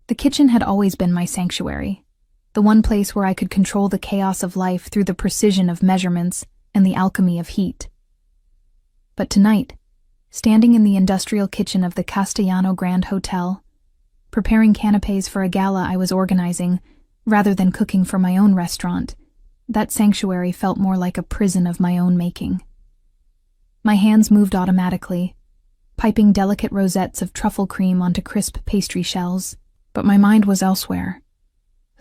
The kitchen had always been my sanctuary, the one place where I could control the chaos of life through the precision of measurements and the alchemy of heat. But tonight, standing in the industrial kitchen of the Castellano Grand Hotel, preparing canapés for a gala I was organizing, rather than cooking for my own restaurant, that sanctuary felt more like a prison of my own making. My hands moved automatically, piping delicate rosettes of truffle cream onto crisp pastry shells, but my mind was elsewhere.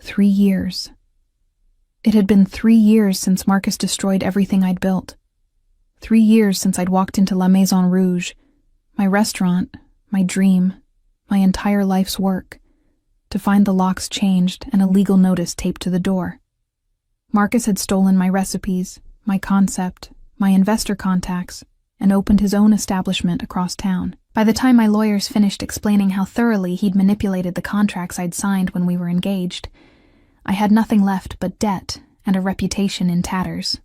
3 years. It had been 3 years since Marcus destroyed everything I'd built. 3 years since I'd walked into La Maison Rouge, my restaurant, my dream, my entire life's work, to find the locks changed and a legal notice taped to the door. Marcus had stolen my recipes, my concept, my investor contacts, and opened his own establishment across town. By the time my lawyers finished explaining how thoroughly he'd manipulated the contracts I'd signed when we were engaged, I had nothing left but debt and a reputation in tatters.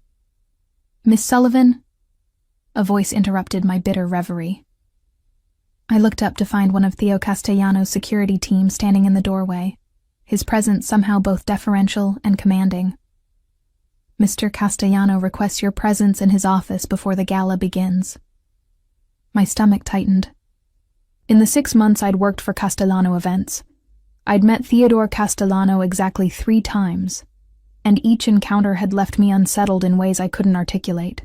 "Miss Sullivan?" A voice interrupted my bitter reverie. I looked up to find one of Theo Castellano's security team standing in the doorway, his presence somehow both deferential and commanding. "Mr. Castellano requests your presence in his office before the gala begins." My stomach tightened. In the 6 months I'd worked for Castellano Events, I'd met Theodore Castellano exactly 3 times, and each encounter had left me unsettled in ways I couldn't articulate.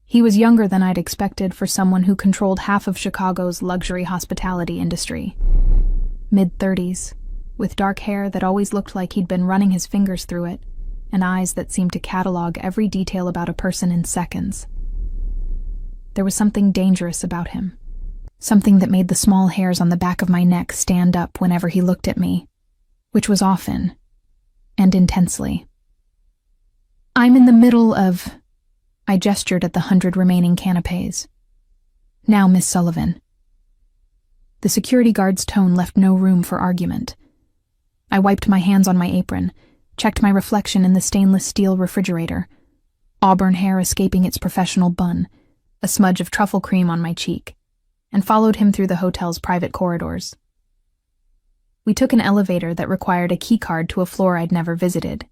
He was younger than I'd expected for someone who controlled half of Chicago's luxury hospitality industry. Mid-30s, with dark hair that always looked like he'd been running his fingers through it, and eyes that seemed to catalog every detail about a person in seconds. There was something dangerous about him, something that made the small hairs on the back of my neck stand up whenever he looked at me, which was often, and intensely. "I'm in the middle of..." I gestured at the 100 remaining canapés. "Now, Miss Sullivan." The security guard's tone left no room for argument. I wiped my hands on my apron, checked my reflection in the stainless steel refrigerator, auburn hair escaping its professional bun, a smudge of truffle cream on my cheek, and followed him through the hotel's private corridors. We took an elevator that required a keycard to a floor I'd never visited,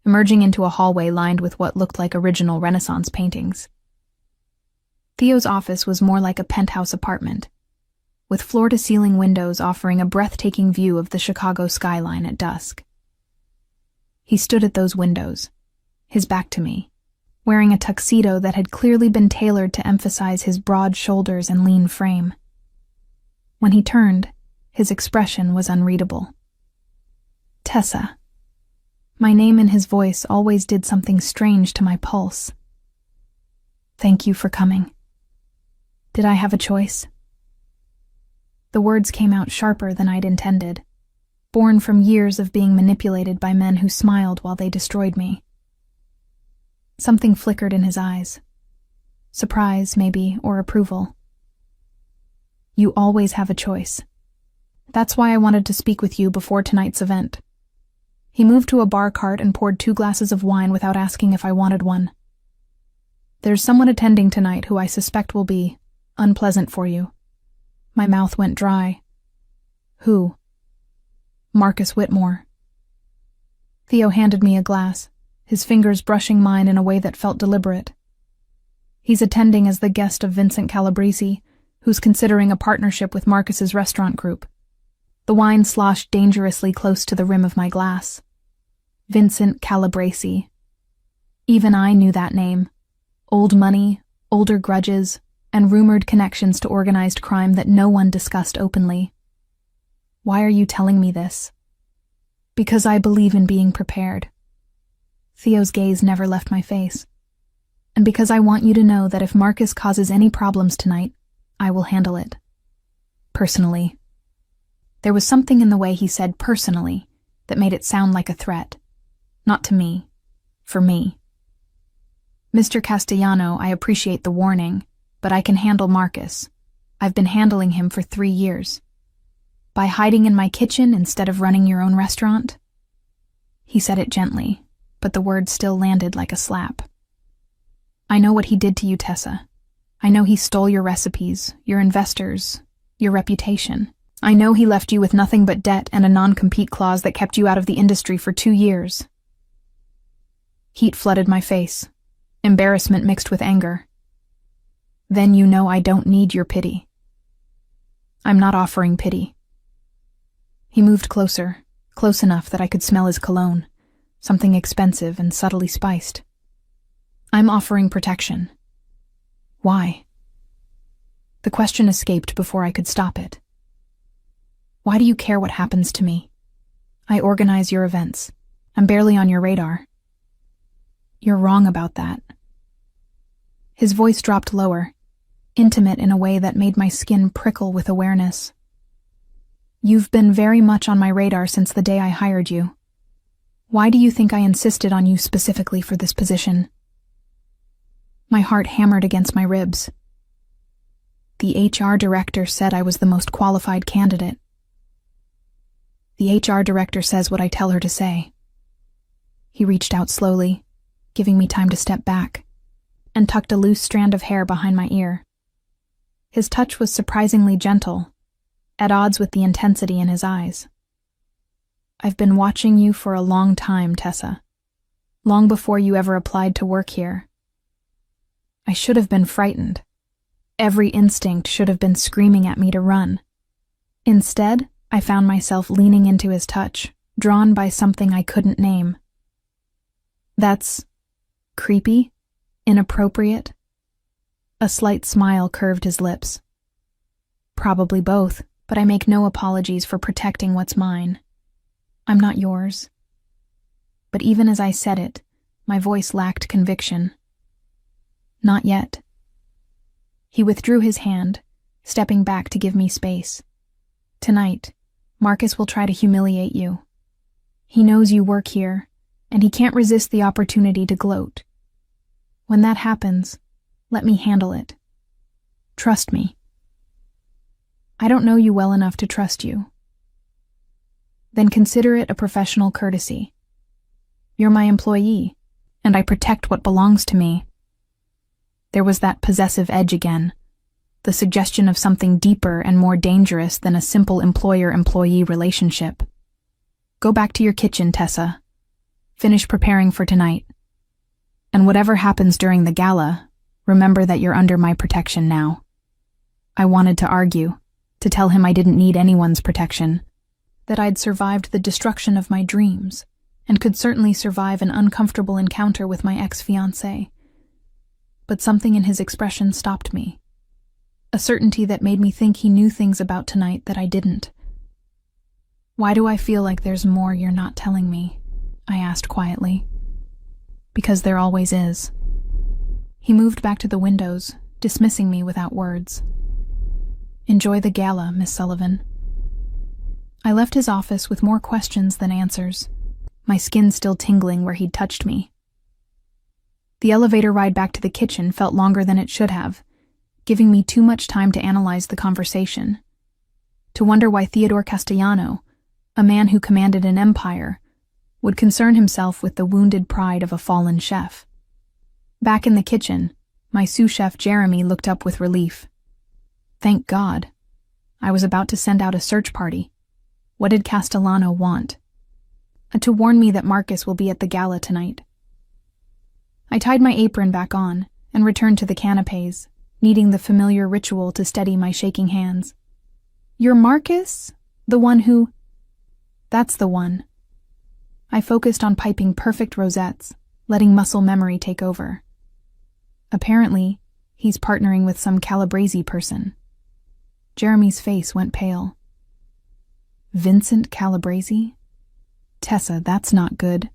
emerging into a hallway lined with what looked like original Renaissance paintings. Theo's office was more like a penthouse apartment, with floor-to-ceiling windows offering a breathtaking view of the Chicago skyline at dusk. He stood at those windows, his back to me, wearing a tuxedo that had clearly been tailored to emphasize his broad shoulders and lean frame. When he turned, his expression was unreadable. "Tessa." My name and his voice always did something strange to my pulse. "Thank you for coming." Did I have a choice? The words came out sharper than I'd intended, born from years of being manipulated by men who smiled while they destroyed me. Something flickered in his eyes. Surprise, maybe, or approval. "You always have a choice. That's why I wanted to speak with you before tonight's event." He moved to a bar cart and poured 2 glasses of wine without asking if I wanted one. "There's someone attending tonight who I suspect will be unpleasant for you." My mouth went dry. "Who?" "Marcus Whitmore." Theo handed me a glass, his fingers brushing mine in a way that felt deliberate. "He's attending as the guest of Vincent Calabrese, who's considering a partnership with Marcus's restaurant group." The wine sloshed dangerously close to the rim of my glass. Vincent Calabrese. Even I knew that name. Old money, older grudges, and rumored connections to organized crime that no one discussed openly. "Why are you telling me this?" "Because I believe in being prepared." Theo's gaze never left my face. "And because I want you to know that if Marcus causes any problems tonight, I will handle it. Personally." There was something in the way he said "personally" that made it sound like a threat. Not to me. For me. "Mr. Castellano, I appreciate the warning, but I can handle Marcus. I've been handling him for 3 years. By hiding in my kitchen instead of running your own restaurant?" He said it gently, but the words still landed like a slap. "I know what he did to you, Tessa. I know he stole your recipes, your investors, your reputation. I know he left you with nothing but debt and a non-compete clause that kept you out of the industry for 2 years. Heat flooded my face, embarrassment mixed with anger. Then you know I don't need your pity. I'm not offering pity. He moved closer, close enough that I could smell his cologne, something expensive and subtly spiced. I'm offering protection. Why? The question escaped before I could stop it. Why do you care what happens to me? I organize your events. I'm barely on your radar. You're wrong about that. His voice dropped lower, intimate in a way that made my skin prickle with awareness. You've been very much on my radar since the day I hired you. Why do you think I insisted on you specifically for this position? My heart hammered against my ribs. The HR director said I was the most qualified candidate. The HR director says what I tell her to say. He reached out slowly, giving me time to step back, and tucked a loose strand of hair behind my ear. His touch was surprisingly gentle, at odds with the intensity in his eyes. I've been watching you for a long time, Tessa. Long before you ever applied to work here. I should have been frightened. Every instinct should have been screaming at me to run. Instead, I found myself leaning into his touch, drawn by something I couldn't name. That's creepy? Inappropriate? A slight smile curved his lips. Probably both, but I make no apologies for protecting what's mine. I'm not yours. But even as I said it, my voice lacked conviction. Not yet. He withdrew his hand, stepping back to give me space. Tonight, Marcus will try to humiliate you. He knows you work here, and he can't resist the opportunity to gloat. When that happens, let me handle it. Trust me. I don't know you well enough to trust you. Then consider it a professional courtesy. You're my employee, and I protect what belongs to me. There was that possessive edge again, the suggestion of something deeper and more dangerous than a simple employer-employee relationship. Go back to your kitchen, Tessa. Finish preparing for tonight. And whatever happens during the gala, remember that you're under my protection now. I wanted to argue, to tell him I didn't need anyone's protection, that I'd survived the destruction of my dreams, and could certainly survive an uncomfortable encounter with my ex-fiancé. But something in his expression stopped me. A certainty that made me think he knew things about tonight that I didn't. Why do I feel like there's more you're not telling me? I asked quietly. Because there always is. He moved back to the windows, dismissing me without words. Enjoy the gala, Miss Sullivan. I left his office with more questions than answers, my skin still tingling where he'd touched me. The elevator ride back to the kitchen felt longer than it should have, giving me too much time to analyze the conversation, to wonder why Theodore Castellano, a man who commanded an empire, would concern himself with the wounded pride of a fallen chef. Back in the kitchen, my sous chef Jeremy looked up with relief. Thank God. I was about to send out a search party. What did Castellano want? To warn me that Marcus will be at the gala tonight. I tied my apron back on and returned to the canapes, needing the familiar ritual to steady my shaking hands. You're Marcus? The one who... That's the one. I focused on piping perfect rosettes, letting muscle memory take over. Apparently, he's partnering with some Calabrese person. Jeremy's face went pale. Vincent Calabrese? Tessa, that's not good.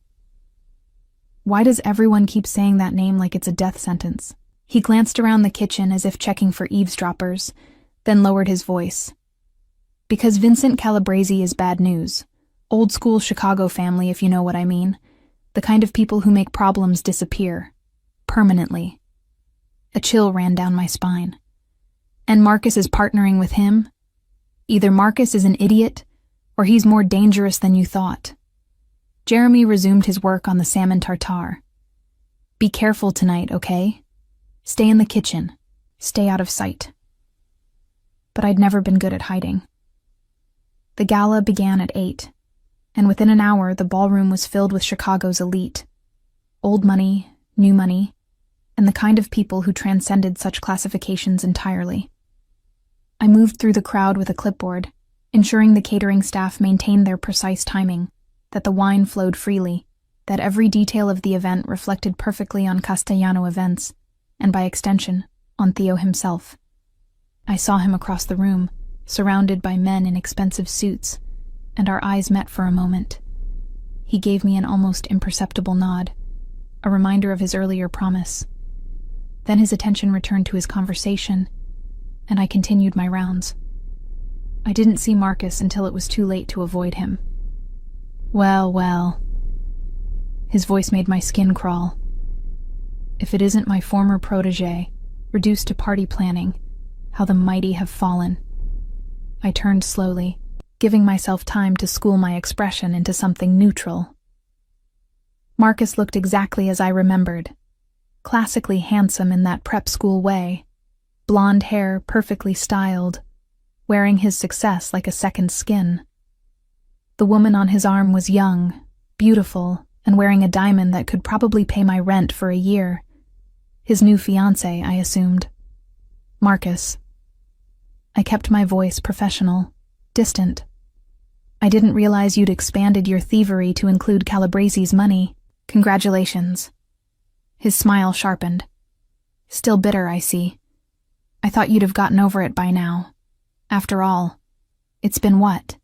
Why does everyone keep saying that name like it's a death sentence? He glanced around the kitchen as if checking for eavesdroppers, then lowered his voice. Because Vincent Calabrese is bad news. Old school Chicago family, if you know what I mean. The kind of people who make problems disappear. Permanently. A chill ran down my spine. And Marcus is partnering with him? Either Marcus is an idiot, or he's more dangerous than you thought. Jeremy resumed his work on the salmon tartare. Be careful tonight, okay? Stay in the kitchen. Stay out of sight. But I'd never been good at hiding. The gala began at 8, and within an hour the ballroom was filled with Chicago's elite. Old money, new money, and the kind of people who transcended such classifications entirely. I moved through the crowd with a clipboard, ensuring the catering staff maintained their precise timing, that the wine flowed freely, that every detail of the event reflected perfectly on Castellano events, and by extension, on Theo himself. I saw him across the room, surrounded by men in expensive suits, and our eyes met for a moment. He gave me an almost imperceptible nod, a reminder of his earlier promise. Then his attention returned to his conversation, and I continued my rounds. I didn't see Marcus until it was too late to avoid him. Well, well. His voice made my skin crawl. If it isn't my former protégé, reduced to party planning, how the mighty have fallen. I turned slowly, giving myself time to school my expression into something neutral. Marcus looked exactly as I remembered, classically handsome in that prep school way, blonde hair perfectly styled, wearing his success like a second skin. The woman on his arm was young, beautiful, and wearing a diamond that could probably pay my rent for a year. His new fiancé, I assumed. Marcus. I kept my voice professional, distant. I didn't realize you'd expanded your thievery to include Calabresi's money. Congratulations. His smile sharpened. Still bitter, I see. I thought you'd have gotten over it by now. After all, it's been what?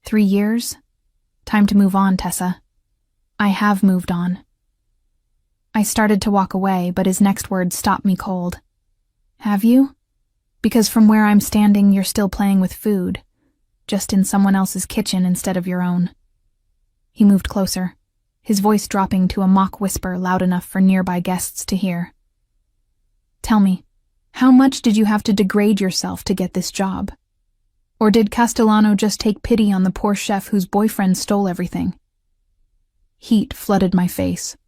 3 years? Time to move on, Tessa. I have moved on. I started to walk away, but his next words stopped me cold. Have you? Because from where I'm standing, you're still playing with food, just in someone else's kitchen instead of your own. He moved closer, his voice dropping to a mock whisper loud enough for nearby guests to hear. Tell me, how much did you have to degrade yourself to get this job? Or did Castellano just take pity on the poor chef whose boyfriend stole everything? Heat flooded my face.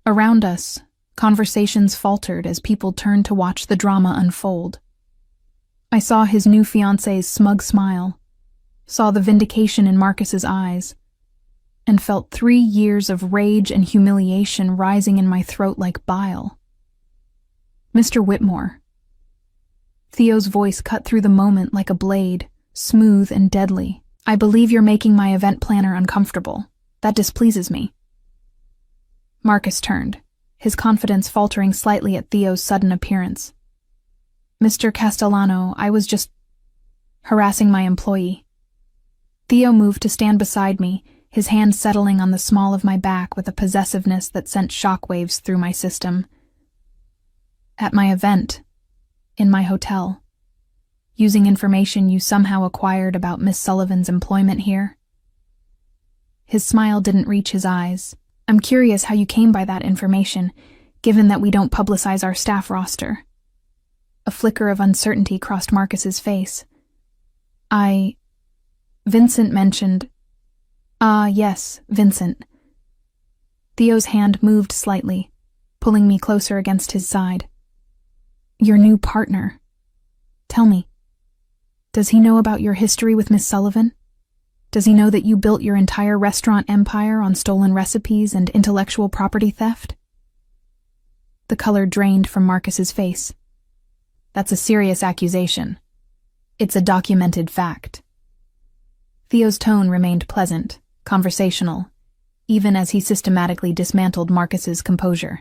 Around us, conversations faltered as people turned to watch the drama unfold. I saw his new fiancé's smug smile, saw the vindication in Marcus's eyes, and felt 3 years of rage and humiliation rising in my throat like bile. Mr. Whitmore. Theo's voice cut through the moment like a blade, smooth and deadly. I believe you're making my event planner uncomfortable. That displeases me. Marcus turned, his confidence faltering slightly at Theo's sudden appearance. Mr. Castellano, I was just harassing my employee. Theo moved to stand beside me, his hand settling on the small of my back with a possessiveness that sent shockwaves through my system. At my event, in my hotel, using information you somehow acquired about Miss Sullivan's employment here. His smile didn't reach his eyes. I'm curious how you came by that information, given that we don't publicize our staff roster. A flicker of uncertainty crossed Marcus's face. Vincent mentioned... yes, Vincent. Theo's hand moved slightly, pulling me closer against his side. Your new partner. Tell me, does he know about your history with Miss Sullivan? Does he know that you built your entire restaurant empire on stolen recipes and intellectual property theft? The color drained from Marcus's face. That's a serious accusation. It's a documented fact. Theo's tone remained pleasant, conversational, even as he systematically dismantled Marcus's composure.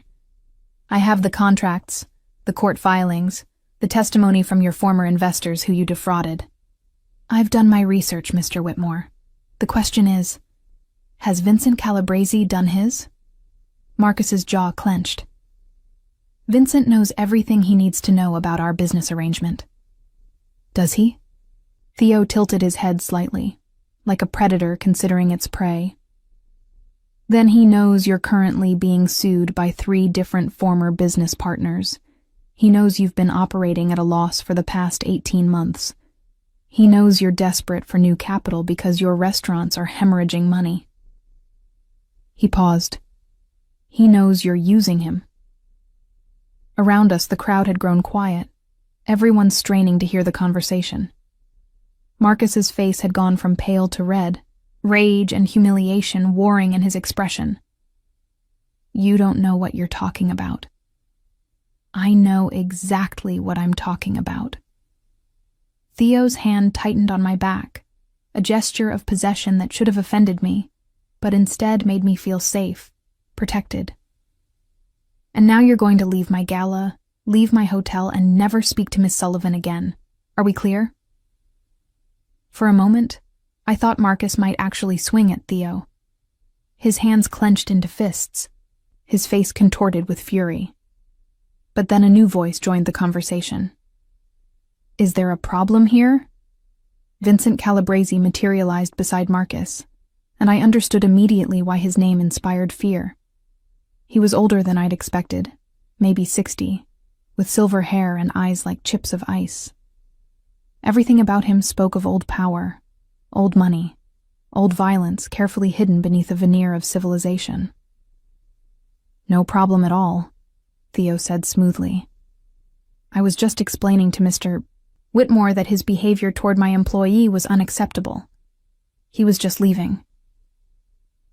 I have the contracts, the court filings, the testimony from your former investors who you defrauded. I've done my research, Mr. Whitmore. The question is, has Vincent Calabresi done his? Marcus's jaw clenched. Vincent knows everything he needs to know about our business arrangement. Does he? Theo tilted his head slightly, like a predator considering its prey. Then he knows you're currently being sued by 3 different former business partners. He knows you've been operating at a loss for the past 18 months. He knows you're desperate for new capital because your restaurants are hemorrhaging money. He paused. He knows you're using him. Around us, the crowd had grown quiet, everyone straining to hear the conversation. Marcus's face had gone from pale to red, rage and humiliation warring in his expression. "You don't know what you're talking about." "I know exactly what I'm talking about." Theo's hand tightened on my back, a gesture of possession that should have offended me, but instead made me feel safe, protected. "And now you're going to leave my gala, leave my hotel, and never speak to Miss Sullivan again. Are we clear?" For a moment, I thought Marcus might actually swing at Theo. His hands clenched into fists, his face contorted with fury. But then a new voice joined the conversation. "Is there a problem here?" Vincent Calabrese materialized beside Marcus, and I understood immediately why his name inspired fear. He was older than I'd expected, maybe 60, with silver hair and eyes like chips of ice. Everything about him spoke of old power, old money, old violence carefully hidden beneath a veneer of civilization. "No problem at all," Theo said smoothly. "I was just explaining to Mr. Whitmore that his behavior toward my employee was unacceptable. He was just leaving."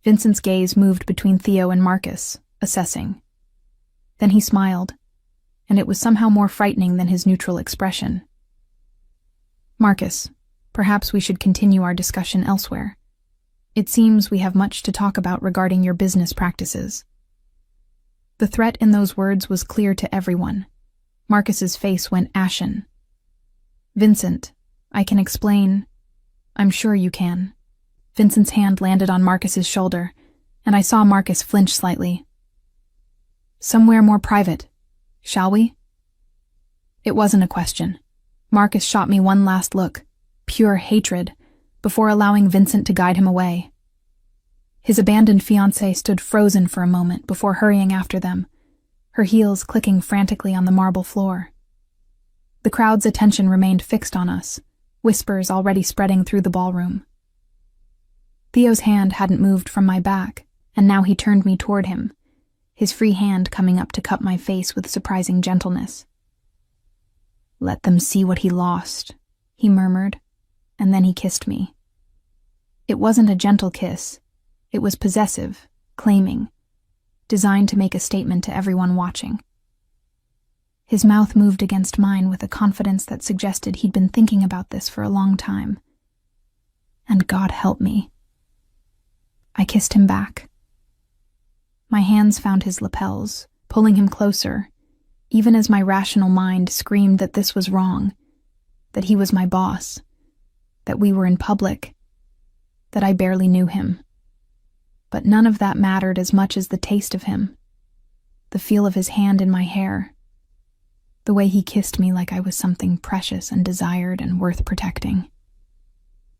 Vincent's gaze moved between Theo and Marcus, assessing. Then he smiled, and it was somehow more frightening than his neutral expression. "Marcus, perhaps we should continue our discussion elsewhere. It seems we have much to talk about regarding your business practices." The threat in those words was clear to everyone. Marcus's face went ashen. "Vincent, I can explain." "I'm sure you can." Vincent's hand landed on Marcus's shoulder, and I saw Marcus flinch slightly. "Somewhere more private, shall we?" It wasn't a question. Marcus shot me one last look, pure hatred, before allowing Vincent to guide him away. His abandoned fiancée stood frozen for a moment before hurrying after them, her heels clicking frantically on the marble floor. The crowd's attention remained fixed on us, whispers already spreading through the ballroom. Theo's hand hadn't moved from my back, and now he turned me toward him, his free hand coming up to cup my face with surprising gentleness. "Let them see what he lost," he murmured, and then he kissed me. It wasn't a gentle kiss. It was possessive, claiming, designed to make a statement to everyone watching. His mouth moved against mine with a confidence that suggested he'd been thinking about this for a long time. And God help me. I kissed him back. My hands found his lapels, pulling him closer, even as my rational mind screamed that this was wrong, that he was my boss, that we were in public, that I barely knew him. But none of that mattered as much as the taste of him, the feel of his hand in my hair, the way he kissed me like I was something precious and desired and worth protecting.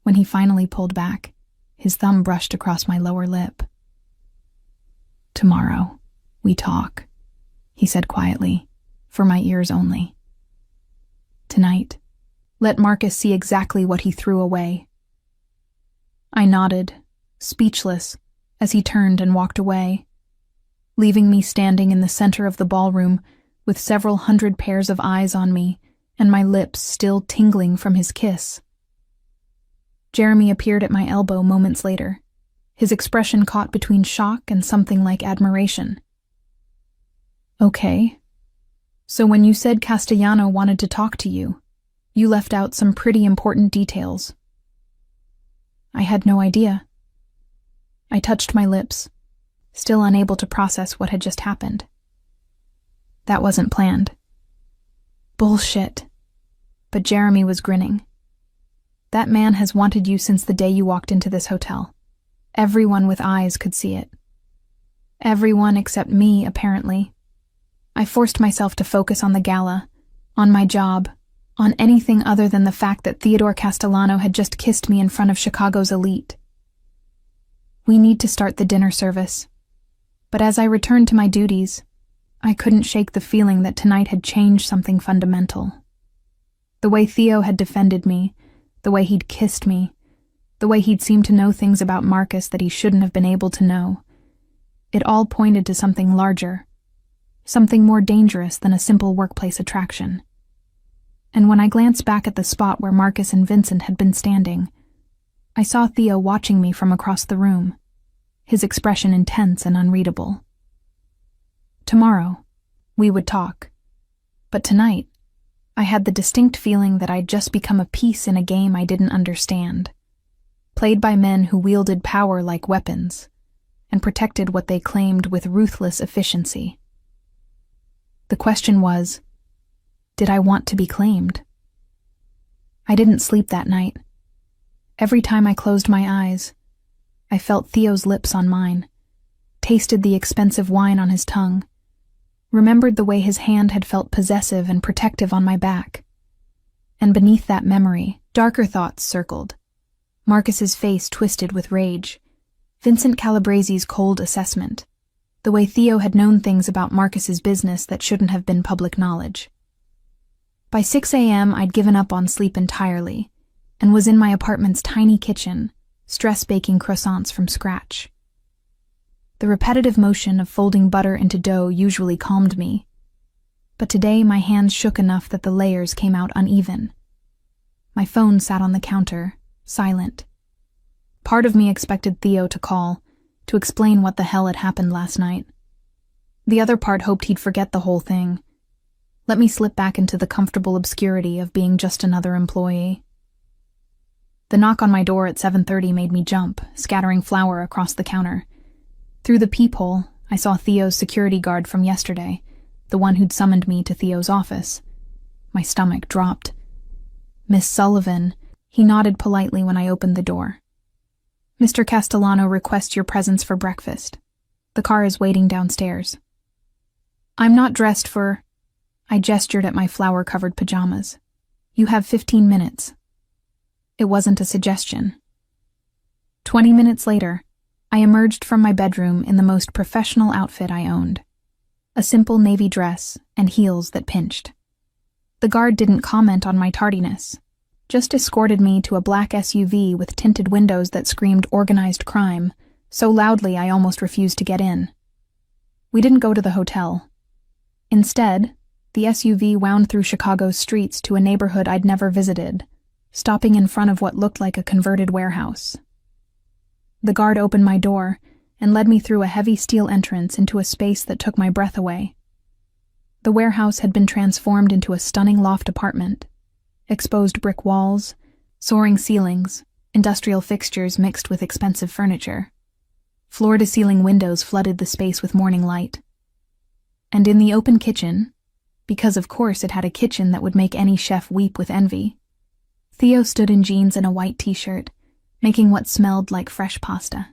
When he finally pulled back, his thumb brushed across my lower lip. "Tomorrow, we talk," he said quietly, for my ears only. "Tonight, let Marcus see exactly what he threw away." I nodded, speechless, as he turned and walked away, leaving me standing in the center of the ballroom with several hundred pairs of eyes on me and my lips still tingling from his kiss. Jeremy appeared at my elbow moments later, his expression caught between shock and something like admiration. "Okay. So when you said Castellano wanted to talk to you, you left out some pretty important details." I had no idea. I touched my lips, still unable to process what had just happened. That wasn't planned. Bullshit. But Jeremy was grinning. "That man has wanted you since the day you walked into this hotel. Everyone with eyes could see it. Everyone except me, apparently. I forced myself to focus on the gala, on my job, on anything other than the fact that Theodore Castellano had just kissed me in front of Chicago's elite. We need to start the dinner service. But as I returned to my duties, I couldn't shake the feeling that tonight had changed something fundamental. The way Theo had defended me, the way he'd kissed me, the way he'd seemed to know things about Marcus that he shouldn't have been able to know. It all pointed to something larger, something more dangerous than a simple workplace attraction. and when I glanced back at the spot where Marcus and Vincent had been standing, I saw Theo watching me from across the room, his expression intense and unreadable. Tomorrow, we would talk, but tonight, I had the distinct feeling that I'd just become a piece in a game I didn't understand, played by men who wielded power like weapons and protected what they claimed with ruthless efficiency. The question was, did I want to be claimed? I didn't sleep that night. Every time I closed my eyes, I felt Theo's lips on mine, tasted the expensive wine on his tongue, remembered the way his hand had felt possessive and protective on my back. And beneath that memory, darker thoughts circled. Marcus's face twisted with rage, Vincent Calabresi's cold assessment, the way Theo had known things about Marcus's business that shouldn't have been public knowledge. By 6 a.m., I'd given up on sleep entirely and was in my apartment's tiny kitchen, stress-baking croissants from scratch. The repetitive motion of folding butter into dough usually calmed me, but today my hands shook enough that the layers came out uneven. My phone sat on the counter, silent. Part of me expected Theo to call, to explain what the hell had happened last night. The other part hoped he'd forget the whole thing, let me slip back into the comfortable obscurity of being just another employee. The knock on my door at 7:30 made me jump, scattering flour across the counter. Through the peephole, I saw Theo's security guard from yesterday, the one who'd summoned me to Theo's office. My stomach dropped. "Miss Sullivan," he nodded politely when I opened the door. "Mr. Castellano requests your presence for breakfast. The car is waiting downstairs." "I'm not dressed for—" I gestured at my flour-covered pajamas. "You have 15 minutes. It wasn't a suggestion. 20 minutes later, I emerged from my bedroom in the most professional outfit I owned. A simple navy dress and heels that pinched. The guard didn't comment on my tardiness, just escorted me to a black SUV with tinted windows that screamed organized crime, so loudly I almost refused to get in. We didn't go to the hotel. Instead, the SUV wound through Chicago's streets to a neighborhood I'd never visited, stopping in front of what looked like a converted warehouse. The guard opened my door and led me through a heavy steel entrance into a space that took my breath away. The warehouse had been transformed into a stunning loft apartment. Exposed brick walls, soaring ceilings, industrial fixtures mixed with expensive furniture. Floor-to-ceiling windows flooded the space with morning light. And in the open kitchen, because of course it had a kitchen that would make any chef weep with envy, Theo stood in jeans and a white t-shirt, making what smelled like fresh pasta.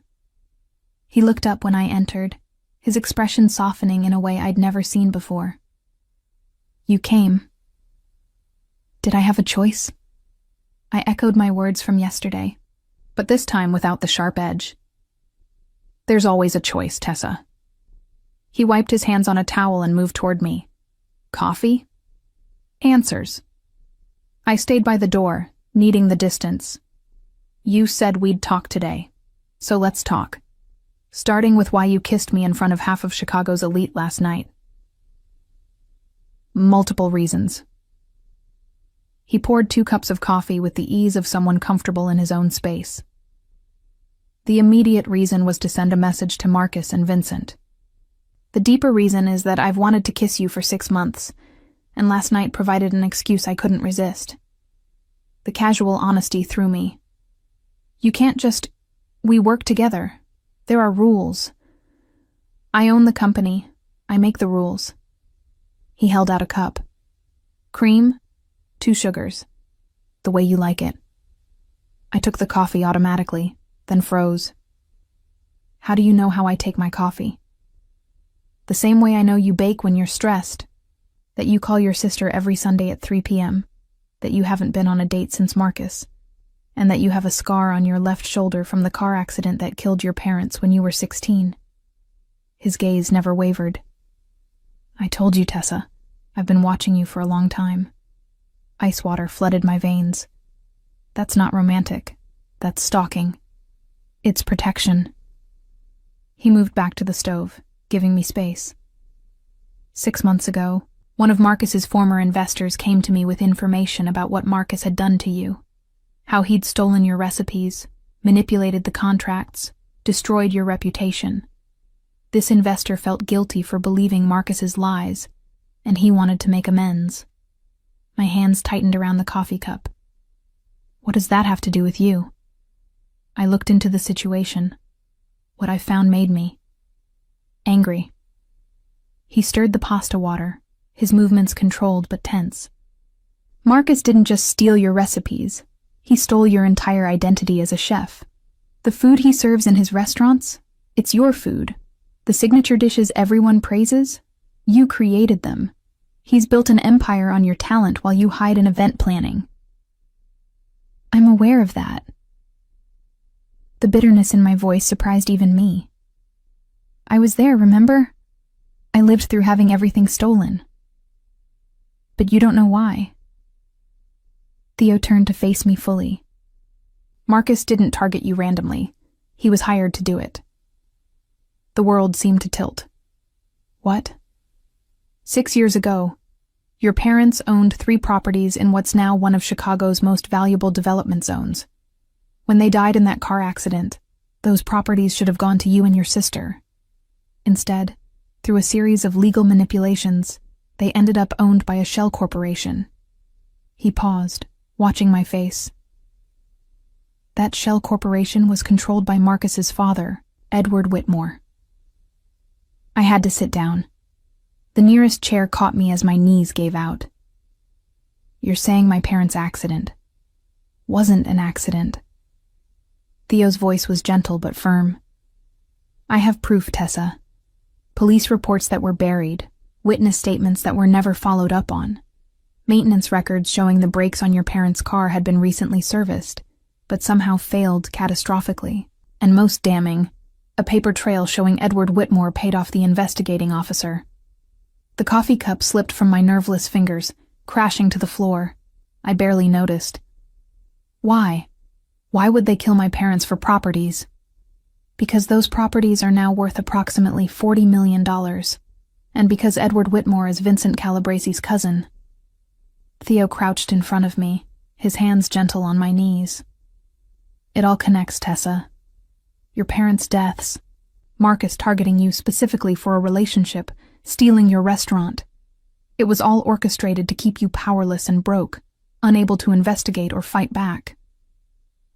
He looked up when I entered, his expression softening in a way I'd never seen before. "You came. Did I have a choice?" I echoed my words from yesterday, but this time without the sharp edge. "There's always a choice, Tessa." He wiped his hands on a towel and moved toward me. "Coffee?" "Answers." I stayed by the door, needing the distance. "You said we'd talk today, so let's talk. Starting with why you kissed me in front of half of Chicago's elite last night." "Multiple reasons." He poured 2 cups of coffee with the ease of someone comfortable in his own space. "The immediate reason was to send a message to Marcus and Vincent. The deeper reason is that I've wanted to kiss you for 6 months, and last night provided an excuse I couldn't resist." The casual honesty threw me. "You can't just— We work together. There are rules. I own the company. I make the rules." He held out a cup. "Cream, 2 sugars. The way you like it." I took the coffee automatically, then froze. "How do you know how I take my coffee?" "The same way I know you bake when you're stressed. That you call your sister every Sunday at 3 p.m., that you haven't been on a date since Marcus, and that you have a scar on your left shoulder from the car accident that killed your parents when you were 16. His gaze never wavered. "I told you, Tessa. I've been watching you for a long time." Ice water flooded my veins. "That's not romantic. That's stalking. It's protection." He moved back to the stove, giving me space. 6 months ago, One of Marcus's former investors came to me with information about what Marcus had done to you. How he'd stolen your recipes, manipulated the contracts, destroyed your reputation. This investor felt guilty for believing Marcus's lies, and he wanted to make amends. My hands tightened around the coffee cup. What does that have to do with you? I looked into the situation. What I found made me angry. He stirred the pasta water, his movements controlled but tense. Marcus didn't just steal your recipes. He stole your entire identity as a chef. The food he serves in his restaurants, it's your food. The signature dishes everyone praises, you created them. He's built an empire on your talent while you hide in event planning. I'm aware of that. The bitterness in my voice surprised even me. I was there, remember? I lived through having everything stolen. But you don't know why. Theo turned to face me fully. Marcus didn't target you randomly. He was hired to do it. The world seemed to tilt. What? 6 years ago, your parents owned 3 properties in what's now one of Chicago's most valuable development zones. When they died in that car accident, those properties should have gone to you and your sister. Instead, through a series of legal manipulations, they ended up owned by a shell corporation. He paused, watching my face. That shell corporation was controlled by Marcus's father, Edward Whitmore. I had to sit down. The nearest chair caught me as my knees gave out. You're saying my parents' accident wasn't an accident. Theo's voice was gentle but firm. I have proof, Tessa. Police reports that were buried, witness statements that were never followed up on, maintenance records showing the brakes on your parents' car had been recently serviced, but somehow failed catastrophically, and most damning, a paper trail showing Edward Whitmore paid off the investigating officer. The coffee cup slipped from my nerveless fingers, crashing to the floor. I barely noticed. Why? Why would they kill my parents for properties? Because those properties are now worth approximately $40 million, and because Edward Whitmore is Vincent Calabresi's cousin. Theo crouched in front of me, his hands gentle on my knees. It all connects, Tessa. Your parents' deaths, Marcus targeting you specifically for a relationship, stealing your restaurant. It was all orchestrated to keep you powerless and broke, unable to investigate or fight back.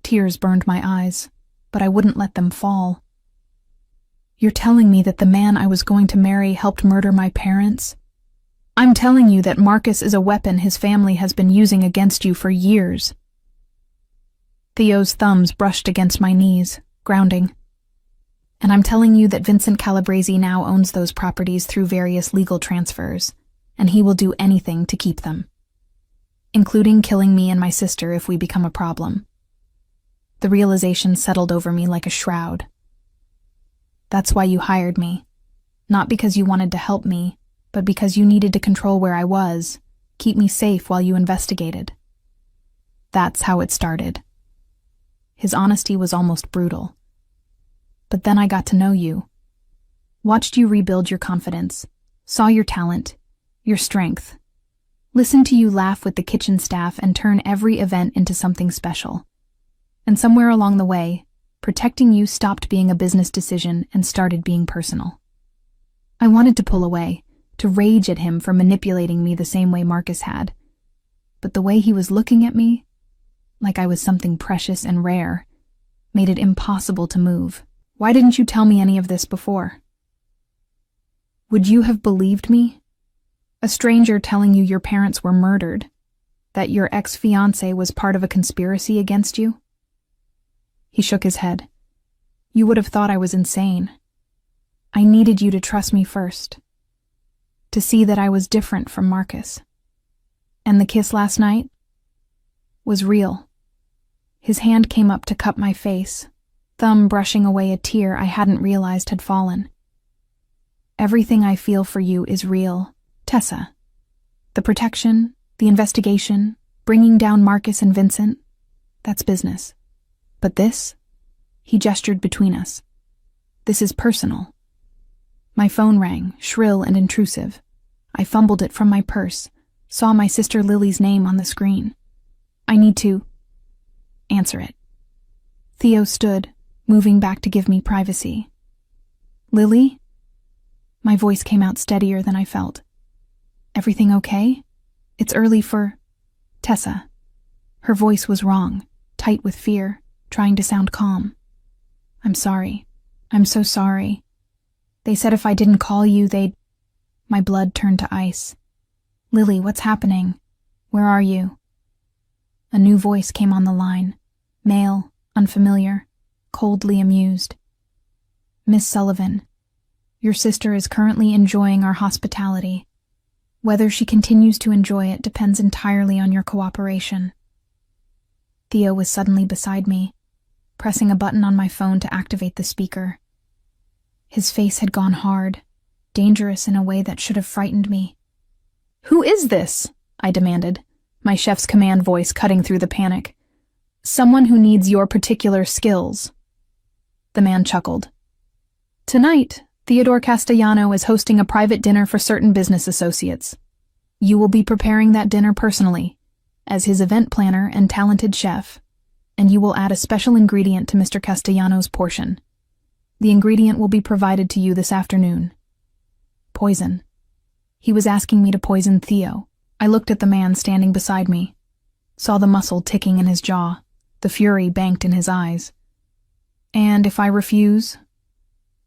Tears burned my eyes, but I wouldn't let them fall. You're telling me that the man I was going to marry helped murder my parents? I'm telling you that Marcus is a weapon his family has been using against you for years. Theo's thumbs brushed against my knees, grounding. And I'm telling you that Vincent Calabresi now owns those properties through various legal transfers, and he will do anything to keep them, including killing me and my sister if we become a problem. The realization settled over me like a shroud. That's why you hired me, not because you wanted to help me, but because you needed to control where I was, keep me safe while you investigated. That's how it started. His honesty was almost brutal. But then I got to know you, watched you rebuild your confidence, saw your talent, your strength, listened to you laugh with the kitchen staff and turn every event into something special. And somewhere along the way, protecting you stopped being a business decision and started being personal. I wanted to pull away, to rage at him for manipulating me the same way Marcus had. But the way he was looking at me, like I was something precious and rare, made it impossible to move. Why didn't you tell me any of this before? Would you have believed me? A stranger telling you your parents were murdered, that your ex-fiancé was part of a conspiracy against you? He shook his head. You would have thought I was insane. I needed you to trust me first, to see that I was different from Marcus. And the kiss last night was real. His hand came up to cup my face, thumb brushing away a tear I hadn't realized had fallen. Everything I feel for you is real, Tessa. The protection, the investigation, bringing down Marcus and Vincent, that's business. But this, he gestured between us. This is personal. My phone rang, shrill and intrusive. I fumbled it from my purse, saw my sister Lily's name on the screen. I need to answer it. Theo stood, moving back to give me privacy. Lily? My voice came out steadier than I felt. Everything okay? It's early for Tessa. Her voice was wrong, tight with fear, trying to sound calm. I'm sorry. I'm so sorry. They said if I didn't call you, they'd... My blood turned to ice. Lily, what's happening? Where are you? A new voice came on the line. Male, unfamiliar, coldly amused. Miss Sullivan, your sister is currently enjoying our hospitality. Whether she continues to enjoy it depends entirely on your cooperation. Theo was suddenly beside me, pressing a button on my phone to activate the speaker. His face had gone hard, dangerous in a way that should have frightened me. Who is this? I demanded, my chef's command voice cutting through the panic. Someone who needs your particular skills. The man chuckled. Tonight, Theodore Castellano is hosting a private dinner for certain business associates. You will be preparing that dinner personally, as his event planner and talented chef, and you will add a special ingredient to Mr. Castellano's portion. The ingredient will be provided to you this afternoon. Poison. He was asking me to poison Theo. I looked at the man standing beside me, saw the muscle ticking in his jaw, the fury banked in his eyes. And if I refuse?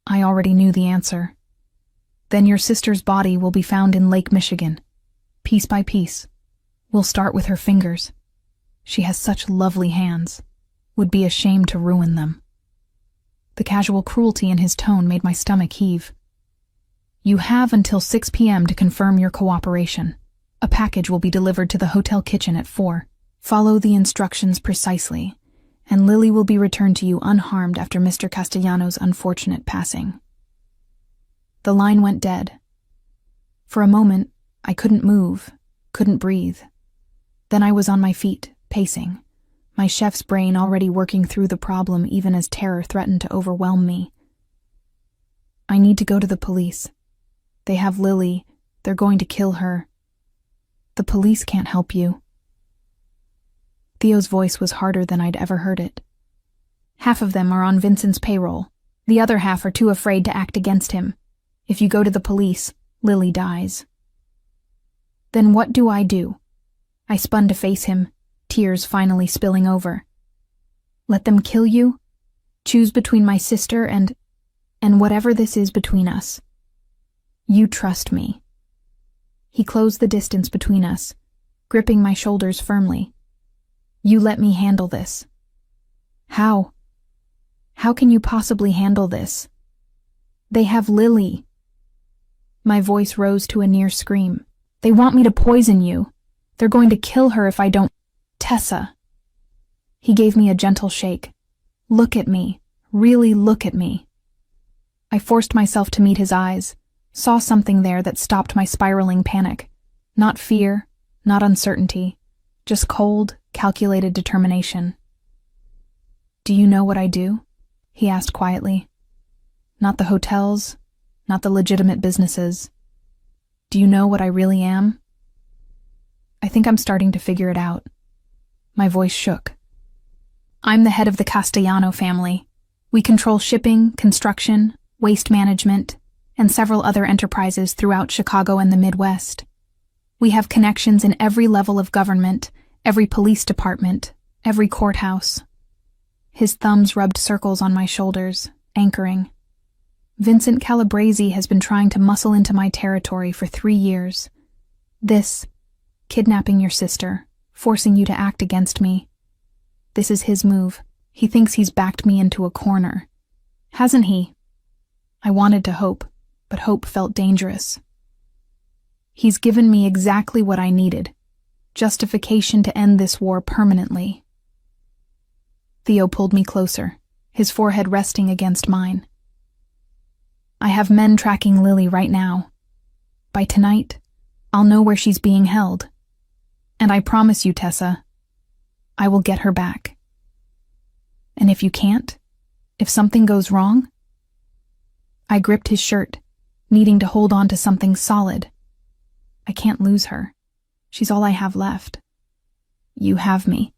I already knew the answer. Then your sister's body will be found in Lake Michigan, piece by piece. We'll start with her fingers. She has such lovely hands. Would be ashamed to ruin them. The casual cruelty in his tone made my stomach heave. You have until 6 p.m. to confirm your cooperation. A package will be delivered to the hotel kitchen at 4. Follow the instructions precisely, and Lily will be returned to you unharmed after Mr. Castellano's unfortunate passing. The line went dead. For a moment, I couldn't move, couldn't breathe. Then I was on my feet, pacing, my chef's brain already working through the problem even as terror threatened to overwhelm me. I need to go to the police. They have Lily. They're going to kill her. The police can't help you. Theo's voice was harder than I'd ever heard it. Half of them are on Vincent's payroll. The other half are too afraid to act against him. If you go to the police, Lily dies. Then what do? I spun to face him, tears finally spilling over. Let them kill you? Choose between my sister and whatever this is between us. You trust me. He closed the distance between us, gripping my shoulders firmly. You let me handle this. How? How can you possibly handle this? They have Lily. My voice rose to a near scream. They want me to poison you. They're going to kill her if I don't. Tessa. He gave me a gentle shake. Look at me. Really look at me. I forced myself to meet his eyes, saw something there that stopped my spiraling panic. Not fear, not uncertainty, just cold, calculated determination. Do you know what I do? He asked quietly. Not the hotels, not the legitimate businesses. Do you know what I really am? I think I'm starting to figure it out. My voice shook. I'm the head of the Castellano family. We control shipping, construction, waste management, and several other enterprises throughout Chicago and the Midwest. We have connections in every level of government, every police department, every courthouse. His thumbs rubbed circles on my shoulders, anchoring. Vincent Calabrese has been trying to muscle into my territory for 3 years. This, kidnapping your sister, forcing you to act against me. This is his move. He thinks he's backed me into a corner. Hasn't he? I wanted to hope, but hope felt dangerous. He's given me exactly what I needed. Justification to end this war permanently. Theo pulled me closer, his forehead resting against mine. I have men tracking Lily right now. By tonight, I'll know where she's being held. And I promise you, Tessa, I will get her back. And if you can't, if something goes wrong? I gripped his shirt, needing to hold on to something solid. I can't lose her. She's all I have left. You have me.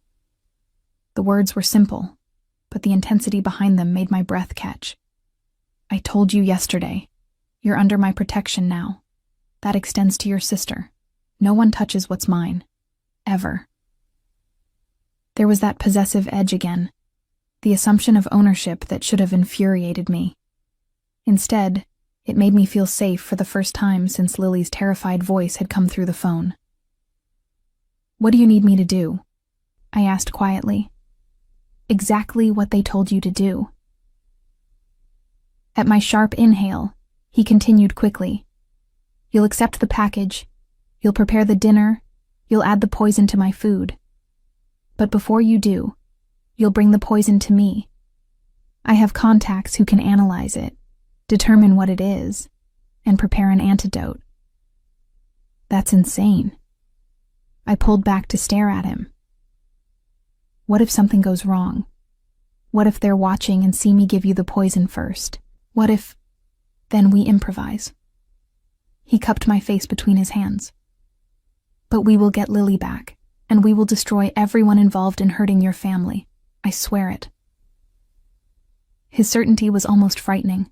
The words were simple, but the intensity behind them made my breath catch. I told you yesterday. You're under my protection now. That extends to your sister. No one touches what's mine. Ever. There was that possessive edge again, the assumption of ownership that should have infuriated me. Instead, it made me feel safe for the first time since Lily's terrified voice had come through the phone. What do you need me to do? I asked quietly. Exactly what they told you to do. At my sharp inhale, he continued quickly. You'll accept the package. You'll prepare the dinner. You'll add the poison to my food. But before you do, you'll bring the poison to me. I have contacts who can analyze it, determine what it is, and prepare an antidote. That's insane. I pulled back to stare at him. What if something goes wrong? What if they're watching and see me give you the poison first? What if... Then we improvise. He cupped my face between his hands. But we will get Lily back, and we will destroy everyone involved in hurting your family. I swear it. His certainty was almost frightening.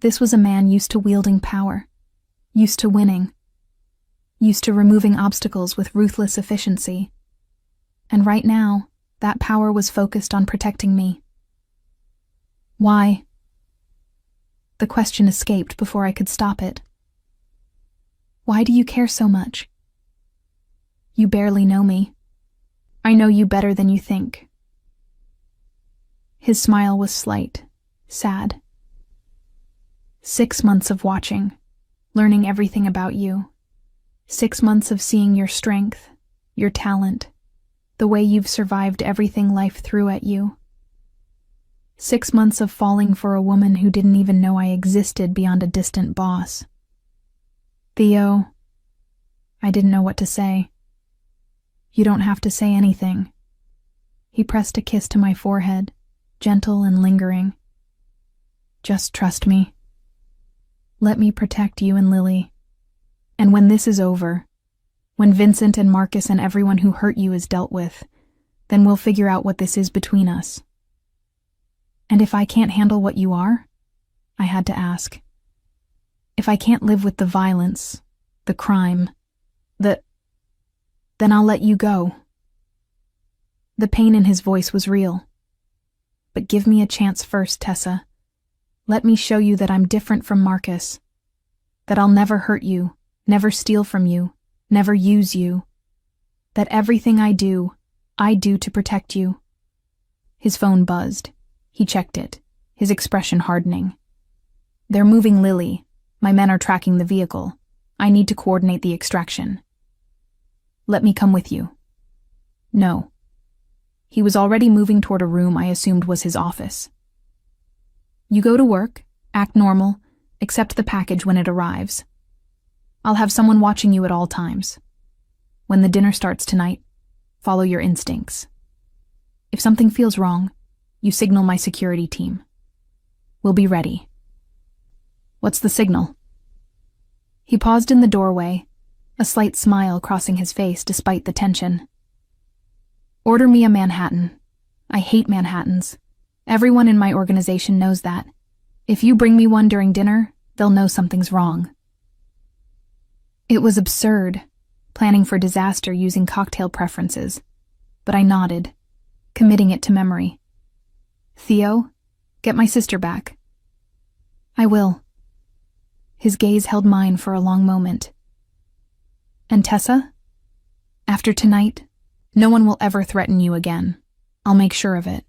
This was a man used to wielding power, used to winning, used to removing obstacles with ruthless efficiency. And right now, that power was focused on protecting me. Why? The question escaped before I could stop it. Why do you care so much? You barely know me. I know you better than you think. His smile was slight, sad. 6 months of watching, learning everything about you. 6 months of seeing your strength, your talent, the way you've survived everything life threw at you. 6 months of falling for a woman who didn't even know I existed beyond a distant boss. Theo, I didn't know what to say. You don't have to say anything. He pressed a kiss to my forehead, gentle and lingering. Just trust me. Let me protect you and Lily. And when this is over, when Vincent and Marcus and everyone who hurt you is dealt with, then we'll figure out what this is between us. And if I can't handle what you are, I had to ask. If I can't live with the violence, the crime, then I'll let you go. The pain in his voice was real. But give me a chance first, Tessa. Let me show you that I'm different from Marcus. That I'll never hurt you, never steal from you, never use you. That everything I do to protect you. His phone buzzed. He checked it, his expression hardening. They're moving Lily. My men are tracking the vehicle. I need to coordinate the extraction. Let me come with you. No. He was already moving toward a room I assumed was his office. You go to work, act normal, accept the package when it arrives. I'll have someone watching you at all times. When the dinner starts tonight, follow your instincts. If something feels wrong, you signal my security team. We'll be ready. What's the signal? He paused in the doorway, a slight smile crossing his face despite the tension. Order me a Manhattan. I hate Manhattans. Everyone in my organization knows that. If you bring me one during dinner, they'll know something's wrong. It was absurd, planning for disaster using cocktail preferences, but I nodded, committing it to memory. Theo, get my sister back. I will. His gaze held mine for a long moment. And Tessa? After tonight, no one will ever threaten you again. I'll make sure of it.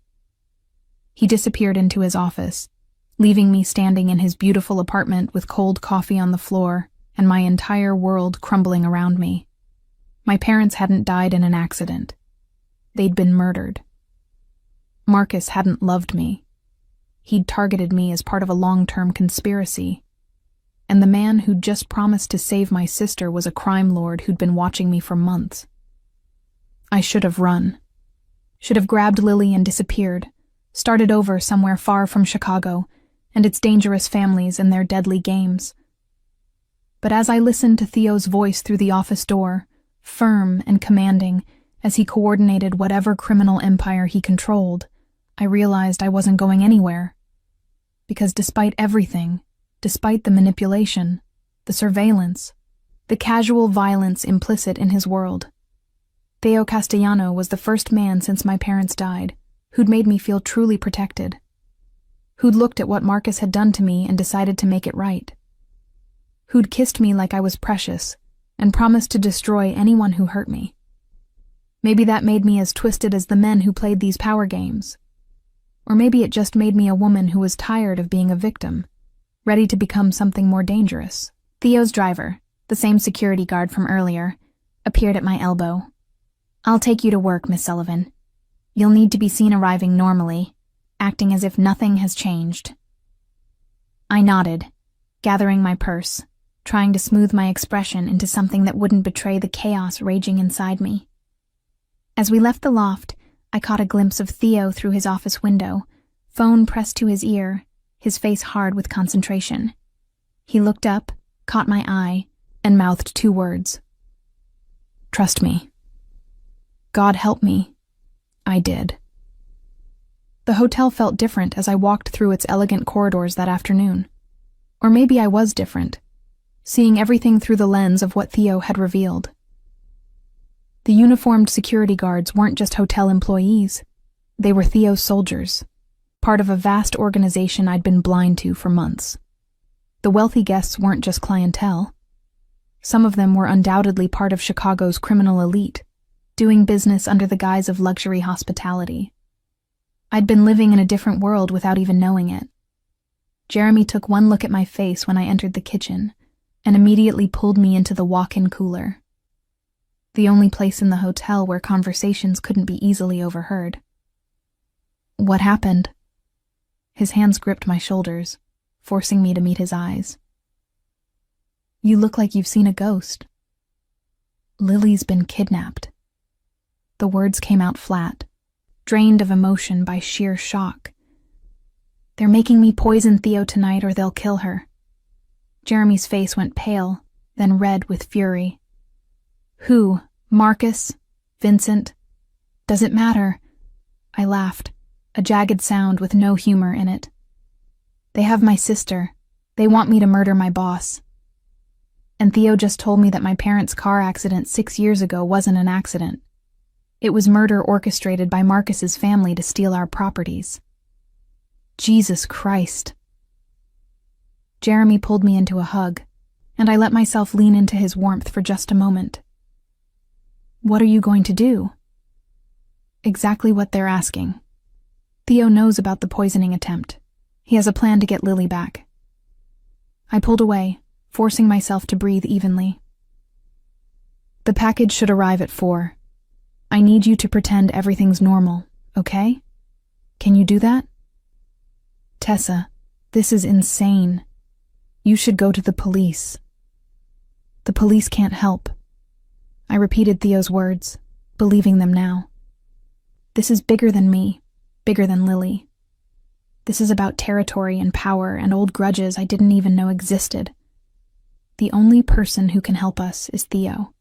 He disappeared into his office, leaving me standing in his beautiful apartment with cold coffee on the floor and my entire world crumbling around me. My parents hadn't died in an accident. They'd been murdered. Marcus hadn't loved me. He'd targeted me as part of a long-term conspiracy. And the man who'd just promised to save my sister was a crime lord who'd been watching me for months. I should have run. Should have grabbed Lily and disappeared, started over somewhere far from Chicago and its dangerous families and their deadly games. But as I listened to Theo's voice through the office door, firm and commanding, as he coordinated whatever criminal empire he controlled, I realized I wasn't going anywhere. Because despite everything, despite the manipulation, the surveillance, the casual violence implicit in his world, Theo Castellano was the first man since my parents died who'd made me feel truly protected, who'd looked at what Marcus had done to me and decided to make it right, who'd kissed me like I was precious and promised to destroy anyone who hurt me. Maybe that made me as twisted as the men who played these power games. Or maybe it just made me a woman who was tired of being a victim, ready to become something more dangerous. Theo's driver, the same security guard from earlier, appeared at my elbow. "I'll take you to work, Miss Sullivan. You'll need to be seen arriving normally, acting as if nothing has changed." I nodded, gathering my purse, trying to smooth my expression into something that wouldn't betray the chaos raging inside me. As we left the loft, I caught a glimpse of Theo through his office window, phone pressed to his ear, his face hard with concentration. He looked up, caught my eye, and mouthed 2 words. "Trust me." God help me. I did. The hotel felt different as I walked through its elegant corridors that afternoon. Or maybe I was different, seeing everything through the lens of what Theo had revealed. The uniformed security guards weren't just hotel employees. They were Theo's soldiers, part of a vast organization I'd been blind to for months. The wealthy guests weren't just clientele. Some of them were undoubtedly part of Chicago's criminal elite, doing business under the guise of luxury hospitality. I'd been living in a different world without even knowing it. Jeremy took one look at my face when I entered the kitchen, and immediately pulled me into the walk-in cooler. The only place in the hotel where conversations couldn't be easily overheard. "What happened?" His hands gripped my shoulders, forcing me to meet his eyes. "You look like you've seen a ghost." "Lily's been kidnapped." The words came out flat, drained of emotion by sheer shock. "They're making me poison Theo tonight or they'll kill her." Jeremy's face went pale, then red with fury. "Who? Marcus? Vincent? Does it matter?" I laughed, a jagged sound with no humor in it. "They have my sister. They want me to murder my boss. And Theo just told me that my parents' car accident 6 years ago wasn't an accident. It was murder orchestrated by Marcus's family to steal our properties." Jesus Christ. Jeremy pulled me into a hug, and I let myself lean into his warmth for just a moment. "What are you going to do?" "Exactly what they're asking. Theo knows about the poisoning attempt. He has a plan to get Lily back." I pulled away, forcing myself to breathe evenly. "The package should arrive at 4. I need you to pretend everything's normal, okay? Can you do that?" "Tessa, this is insane. You should go to the police." "The police can't help." I repeated Theo's words, believing them now. "This is bigger than me, bigger than Lily. This is about territory and power and old grudges I didn't even know existed. The only person who can help us is Theo."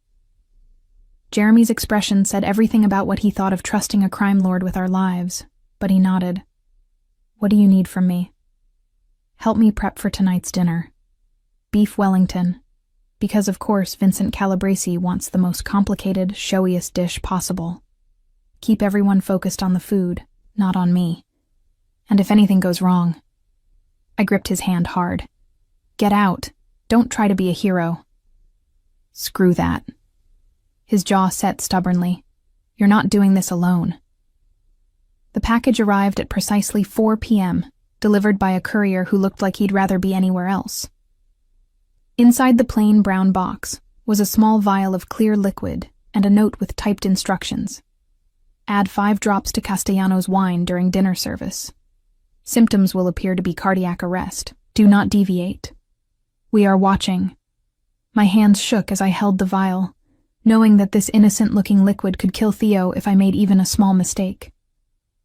Jeremy's expression said everything about what he thought of trusting a crime lord with our lives, but he nodded. "What do you need from me?" "Help me prep for tonight's dinner. Beef Wellington. Because of course Vincent Calabresi wants the most complicated, showiest dish possible. Keep everyone focused on the food, not on me. And if anything goes wrong..." I gripped his hand hard. "Get out. Don't try to be a hero." "Screw that." His jaw set stubbornly. "You're not doing this alone." The package arrived at precisely 4 p.m., delivered by a courier who looked like he'd rather be anywhere else. Inside the plain brown box was a small vial of clear liquid and a note with typed instructions. "Add 5 drops to Castellano's wine during dinner service. Symptoms will appear to be cardiac arrest. Do not deviate. We are watching." My hands shook as I held the vial, knowing that this innocent-looking liquid could kill Theo if I made even a small mistake.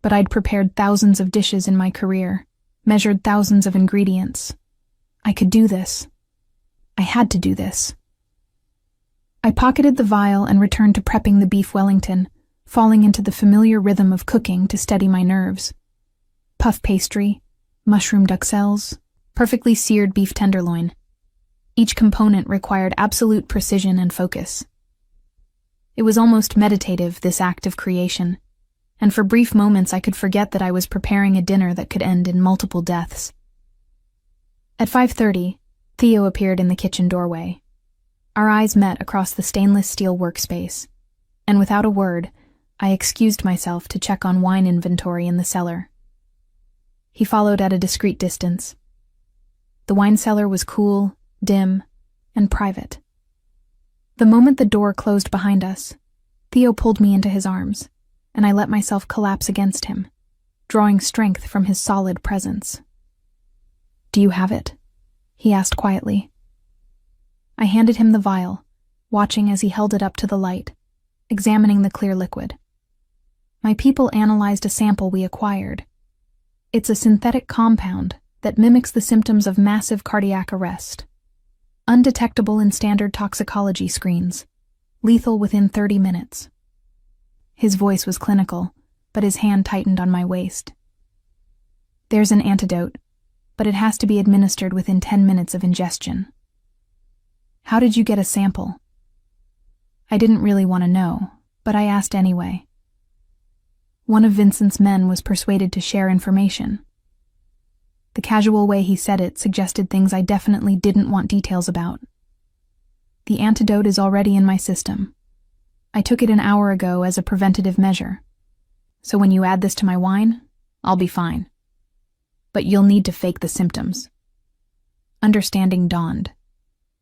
But I'd prepared thousands of dishes in my career, measured thousands of ingredients. I could do this. I had to do this. I pocketed the vial and returned to prepping the beef Wellington, falling into the familiar rhythm of cooking to steady my nerves. Puff pastry, mushroom duxelles, perfectly seared beef tenderloin. Each component required absolute precision and focus. It was almost meditative, this act of creation, and for brief moments I could forget that I was preparing a dinner that could end in multiple deaths. At 5:30, Theo appeared in the kitchen doorway. Our eyes met across the stainless steel workspace, and without a word, I excused myself to check on wine inventory in the cellar. He followed at a discreet distance. The wine cellar was cool, dim, and private. The moment the door closed behind us, Theo pulled me into his arms, and I let myself collapse against him, drawing strength from his solid presence. "Do you have it?" he asked quietly. I handed him the vial, watching as he held it up to the light, examining the clear liquid. My people analyzed a sample we acquired. It's a synthetic compound that mimics the symptoms of massive cardiac arrest. Undetectable in standard toxicology screens, lethal within 30 minutes. His voice was clinical, but his hand tightened on my waist. "There's an antidote, but it has to be administered within 10 minutes of ingestion." "How did you get a sample?" I didn't really want to know, but I asked anyway. One of Vincent's men was persuaded to share information. The casual way he said it suggested things I definitely didn't want details about. "The antidote is already in my system. I took it an hour ago as a preventative measure. So when you add this to my wine, I'll be fine. But you'll need to fake the symptoms." Understanding dawned.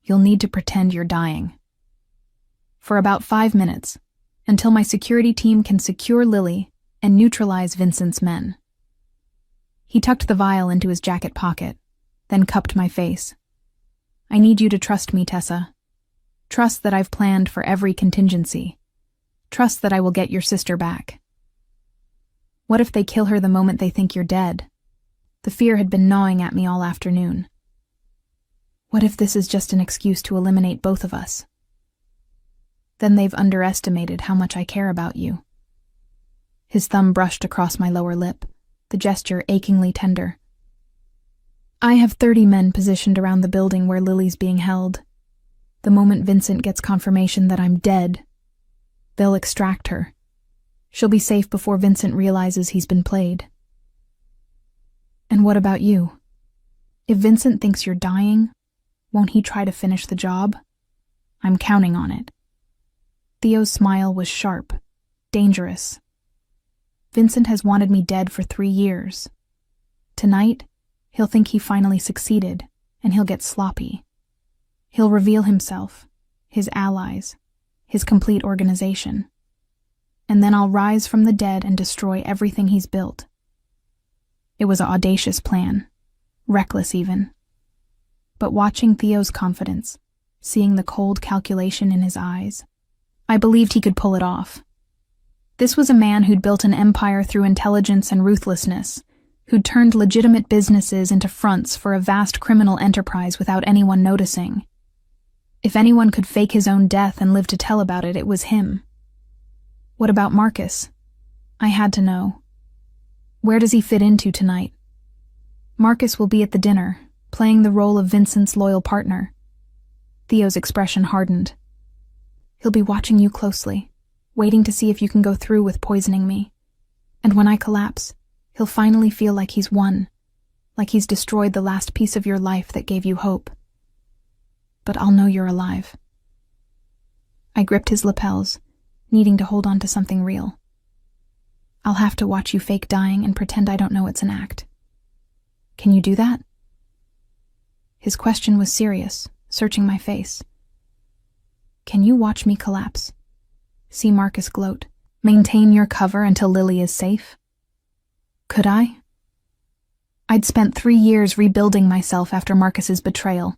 You'll need to pretend you're dying. For about 5 minutes, until my security team can secure Lily and neutralize Vincent's men. He tucked the vial into his jacket pocket, then cupped my face. "I need you to trust me, Tessa. Trust that I've planned for every contingency. Trust that I will get your sister back." What if they kill her the moment they think you're dead? The fear had been gnawing at me all afternoon. What if this is just an excuse to eliminate both of us? Then they've underestimated how much I care about you. His thumb brushed across my lower lip, the gesture achingly tender. "I have 30 men positioned around the building where Lily's being held. The moment Vincent gets confirmation that I'm dead, they'll extract her. She'll be safe before Vincent realizes he's been played." "And what about you? If Vincent thinks you're dying, won't he try to finish the job? I'm counting on it." Theo's smile was sharp, dangerous. "Vincent has wanted me dead for 3 years. Tonight, he'll think he finally succeeded, and he'll get sloppy. He'll reveal himself, his allies, his complete organization. And then I'll rise from the dead and destroy everything he's built." It was an audacious plan, reckless even. But watching Theo's confidence, seeing the cold calculation in his eyes, I believed he could pull it off. This was a man who'd built an empire through intelligence and ruthlessness, who'd turned legitimate businesses into fronts for a vast criminal enterprise without anyone noticing. If anyone could fake his own death and live to tell about it, it was him. What about Marcus? I had to know. Where does he fit into tonight? Marcus will be at the dinner, playing the role of Vincent's loyal partner. Theo's expression hardened. "He'll be watching you closely, waiting to see if you can go through with poisoning me. And when I collapse, he'll finally feel like he's won, like he's destroyed the last piece of your life that gave you hope. But I'll know you're alive." I gripped his lapels, needing to hold on to something real. "I'll have to watch you fake dying and pretend I don't know it's an act. Can you do that?" His question was serious, searching my face. "Can you watch me collapse? See Marcus gloat? Maintain your cover until Lily is safe?" Could I? I'd spent 3 years rebuilding myself after Marcus's betrayal,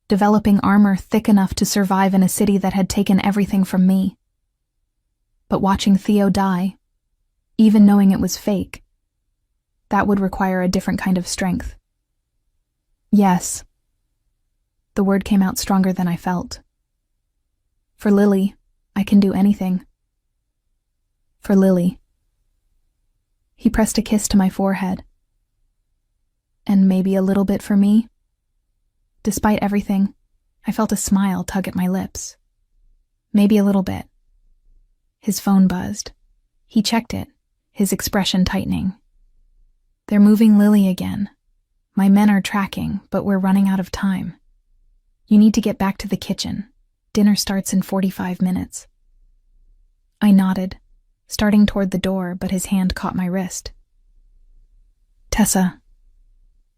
developing armor thick enough to survive in a city that had taken everything from me. But watching Theo die, even knowing it was fake, that would require a different kind of strength. "Yes." The word came out stronger than I felt. For Lily, I can do anything. For Lily. He pressed a kiss to my forehead. And maybe a little bit for me? Despite everything, I felt a smile tug at my lips. Maybe a little bit. His phone buzzed. He checked it, his expression tightening. They're moving Lily again. My men are tracking, but we're running out of time. You need to get back to the kitchen. Dinner starts in 45 minutes. I nodded, starting toward the door, but his hand caught my wrist. Tessa,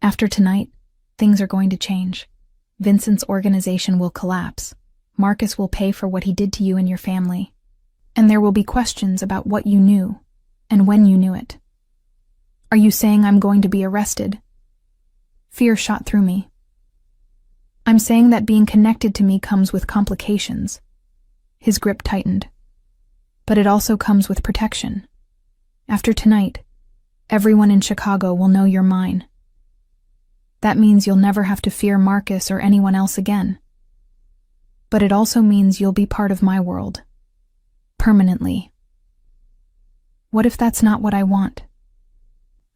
after tonight, things are going to change. Vincent's organization will collapse. Marcus will pay for what he did to you and your family. And there will be questions about what you knew and when you knew it. Are you saying I'm going to be arrested? Fear shot through me. I'm saying that being connected to me comes with complications. His grip tightened. But it also comes with protection. After tonight, everyone in Chicago will know you're mine. That means you'll never have to fear Marcus or anyone else again. But it also means you'll be part of my world. Permanently. What if that's not what I want?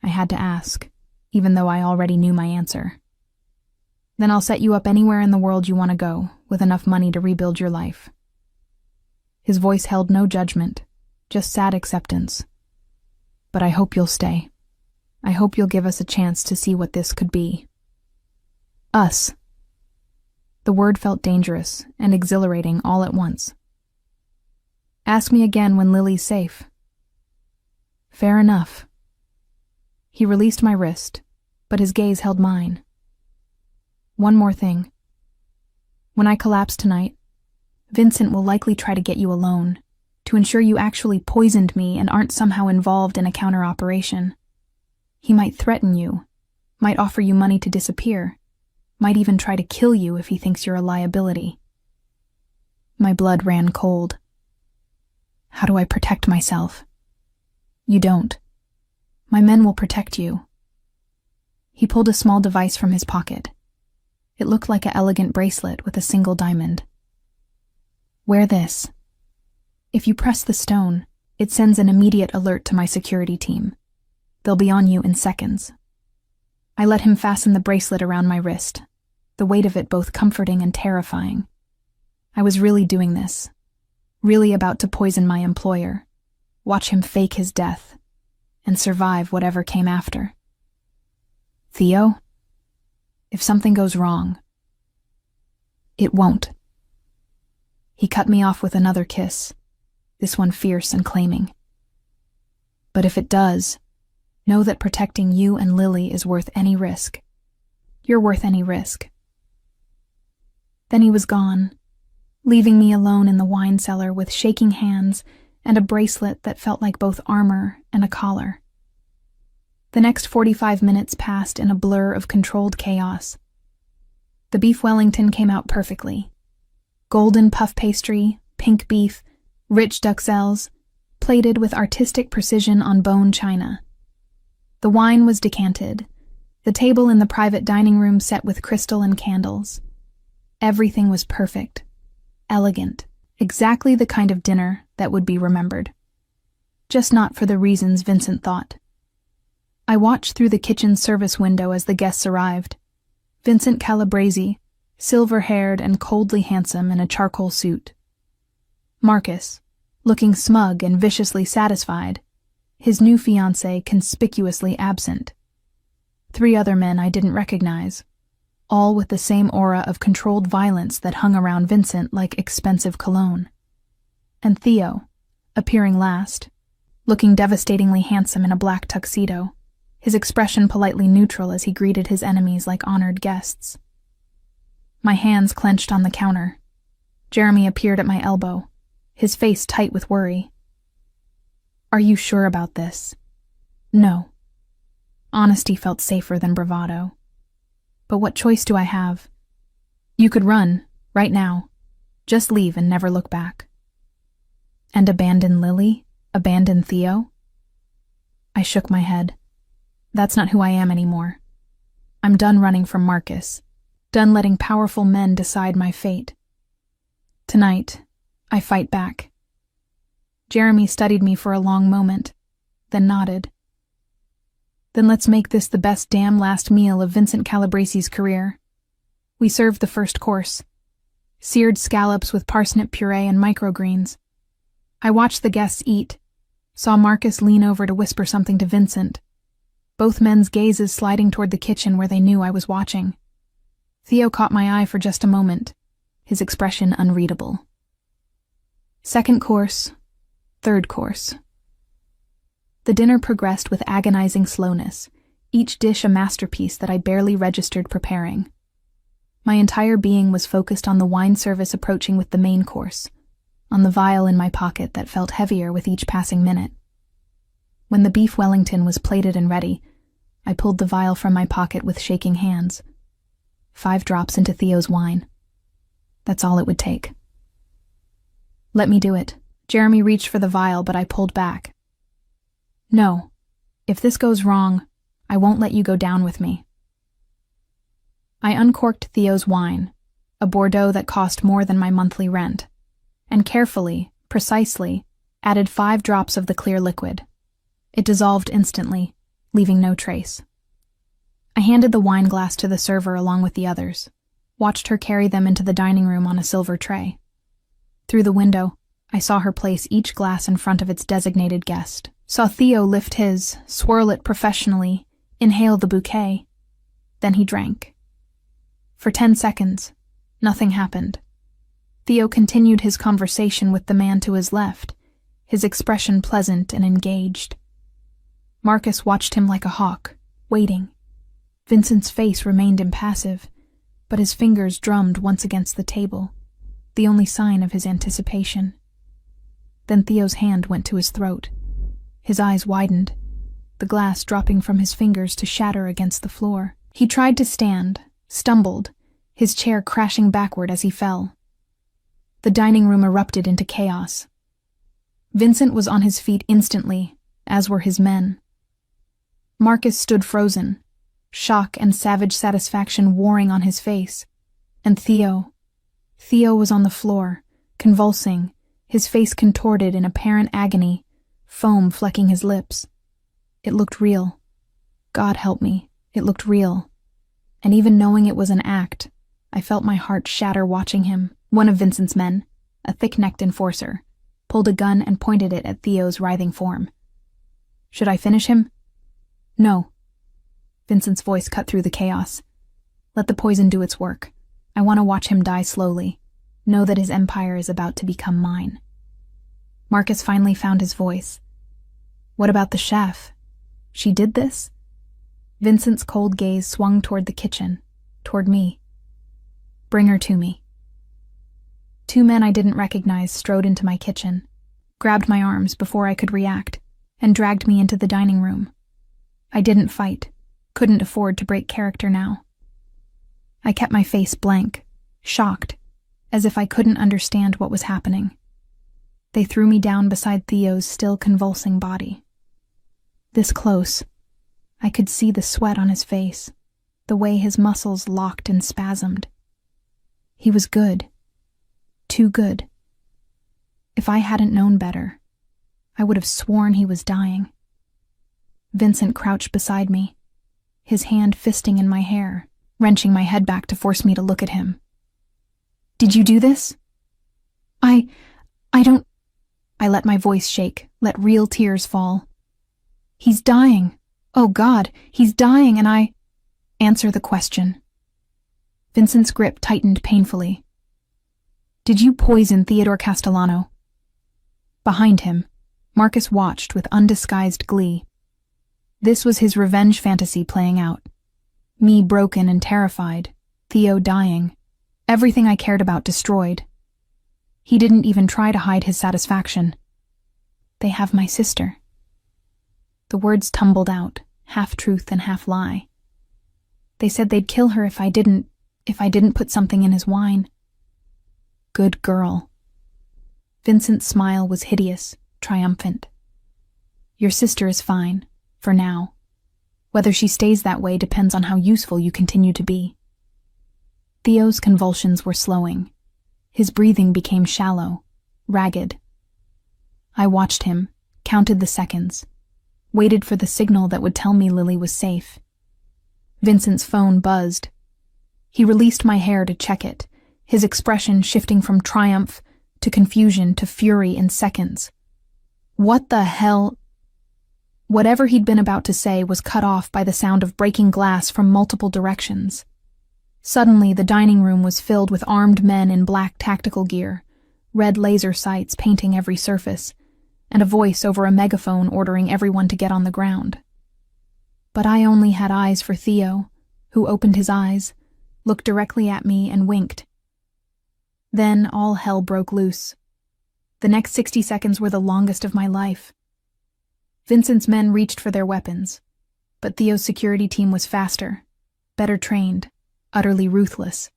I had to ask, even though I already knew my answer. Then I'll set you up anywhere in the world you want to go, with enough money to rebuild your life. His voice held no judgment, just sad acceptance. But I hope you'll stay. I hope you'll give us a chance to see what this could be. Us. The word felt dangerous and exhilarating all at once. Ask me again when Lily's safe. Fair enough. He released my wrist, but his gaze held mine. One more thing. When I collapse tonight, Vincent will likely try to get you alone, to ensure you actually poisoned me and aren't somehow involved in a counter-operation. He might threaten you, might offer you money to disappear, might even try to kill you if he thinks you're a liability. My blood ran cold. How do I protect myself? You don't. My men will protect you. He pulled a small device from his pocket. It looked like an elegant bracelet with a single diamond. Wear this. If you press the stone, it sends an immediate alert to my security team. They'll be on you in seconds. I let him fasten the bracelet around my wrist, the weight of it both comforting and terrifying. I was really doing this, really about to poison my employer, watch him fake his death, and survive whatever came after. Theo? If something goes wrong, it won't. He cut me off with another kiss, this one fierce and claiming. But if it does, know that protecting you and Lily is worth any risk. You're worth any risk. Then he was gone, leaving me alone in the wine cellar with shaking hands and a bracelet that felt like both armor and a collar. The next 45 minutes passed in a blur of controlled chaos. The beef Wellington came out perfectly. Golden puff pastry, pink beef, rich duxelles, plated with artistic precision on bone china. The wine was decanted, the table in the private dining room set with crystal and candles. Everything was perfect, elegant, exactly the kind of dinner that would be remembered. Just not for the reasons Vincent thought. I watched through the kitchen service window as the guests arrived. Vincent Calabresi, silver-haired and coldly handsome in a charcoal suit. Marcus, looking smug and viciously satisfied, his new fiancée conspicuously absent. 3 other men I didn't recognize, all with the same aura of controlled violence that hung around Vincent like expensive cologne. And Theo, appearing last, looking devastatingly handsome in a black tuxedo, his expression politely neutral as he greeted his enemies like honored guests. My hands clenched on the counter. Jeremy appeared at my elbow, his face tight with worry. Are you sure about this? No. Honesty felt safer than bravado. But what choice do I have? You could run, right now. Just leave and never look back. And abandon Lily? Abandon Theo? I shook my head. That's not who I am anymore. I'm done running from Marcus. done letting powerful men decide my fate. Tonight, I fight back. Jeremy studied me for a long moment, then nodded. Then let's make this the best damn last meal of Vincent Calabresi's career. We served the first course. Seared scallops with parsnip puree and microgreens. I watched the guests eat, saw Marcus lean over to whisper something to Vincent, both men's gazes sliding toward the kitchen where they knew I was watching. Theo caught my eye for just a moment, his expression unreadable. Second course, third course. The dinner progressed with agonizing slowness, each dish a masterpiece that I barely registered preparing. My entire being was focused on the wine service approaching with the main course, on the vial in my pocket that felt heavier with each passing minute. When the beef Wellington was plated and ready, I pulled the vial from my pocket with shaking hands. 5 drops into Theo's wine. That's all it would take. Let me do it. Jeremy reached for the vial, but I pulled back. No. If this goes wrong, I won't let you go down with me. I uncorked Theo's wine, a Bordeaux that cost more than my monthly rent, and carefully, precisely, added 5 drops of the clear liquid. It dissolved instantly, leaving no trace. I handed the wine glass to the server along with the others, watched her carry them into the dining room on a silver tray. Through the window, I saw her place each glass in front of its designated guest, saw Theo lift his, swirl it professionally, inhale the bouquet. Then he drank. For 10 seconds, nothing happened. Theo continued his conversation with the man to his left, his expression pleasant and engaged. Marcus watched him like a hawk, waiting. Vincent's face remained impassive, but his fingers drummed once against the table, the only sign of his anticipation. Then Theo's hand went to his throat. His eyes widened, the glass dropping from his fingers to shatter against the floor. He tried to stand, stumbled, his chair crashing backward as he fell. The dining room erupted into chaos. Vincent was on his feet instantly, as were his men. Marcus stood frozen, shock and savage satisfaction warring on his face. And Theo was on the floor, convulsing, his face contorted in apparent agony, foam flecking his lips. It looked real. God help me, it looked real. And even knowing it was an act, I felt my heart shatter watching him. One of Vincent's men, a thick-necked enforcer, pulled a gun and pointed it at Theo's writhing form. Should I finish him? No. Vincent's voice cut through the chaos. Let the poison do its work. I want to watch him die slowly. Know that his empire is about to become mine. Marcus finally found his voice. What about the chef? She did this? Vincent's cold gaze swung toward the kitchen, toward me. Bring her to me. 2 men I didn't recognize strode into my kitchen, grabbed my arms before I could react, and dragged me into the dining room. I didn't fight, couldn't afford to break character now. I kept my face blank, shocked, as if I couldn't understand what was happening. They threw me down beside Theo's still convulsing body. This close, I could see the sweat on his face, the way his muscles locked and spasmed. He was good. Too good. If I hadn't known better, I would have sworn he was dying. Vincent crouched beside me, his hand fisting in my hair, wrenching my head back to force me to look at him. Did you do this? I don't... I let my voice shake, let real tears fall. He's dying. Oh God, he's dying and I... Answer the question. Vincent's grip tightened painfully. Did you poison Theodore Castellano? Behind him, Marcus watched with undisguised glee. This was his revenge fantasy playing out. Me broken and terrified, Theo dying, everything I cared about destroyed. He didn't even try to hide his satisfaction. They have my sister. The words tumbled out, half truth and half lie. They said they'd kill her if I didn't put something in his wine. Good girl. Vincent's smile was hideous, triumphant. Your sister is fine, for now. Whether she stays that way depends on how useful you continue to be. Theo's convulsions were slowing. His breathing became shallow, ragged. I watched him, counted the seconds, waited for the signal that would tell me Lily was safe. Vincent's phone buzzed. He released my hair to check it, his expression shifting from triumph to confusion to fury in seconds. What the hell? Whatever he'd been about to say was cut off by the sound of breaking glass from multiple directions. Suddenly, the dining room was filled with armed men in black tactical gear, red laser sights painting every surface, and a voice over a megaphone ordering everyone to get on the ground. But I only had eyes for Theo, who opened his eyes, looked directly at me, and winked. Then all hell broke loose. The next 60 seconds were the longest of my life. Vincent's men reached for their weapons, but Theo's security team was faster, better trained, utterly ruthless.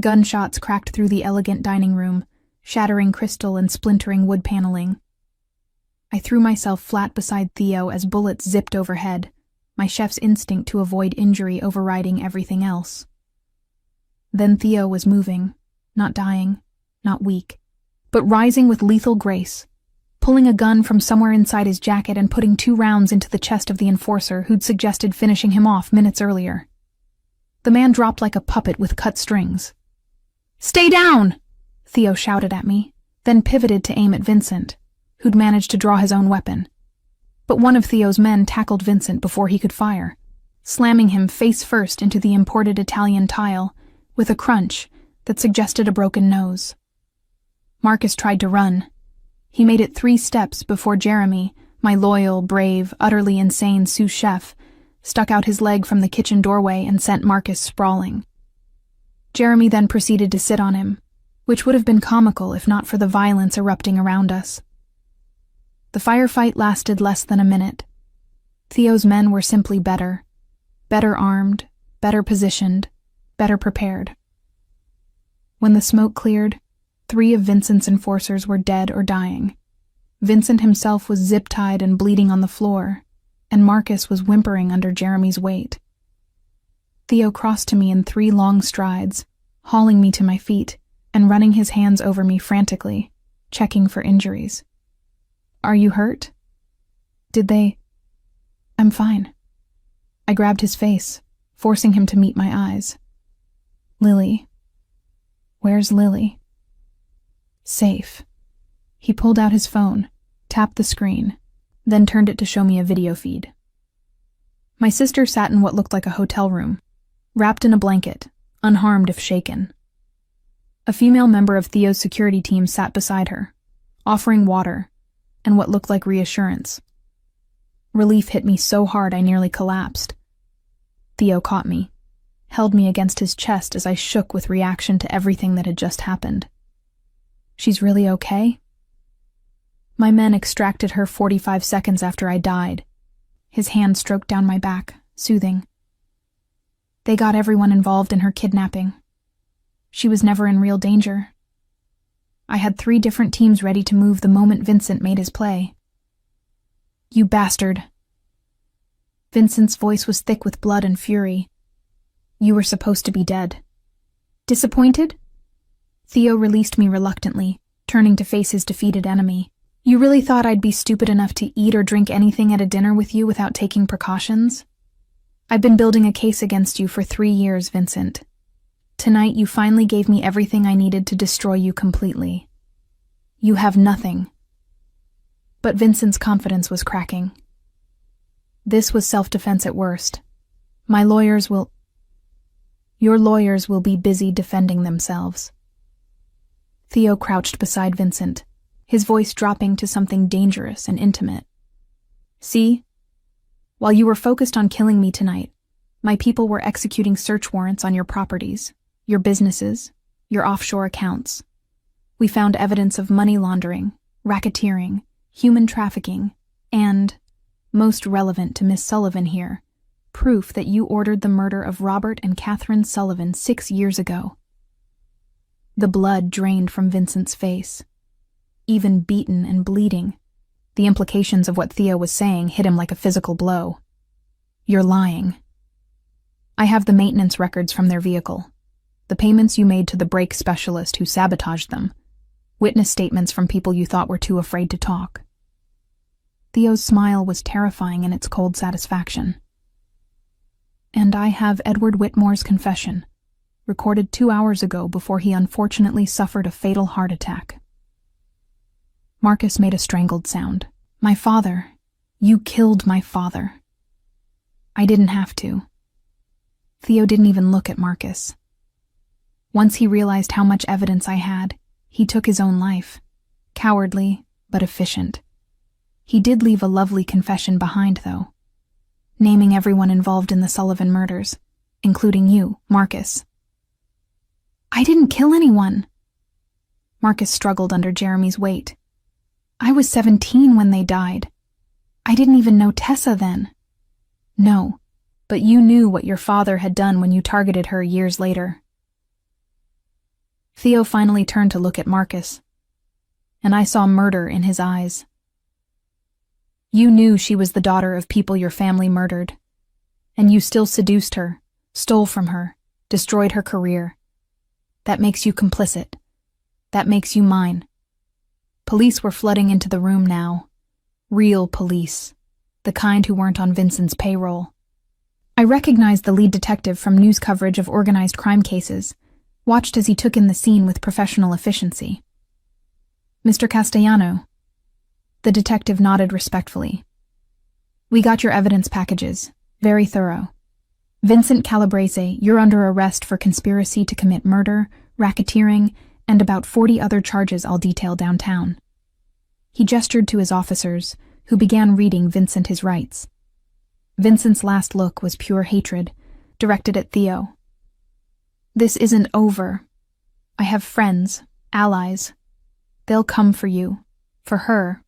Gunshots cracked through the elegant dining room, shattering crystal and splintering wood paneling. I threw myself flat beside Theo as bullets zipped overhead, my chef's instinct to avoid injury overriding everything else. Then Theo was moving, not dying, not weak, but rising with lethal grace, pulling a gun from somewhere inside his jacket and putting 2 rounds into the chest of the enforcer who'd suggested finishing him off minutes earlier. The man dropped like a puppet with cut strings. "Stay down!" Theo shouted at me, then pivoted to aim at Vincent, who'd managed to draw his own weapon. But one of Theo's men tackled Vincent before he could fire, slamming him face first into the imported Italian tile with a crunch that suggested a broken nose. Marcus tried to run. He made it 3 steps before Jeremy, my loyal, brave, utterly insane sous chef, stuck out his leg from the kitchen doorway and sent Marcus sprawling. Jeremy then proceeded to sit on him, which would have been comical if not for the violence erupting around us. The firefight lasted less than a minute. Theo's men were simply better armed, better positioned, better prepared. When the smoke cleared, 3 of Vincent's enforcers were dead or dying. Vincent himself was zip-tied and bleeding on the floor, and Marcus was whimpering under Jeremy's weight. Theo crossed to me in 3 long strides, hauling me to my feet and running his hands over me frantically, checking for injuries. "Are you hurt? Did they—" "I'm fine." I grabbed his face, forcing him to meet my eyes. "Lily. Where's Lily?" "Safe." He pulled out his phone, tapped the screen, then turned it to show me a video feed. My sister sat in what looked like a hotel room, wrapped in a blanket, unharmed if shaken. A female member of Theo's security team sat beside her, offering water and what looked like reassurance. Relief hit me so hard I nearly collapsed. Theo caught me, held me against his chest as I shook with reaction to everything that had just happened. "She's really okay?" My men extracted her 45 seconds after I died. His hand stroked down my back, soothing. "They got everyone involved in her kidnapping. She was never in real danger. I had 3 different teams ready to move the moment Vincent made his play." "You bastard." Vincent's voice was thick with blood and fury. "You were supposed to be dead." "Disappointed?" Theo released me reluctantly, turning to face his defeated enemy. "You really thought I'd be stupid enough to eat or drink anything at a dinner with you without taking precautions? I've been building a case against you for 3 years, Vincent. Tonight you finally gave me everything I needed to destroy you completely. You have nothing." But Vincent's confidence was cracking. "This was self-defense at worst. Your lawyers will be busy defending themselves." Theo crouched beside Vincent, his voice dropping to something dangerous and intimate. "See? While you were focused on killing me tonight, my people were executing search warrants on your properties, your businesses, your offshore accounts. We found evidence of money laundering, racketeering, human trafficking, and, most relevant to Miss Sullivan here, proof that you ordered the murder of Robert and Catherine Sullivan 6 years ago." The blood drained from Vincent's face. Even beaten and bleeding, the implications of what Theo was saying hit him like a physical blow. "You're lying." "I have the maintenance records from their vehicle. the payments you made to the brake specialist who sabotaged them, witness statements from people you thought were too afraid to talk. Theo's smile was terrifying in its cold satisfaction. And I have Edward Whitmore's confession, recorded 2 hours ago before he unfortunately suffered a fatal heart attack. Marcus made a strangled sound. My father. You killed my father. I didn't have to. Theo didn't even look at Marcus. Once he realized how much evidence I had, he took his own life. Cowardly, but efficient. He did leave a lovely confession behind, though, naming everyone involved in the Sullivan murders, including you, Marcus. I didn't kill anyone. Marcus struggled under Jeremy's weight. I was 17 when they died. I didn't even know Tessa then. No, but you knew what your father had done when you targeted her years later. Theo finally turned to look at Marcus, and I saw murder in his eyes. You knew she was the daughter of people your family murdered, and you still seduced her, stole from her, destroyed her career. That makes you complicit. That makes you mine. Police were flooding into the room now. Real police. The kind who weren't on Vincent's payroll. I recognized the lead detective from news coverage of organized crime cases, watched as he took in the scene with professional efficiency. Mr. Castellano. The detective nodded respectfully. We got your evidence packages. Very thorough. Vincent Calabrese, you're under arrest for conspiracy to commit murder, racketeering, and about 40 other charges I'll detail downtown. He gestured to his officers, who began reading Vincent his rights. Vincent's last look was pure hatred, directed at Theo. This isn't over. I have friends, allies. They'll come for you, for her.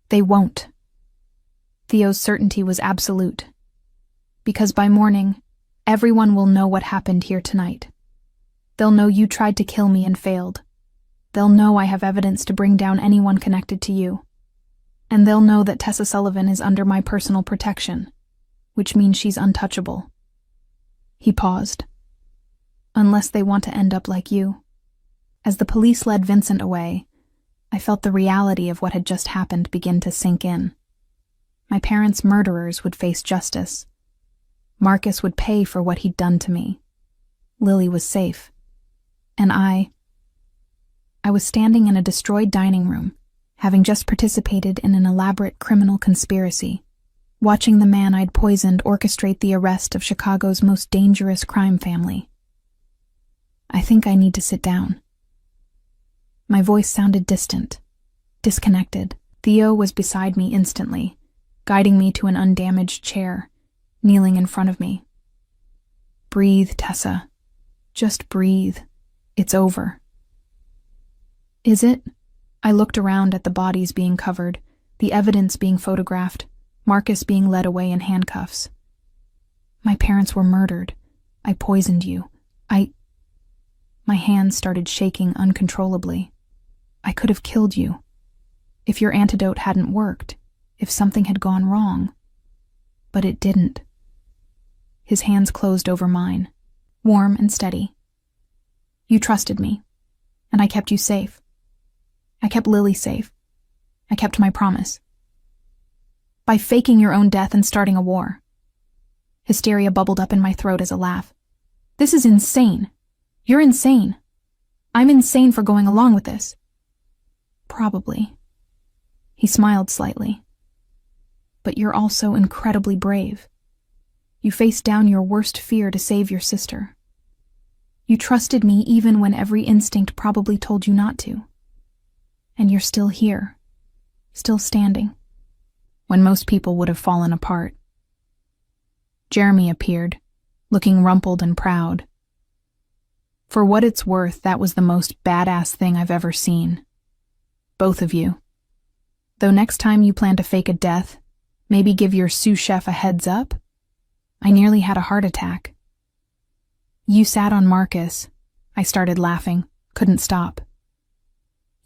They won't. Theo's certainty was absolute. Because by morning, everyone will know what happened here tonight. They'll know you tried to kill me and failed. They'll know I have evidence to bring down anyone connected to you. And they'll know that Tessa Sullivan is under my personal protection, which means she's untouchable. He paused. Unless they want to end up like you. As the police led Vincent away, I felt the reality of what had just happened begin to sink in. My parents' murderers would face justice. Marcus would pay for what he'd done to me. Lily was safe. And I was standing in a destroyed dining room, having just participated in an elaborate criminal conspiracy, watching the man I'd poisoned orchestrate the arrest of Chicago's most dangerous crime family. I think I need to sit down. My voice sounded distant, disconnected. Theo was beside me instantly, guiding me to an undamaged chair, kneeling in front of me. Breathe, Tessa. Just breathe. It's over. Is it? I looked around at the bodies being covered, the evidence being photographed, Marcus being led away in handcuffs. My parents were murdered. I poisoned you. My hands started shaking uncontrollably. I could have killed you. If your antidote hadn't worked, if something had gone wrong. But it didn't. His hands closed over mine, warm and steady. You trusted me, and I kept you safe. I kept Lily safe. I kept my promise. By faking your own death and starting a war. Hysteria bubbled up in my throat as a laugh. This is insane. You're insane. I'm insane for going along with this. Probably. He smiled slightly. But you're also incredibly brave. You faced down your worst fear to save your sister. You trusted me even when every instinct probably told you not to. And you're still here, still standing, when most people would have fallen apart. Jeremy appeared, looking rumpled and proud. For what it's worth, that was the most badass thing I've ever seen. Both of you. Though next time you plan to fake a death, maybe give your sous chef a heads up? I nearly had a heart attack. You sat on Marcus. I started laughing, couldn't stop.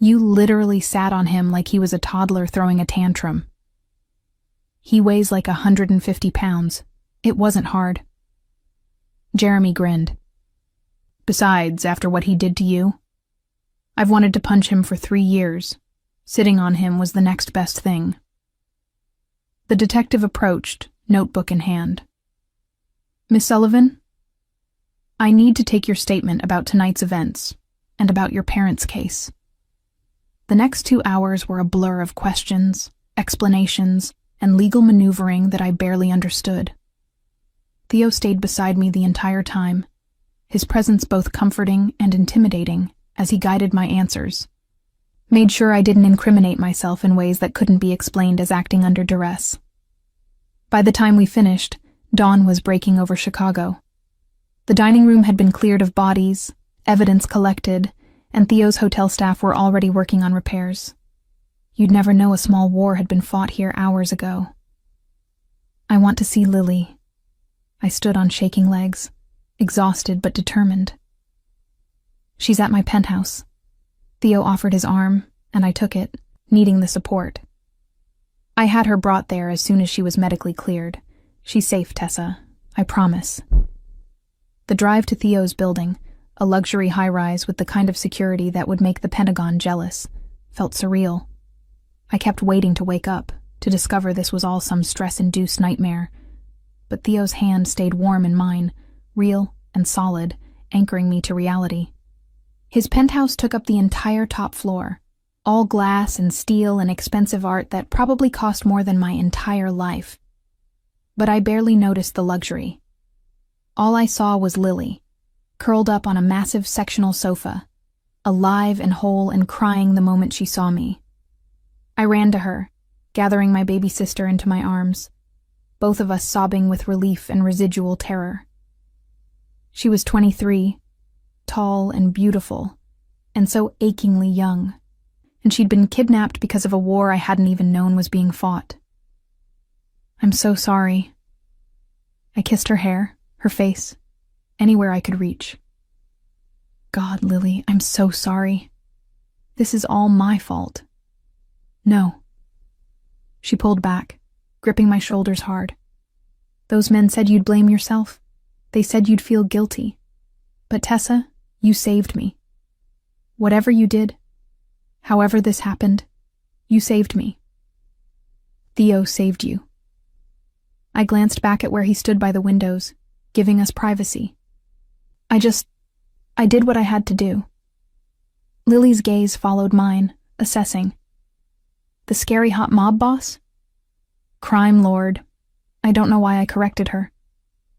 You literally sat on him like he was a toddler throwing a tantrum. He weighs like 150 pounds. It wasn't hard. Jeremy grinned. Besides, after what he did to you, I've wanted to punch him for 3 years. Sitting on him was the next best thing. The detective approached, notebook in hand. Miss Sullivan, I need to take your statement about tonight's events and about your parents' case. The next 2 hours were a blur of questions, explanations, and legal maneuvering that I barely understood. Theo stayed beside me the entire time, his presence both comforting and intimidating as he guided my answers. Made sure I didn't incriminate myself in ways that couldn't be explained as acting under duress. By the time we finished, dawn was breaking over Chicago. The dining room had been cleared of bodies, evidence collected, and Theo's hotel staff were already working on repairs. You'd never know a small war had been fought here hours ago. I want to see Lily. I stood on shaking legs, exhausted but determined. She's at my penthouse. Theo offered his arm, and I took it, needing the support. I had her brought there as soon as she was medically cleared. She's safe, Tessa. I promise. The drive to Theo's building, a luxury high-rise with the kind of security that would make the Pentagon jealous, felt surreal. I kept waiting to wake up, to discover this was all some stress-induced nightmare. But Theo's hand stayed warm in mine, real and solid, anchoring me to reality. His penthouse took up the entire top floor, all glass and steel and expensive art that probably cost more than my entire life. But I barely noticed the luxury. All I saw was Lily, curled up on a massive sectional sofa, alive and whole and crying the moment she saw me. I ran to her, gathering my baby sister into my arms, both of us sobbing with relief and residual terror. She was 23, tall and beautiful, and so achingly young, and she'd been kidnapped because of a war I hadn't even known was being fought. I'm so sorry. I kissed her hair, her face, anywhere I could reach. God, Lily, I'm so sorry. This is all my fault. No. She pulled back, gripping my shoulders hard. Those men said you'd blame yourself. They said you'd feel guilty. But Tessa, you saved me. Whatever you did, however this happened, you saved me. Theo saved you. I glanced back at where he stood by the windows, giving us privacy. I did what I had to do. Lily's gaze followed mine, assessing. The scary hot mob boss? Crime lord. I don't know why I corrected her.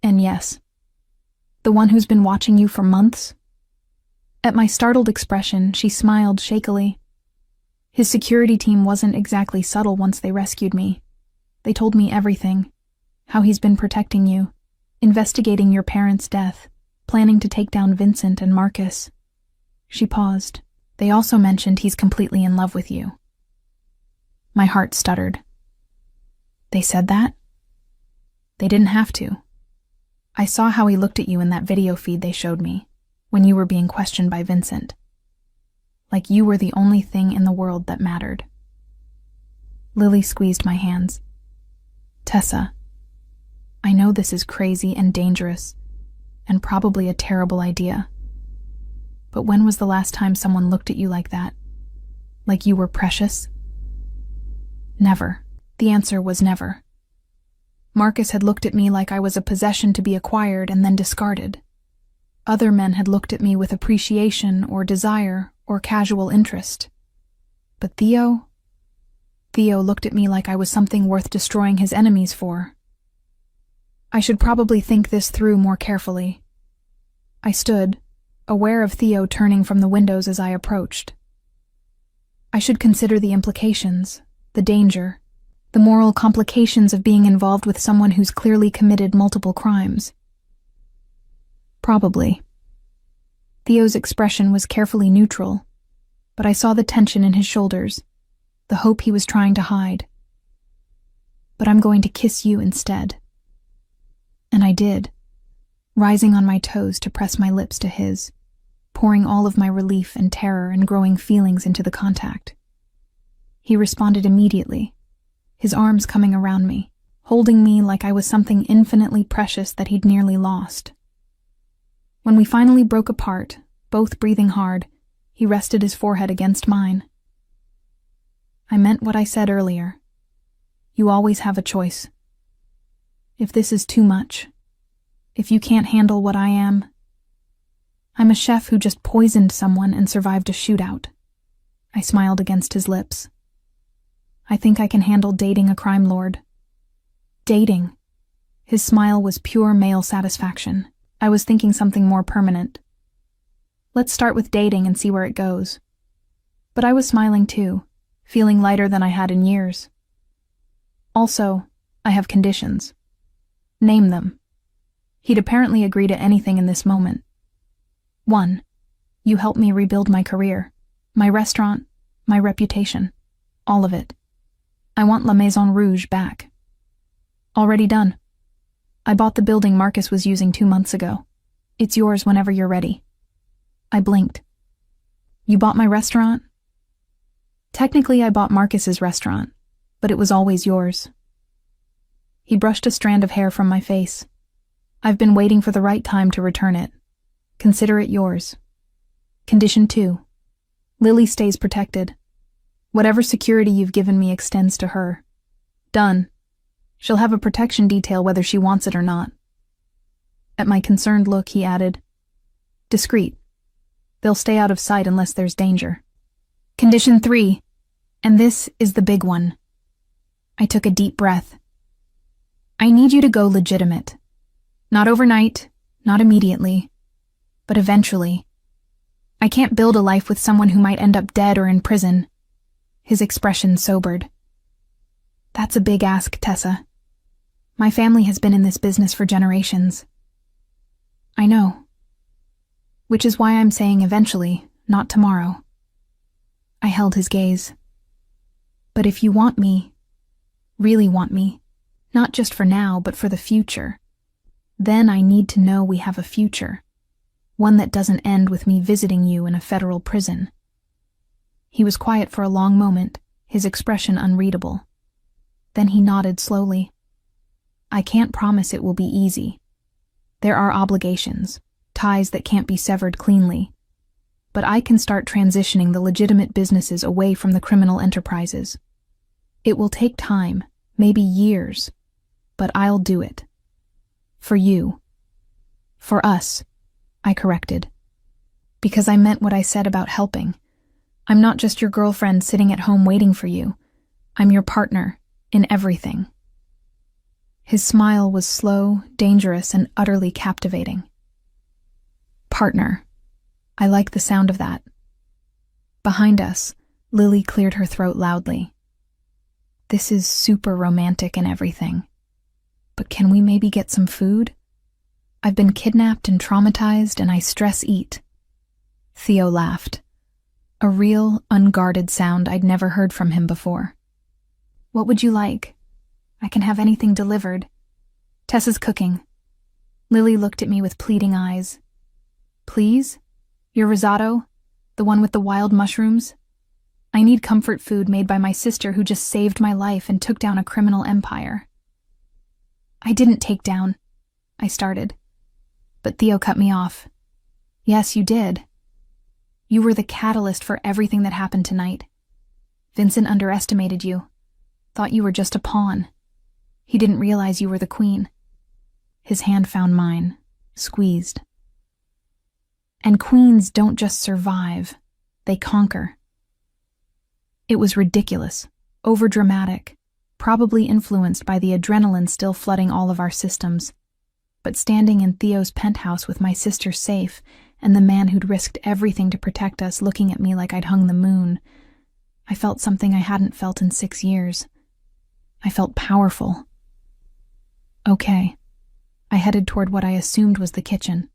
And yes, the one who's been watching you for months? At my startled expression, she smiled shakily. His security team wasn't exactly subtle once they rescued me. They told me everything. How he's been protecting you, investigating your parents' death, planning to take down Vincent and Marcus. She paused. They also mentioned he's completely in love with you. My heart stuttered. They said that? They didn't have to. I saw how he looked at you in that video feed they showed me, when you were being questioned by Vincent. Like you were the only thing in the world that mattered. Lily squeezed my hands. Tessa, I know this is crazy and dangerous, and probably a terrible idea. But when was the last time someone looked at you like that? Like you were precious? Never. The answer was never. Marcus had looked at me like I was a possession to be acquired and then discarded. Other men had looked at me with appreciation or desire or casual interest. But Theo looked at me like I was something worth destroying his enemies for. I should probably think this through more carefully. I stood, aware of Theo turning from the windows as I approached. I should consider the implications, the danger, the moral complications of being involved with someone who's clearly committed multiple crimes. Probably. Theo's expression was carefully neutral, but I saw the tension in his shoulders, the hope he was trying to hide. But I'm going to kiss you instead. And I did, rising on my toes to press my lips to his, pouring all of my relief and terror and growing feelings into the contact. He responded immediately, his arms coming around me, holding me like I was something infinitely precious that he'd nearly lost. When we finally broke apart, both breathing hard, he rested his forehead against mine. I meant what I said earlier. You always have a choice. If this is too much, if you can't handle what I am, I'm a chef who just poisoned someone and survived a shootout. I smiled against his lips. I think I can handle dating a crime lord. Dating. His smile was pure male satisfaction. I was thinking something more permanent. Let's start with dating and see where it goes. But I was smiling too, feeling lighter than I had in years. Also, I have conditions. Name them. He'd apparently agree to anything in this moment. 1. You help me rebuild my career, my restaurant, my reputation, all of it. I want La Maison Rouge back. Already done. I bought the building Marcus was using 2 months ago. It's yours whenever you're ready. I blinked. You bought my restaurant? Technically, I bought Marcus's restaurant, but it was always yours. He brushed a strand of hair from my face. I've been waiting for the right time to return it. Consider it yours. Condition 2. Lily stays protected. Whatever security you've given me extends to her. Done. She'll have a protection detail whether she wants it or not. At my concerned look, he added, discreet. They'll stay out of sight unless there's danger. Condition 3. And this is the big one. I took a deep breath. I need you to go legitimate. Not overnight, not immediately, but eventually. I can't build a life with someone who might end up dead or in prison. His expression sobered. That's a big ask, Tessa. My family has been in this business for generations. I know. Which is why I'm saying eventually, not tomorrow. I held his gaze. But if you want me, really want me, not just for now, but for the future, then I need to know we have a future, one that doesn't end with me visiting you in a federal prison. He was quiet for a long moment, his expression unreadable. Then he nodded slowly. I can't promise it will be easy. There are obligations, ties that can't be severed cleanly. But I can start transitioning the legitimate businesses away from the criminal enterprises. It will take time, maybe years, but I'll do it. For you. For us, I corrected. Because I meant what I said about helping. I'm not just your girlfriend sitting at home waiting for you. I'm your partner in everything. His smile was slow, dangerous, and utterly captivating. Partner. I like the sound of that. Behind us, Lily cleared her throat loudly. This is super romantic and everything. But can we maybe get some food? I've been kidnapped and traumatized, and I stress eat. Theo laughed. A real, unguarded sound I'd never heard from him before. What would you like? I can have anything delivered. Tessa's cooking. Lily looked at me with pleading eyes. Please? Your risotto? The one with the wild mushrooms? I need comfort food made by my sister who just saved my life and took down a criminal empire. I didn't take down. I started. But Theo cut me off. Yes, you did. You were the catalyst for everything that happened tonight. Vincent underestimated you. Thought you were just a pawn. He didn't realize you were the queen. His hand found mine, squeezed. And queens don't just survive, they conquer. It was ridiculous, overdramatic, probably influenced by the adrenaline still flooding all of our systems. But standing in Theo's penthouse with my sister safe and the man who'd risked everything to protect us looking at me like I'd hung the moon, I felt something I hadn't felt in 6 years. I felt powerful. Okay. I headed toward what I assumed was the kitchen.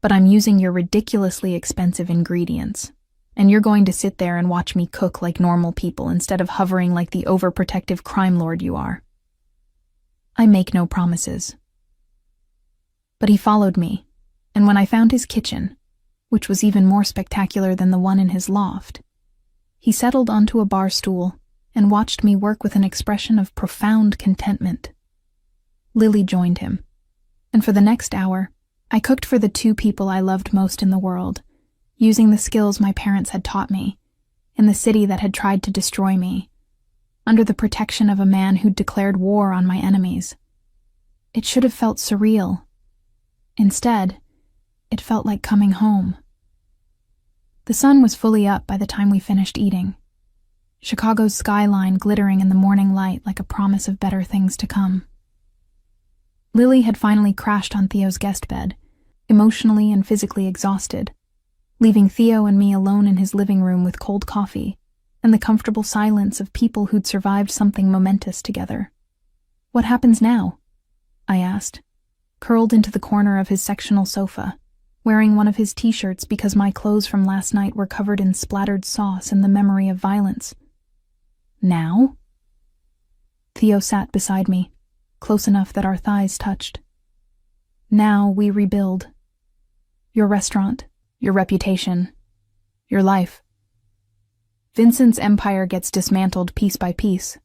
But I'm using your ridiculously expensive ingredients, and you're going to sit there and watch me cook like normal people instead of hovering like the overprotective crime lord you are. I make no promises. But he followed me, and when I found his kitchen, which was even more spectacular than the one in his loft, he settled onto a bar stool and watched me work with an expression of profound contentment. Lily joined him, and for the next hour, I cooked for the two people I loved most in the world, using the skills my parents had taught me, in the city that had tried to destroy me, under the protection of a man who'd declared war on my enemies. It should have felt surreal. Instead, it felt like coming home. The sun was fully up by the time we finished eating, Chicago's skyline glittering in the morning light like a promise of better things to come. Lily had finally crashed on Theo's guest bed, emotionally and physically exhausted, leaving Theo and me alone in his living room with cold coffee and the comfortable silence of people who'd survived something momentous together. "What happens now?" I asked, curled into the corner of his sectional sofa, wearing one of his t-shirts because my clothes from last night were covered in splattered sauce and the memory of violence. "Now?" Theo sat beside me, close enough that our thighs touched. "Now we rebuild. Your restaurant, your reputation, your life. Vincent's empire gets dismantled piece by piece.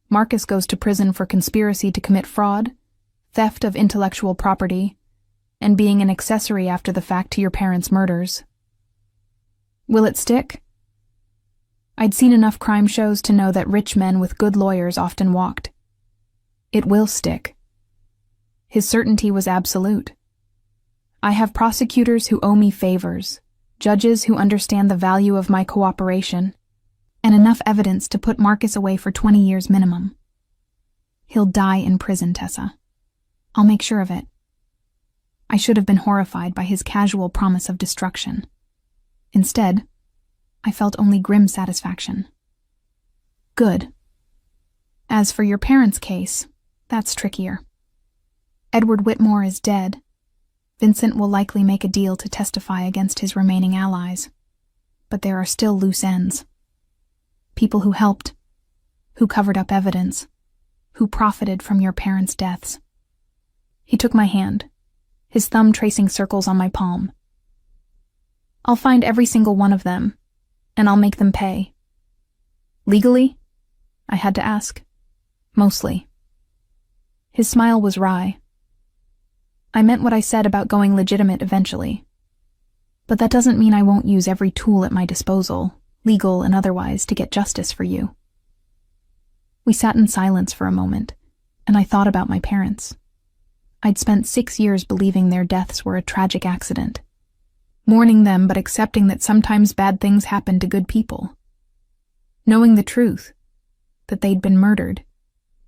Marcus goes to prison for conspiracy to commit fraud, theft of intellectual property, and being an accessory after the fact to your parents' murders. Will it stick?" I'd seen enough crime shows to know that rich men with good lawyers often walked. It will stick. His certainty was absolute. I have prosecutors who owe me favors, judges who understand the value of my cooperation, and enough evidence to put Marcus away for 20 years minimum. He'll die in prison, Tessa. I'll make sure of it. I should have been horrified by his casual promise of destruction. Instead, I felt only grim satisfaction. Good. As for your parents' case, that's trickier. Edward Whitmore is dead. Vincent will likely make a deal to testify against his remaining allies. But there are still loose ends. People who helped, who covered up evidence, who profited from your parents' deaths. He took my hand, his thumb tracing circles on my palm. "I'll find every single one of them, and I'll make them pay." "Legally?" I had to ask. "Mostly." His smile was wry. "I meant what I said about going legitimate eventually. But that doesn't mean I won't use every tool at my disposal, legal and otherwise, to get justice for you." We sat in silence for a moment, and I thought about my parents. I'd spent 6 years believing their deaths were a tragic accident, mourning them but accepting that sometimes bad things happen to good people. Knowing the truth, that they'd been murdered,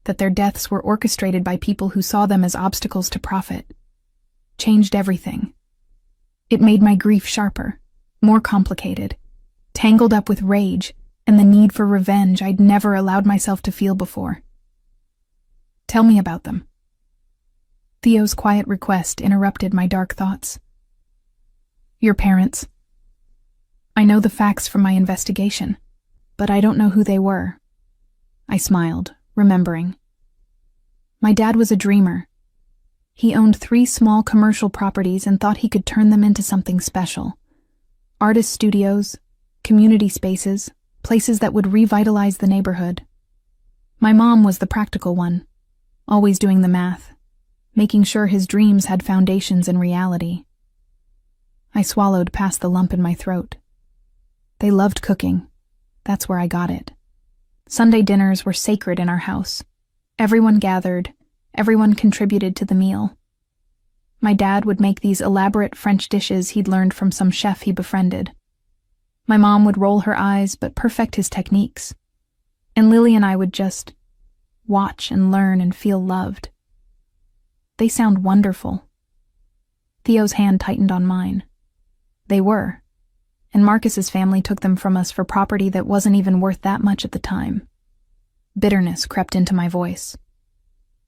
that their deaths were orchestrated by people who saw them as obstacles to profit, changed everything. It made my grief sharper, more complicated, tangled up with rage and the need for revenge I'd never allowed myself to feel before. "Tell me about them." Theo's quiet request interrupted my dark thoughts. "Your parents. I know the facts from my investigation, but I don't know who they were." I smiled, remembering. My dad was a dreamer. He owned 3 small commercial properties and thought he could turn them into something special. Artist studios, community spaces, places that would revitalize the neighborhood. My mom was the practical one, always doing the math, making sure his dreams had foundations in reality. I swallowed past the lump in my throat. They loved cooking. That's where I got it. Sunday dinners were sacred in our house. Everyone gathered, everyone contributed to the meal. My dad would make these elaborate French dishes he'd learned from some chef he befriended. My mom would roll her eyes but perfect his techniques. And Lily and I would just watch and learn and feel loved. They sound wonderful. Theo's hand tightened on mine. They were, and Marcus's family took them from us for property that wasn't even worth that much at the time. Bitterness crept into my voice.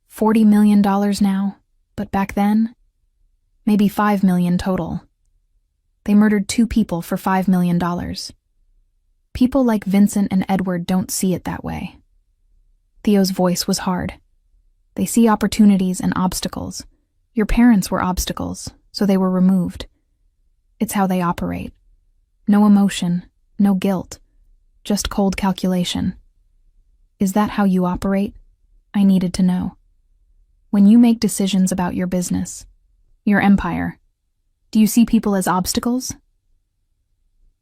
$40 million now, but back then, maybe $5 million total. They murdered 2 people for $5 million. People like Vincent and Edward don't see it that way. Theo's voice was hard. They see opportunities and obstacles. Your parents were obstacles, so they were removed. It's how they operate. No emotion, no guilt, just cold calculation. Is that how you operate? I needed to know. When you make decisions about your business, Your empire. Do you see people as obstacles?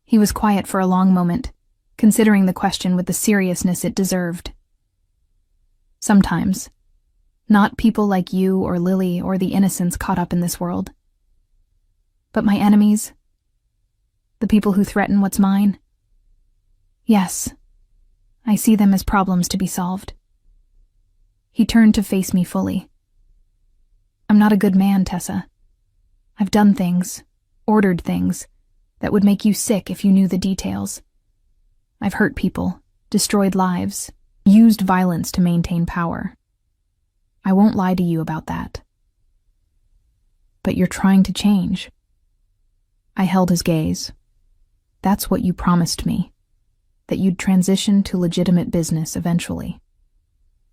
He was quiet for a long moment, considering the question with the seriousness it deserved. Sometimes. Not people like you or Lily or the innocents caught up in this world. But my enemies? The people who threaten what's mine? Yes. I see them as problems to be solved. He turned to face me fully. I'm not a good man, Tessa. I've done things, ordered things, that would make you sick if you knew the details. I've hurt people, destroyed lives, used violence to maintain power. I won't lie to you about that. But you're trying to change. I held his gaze. That's what you promised me, that you'd transition to legitimate business eventually.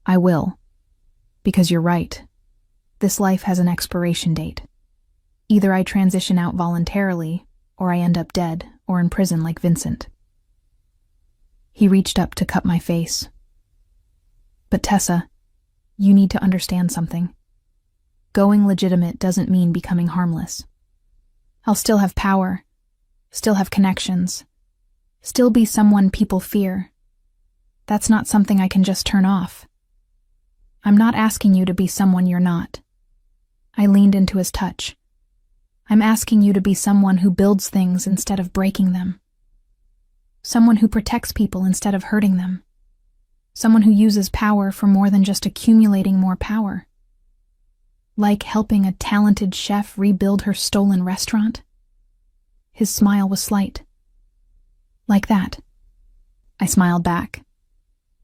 I will, because you're right. This life has an expiration date. Either I transition out voluntarily, or I end up dead or in prison like Vincent. He reached up to cup my face. But Tessa, you need to understand something. Going legitimate doesn't mean becoming harmless. I'll still have power, still have connections, still be someone people fear. That's not something I can just turn off. I'm not asking you to be someone you're not. I leaned into his touch. I'm asking you to be someone who builds things instead of breaking them. Someone who protects people instead of hurting them. Someone who uses power for more than just accumulating more power. Like helping a talented chef rebuild her stolen restaurant? His smile was slight. Like that. I smiled back.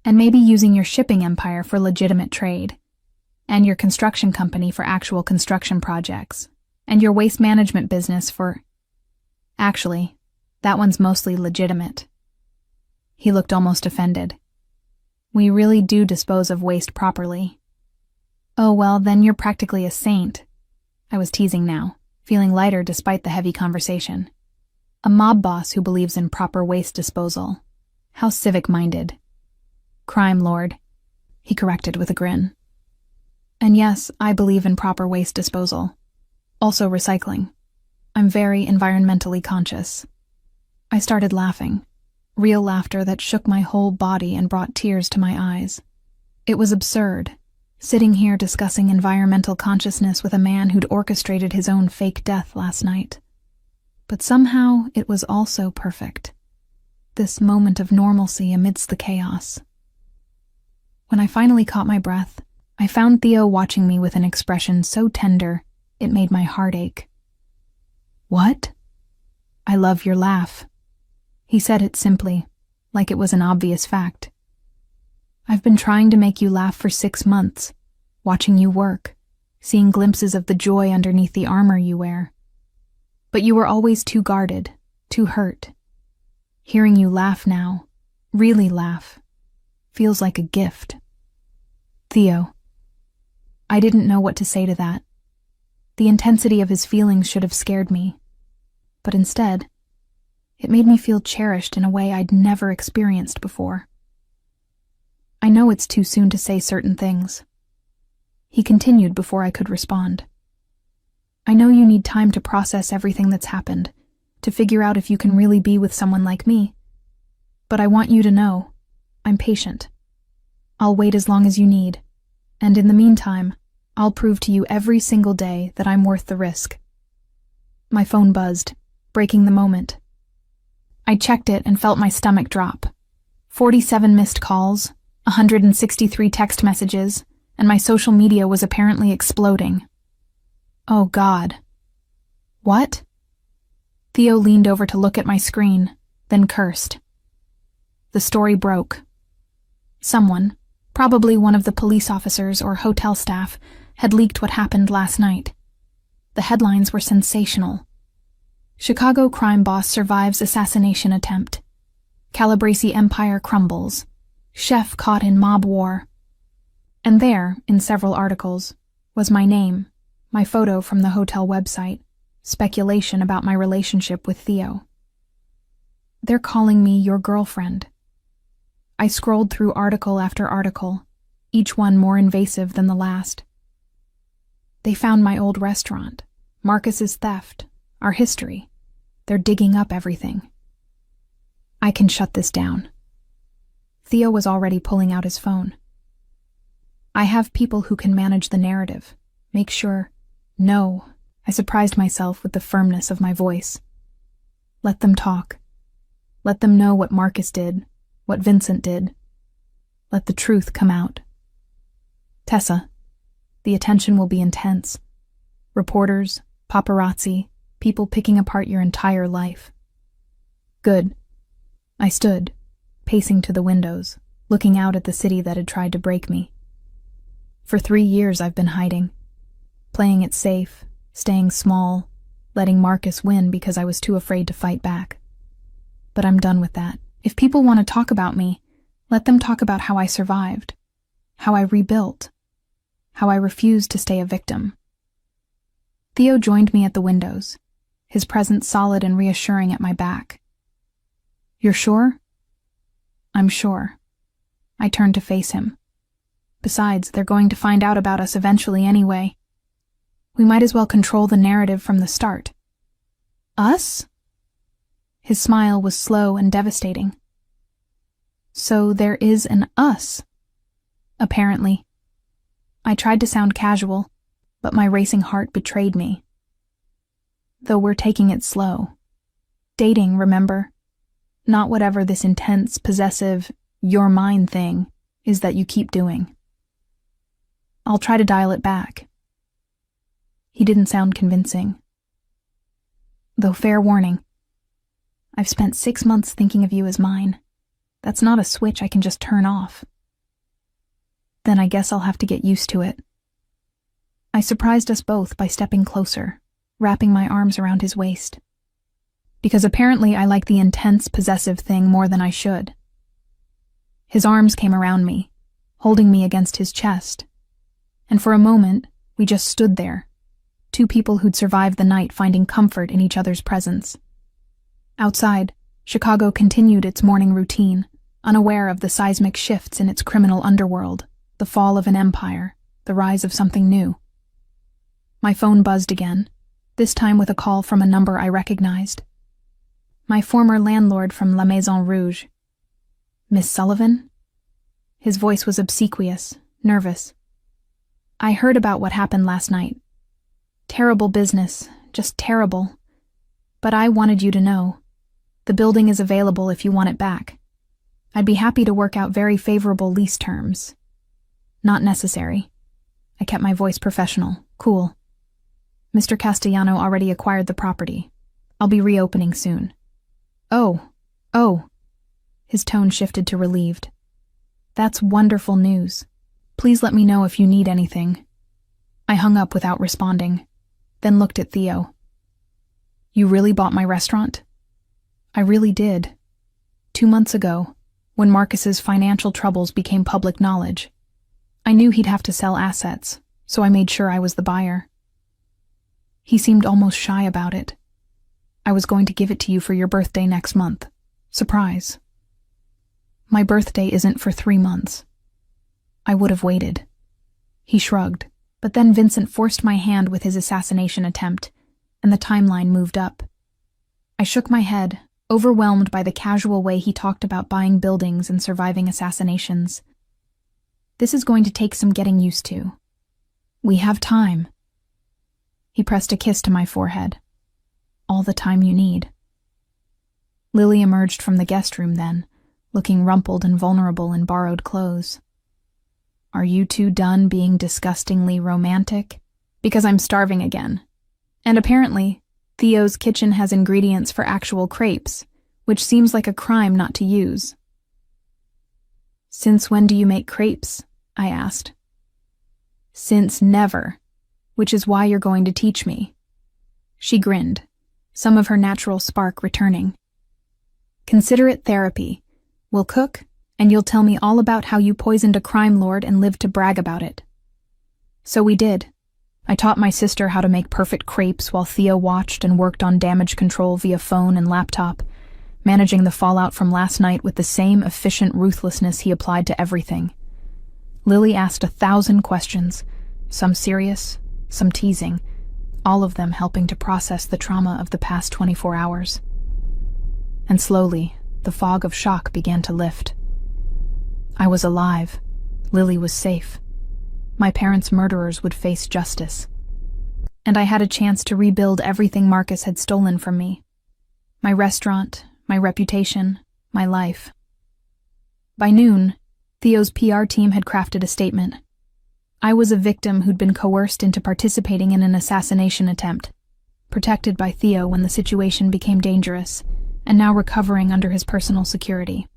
And maybe using your shipping empire for legitimate trade, and your construction company for actual construction projects, and your waste management business for... Actually, that one's mostly legitimate. He looked almost offended. We really do dispose of waste properly. Oh, well, then you're practically a saint. I was teasing now, feeling lighter despite the heavy conversation. A mob boss who believes in proper waste disposal. How civic-minded. Crime lord, he corrected with a grin. And yes, I believe in proper waste disposal. Also recycling. I'm very environmentally conscious. I started laughing. Real laughter that shook my whole body and brought tears to my eyes. It was absurd, sitting here discussing environmental consciousness with a man who'd orchestrated his own fake death last night. But somehow it was also perfect. This moment of normalcy amidst the chaos. When I finally caught my breath, I found Theo watching me with an expression so tender, it made my heart ache. What? I love your laugh. He said it simply, like it was an obvious fact. I've been trying to make you laugh for 6 months, watching you work, seeing glimpses of the joy underneath the armor you wear. But you were always too guarded, too hurt. Hearing you laugh now, really laugh, feels like a gift. Theo. I didn't know what to say to that. The intensity of his feelings should have scared me. But instead, it made me feel cherished in a way I'd never experienced before. I know it's too soon to say certain things. He continued before I could respond. I know you need time to process everything that's happened, to figure out if you can really be with someone like me. But I want you to know, I'm patient. I'll wait as long as you need, and in the meantime, I'll prove to you every single day that I'm worth the risk. My phone buzzed, breaking the moment. I checked it and felt my stomach drop. 47 missed calls, 163 text messages, and my social media was apparently exploding. Oh God. What? Theo leaned over to look at my screen, then cursed. The story broke. Someone, probably one of the police officers or hotel staff, had leaked what happened last night. The headlines were sensational. Chicago crime boss survives assassination attempt. Calabrese empire crumbles. Chef caught in mob war. And there, in several articles, was my name, my photo from the hotel website, speculation about my relationship with Theo. They're calling me your girlfriend. I scrolled through article after article, each one more invasive than the last. They found my old restaurant, Marcus's theft, our history. They're digging up everything. I can shut this down. Theo was already pulling out his phone. I have people who can manage the narrative. Make sure. No. I surprised myself with the firmness of my voice. Let them talk. Let them know what Marcus did, what Vincent did. Let the truth come out. Tessa, the attention will be intense. Reporters, paparazzi, people picking apart your entire life. Good. I stood, pacing to the windows, looking out at the city that had tried to break me. For 3 years I've been hiding, playing it safe, staying small, letting Marcus win because I was too afraid to fight back. But I'm done with that. If people want to talk about me, let them talk about how I survived, how I rebuilt, how I refused to stay a victim. Theo joined me at the windows, his presence solid and reassuring at my back. You're sure? I'm sure. I turned to face him. Besides, they're going to find out about us eventually anyway. We might as well control the narrative from the start. Us? His smile was slow and devastating. So there is an us. Apparently. I tried to sound casual, but my racing heart betrayed me. Though we're taking it slow. Dating, remember? Not whatever this intense, possessive, you're mine thing is that you keep doing. I'll try to dial it back. He didn't sound convincing. Though fair warning, I've spent 6 months thinking of you as mine. That's not a switch I can just turn off. Then I guess I'll have to get used to it. I surprised us both by stepping closer, wrapping my arms around his waist. Because apparently I like the intense, possessive thing more than I should. His arms came around me, holding me against his chest. And for a moment, we just stood there, 2 people who'd survived the night finding comfort in each other's presence. Outside, Chicago continued its morning routine, unaware of the seismic shifts in its criminal underworld, the fall of an empire, the rise of something new. My phone buzzed again, this time with a call from a number I recognized. My former landlord from La Maison Rouge. Miss Sullivan? His voice was obsequious, nervous. I heard about what happened last night. Terrible business, just terrible. But I wanted you to know. The building is available if you want it back. I'd be happy to work out very favorable lease terms. Not necessary. I kept my voice professional, cool. Mr. Castellano already acquired the property. I'll be reopening soon. Oh. His tone shifted to relieved. That's wonderful news. Please let me know if you need anything. I hung up without responding, then looked at Theo. You really bought my restaurant? I really did. 2 months ago, when Marcus's financial troubles became public knowledge. I knew he'd have to sell assets, so I made sure I was the buyer. He seemed almost shy about it. I was going to give it to you for your birthday next month. Surprise. My birthday isn't for 3 months. I would have waited. He shrugged, but then Vincent forced my hand with his assassination attempt, and the timeline moved up. I shook my head, overwhelmed by the casual way he talked about buying buildings and surviving assassinations. This is going to take some getting used to. We have time. He pressed a kiss to my forehead. All the time you need. Lily emerged from the guest room then, looking rumpled and vulnerable in borrowed clothes. Are you 2 done being disgustingly romantic? Because I'm starving again. And apparently, Theo's kitchen has ingredients for actual crepes, which seems like a crime not to use. Since when do you make crepes? I asked. Since never, which is why you're going to teach me. She grinned, some of her natural spark returning. Consider it therapy. We'll cook, and you'll tell me all about how you poisoned a crime lord and lived to brag about it. So we did. I taught my sister how to make perfect crepes while Theo watched and worked on damage control via phone and laptop, managing the fallout from last night with the same efficient ruthlessness he applied to everything. Lily asked 1,000 questions, some serious, some teasing, all of them helping to process the trauma of the past 24 hours. And slowly, the fog of shock began to lift. I was alive. Lily was safe. My parents' murderers would face justice. And I had a chance to rebuild everything Marcus had stolen from me. My restaurant, my reputation, my life. By noon, Theo's PR team had crafted a statement. I was a victim who'd been coerced into participating in an assassination attempt, protected by Theo when the situation became dangerous, and now recovering under his personal security.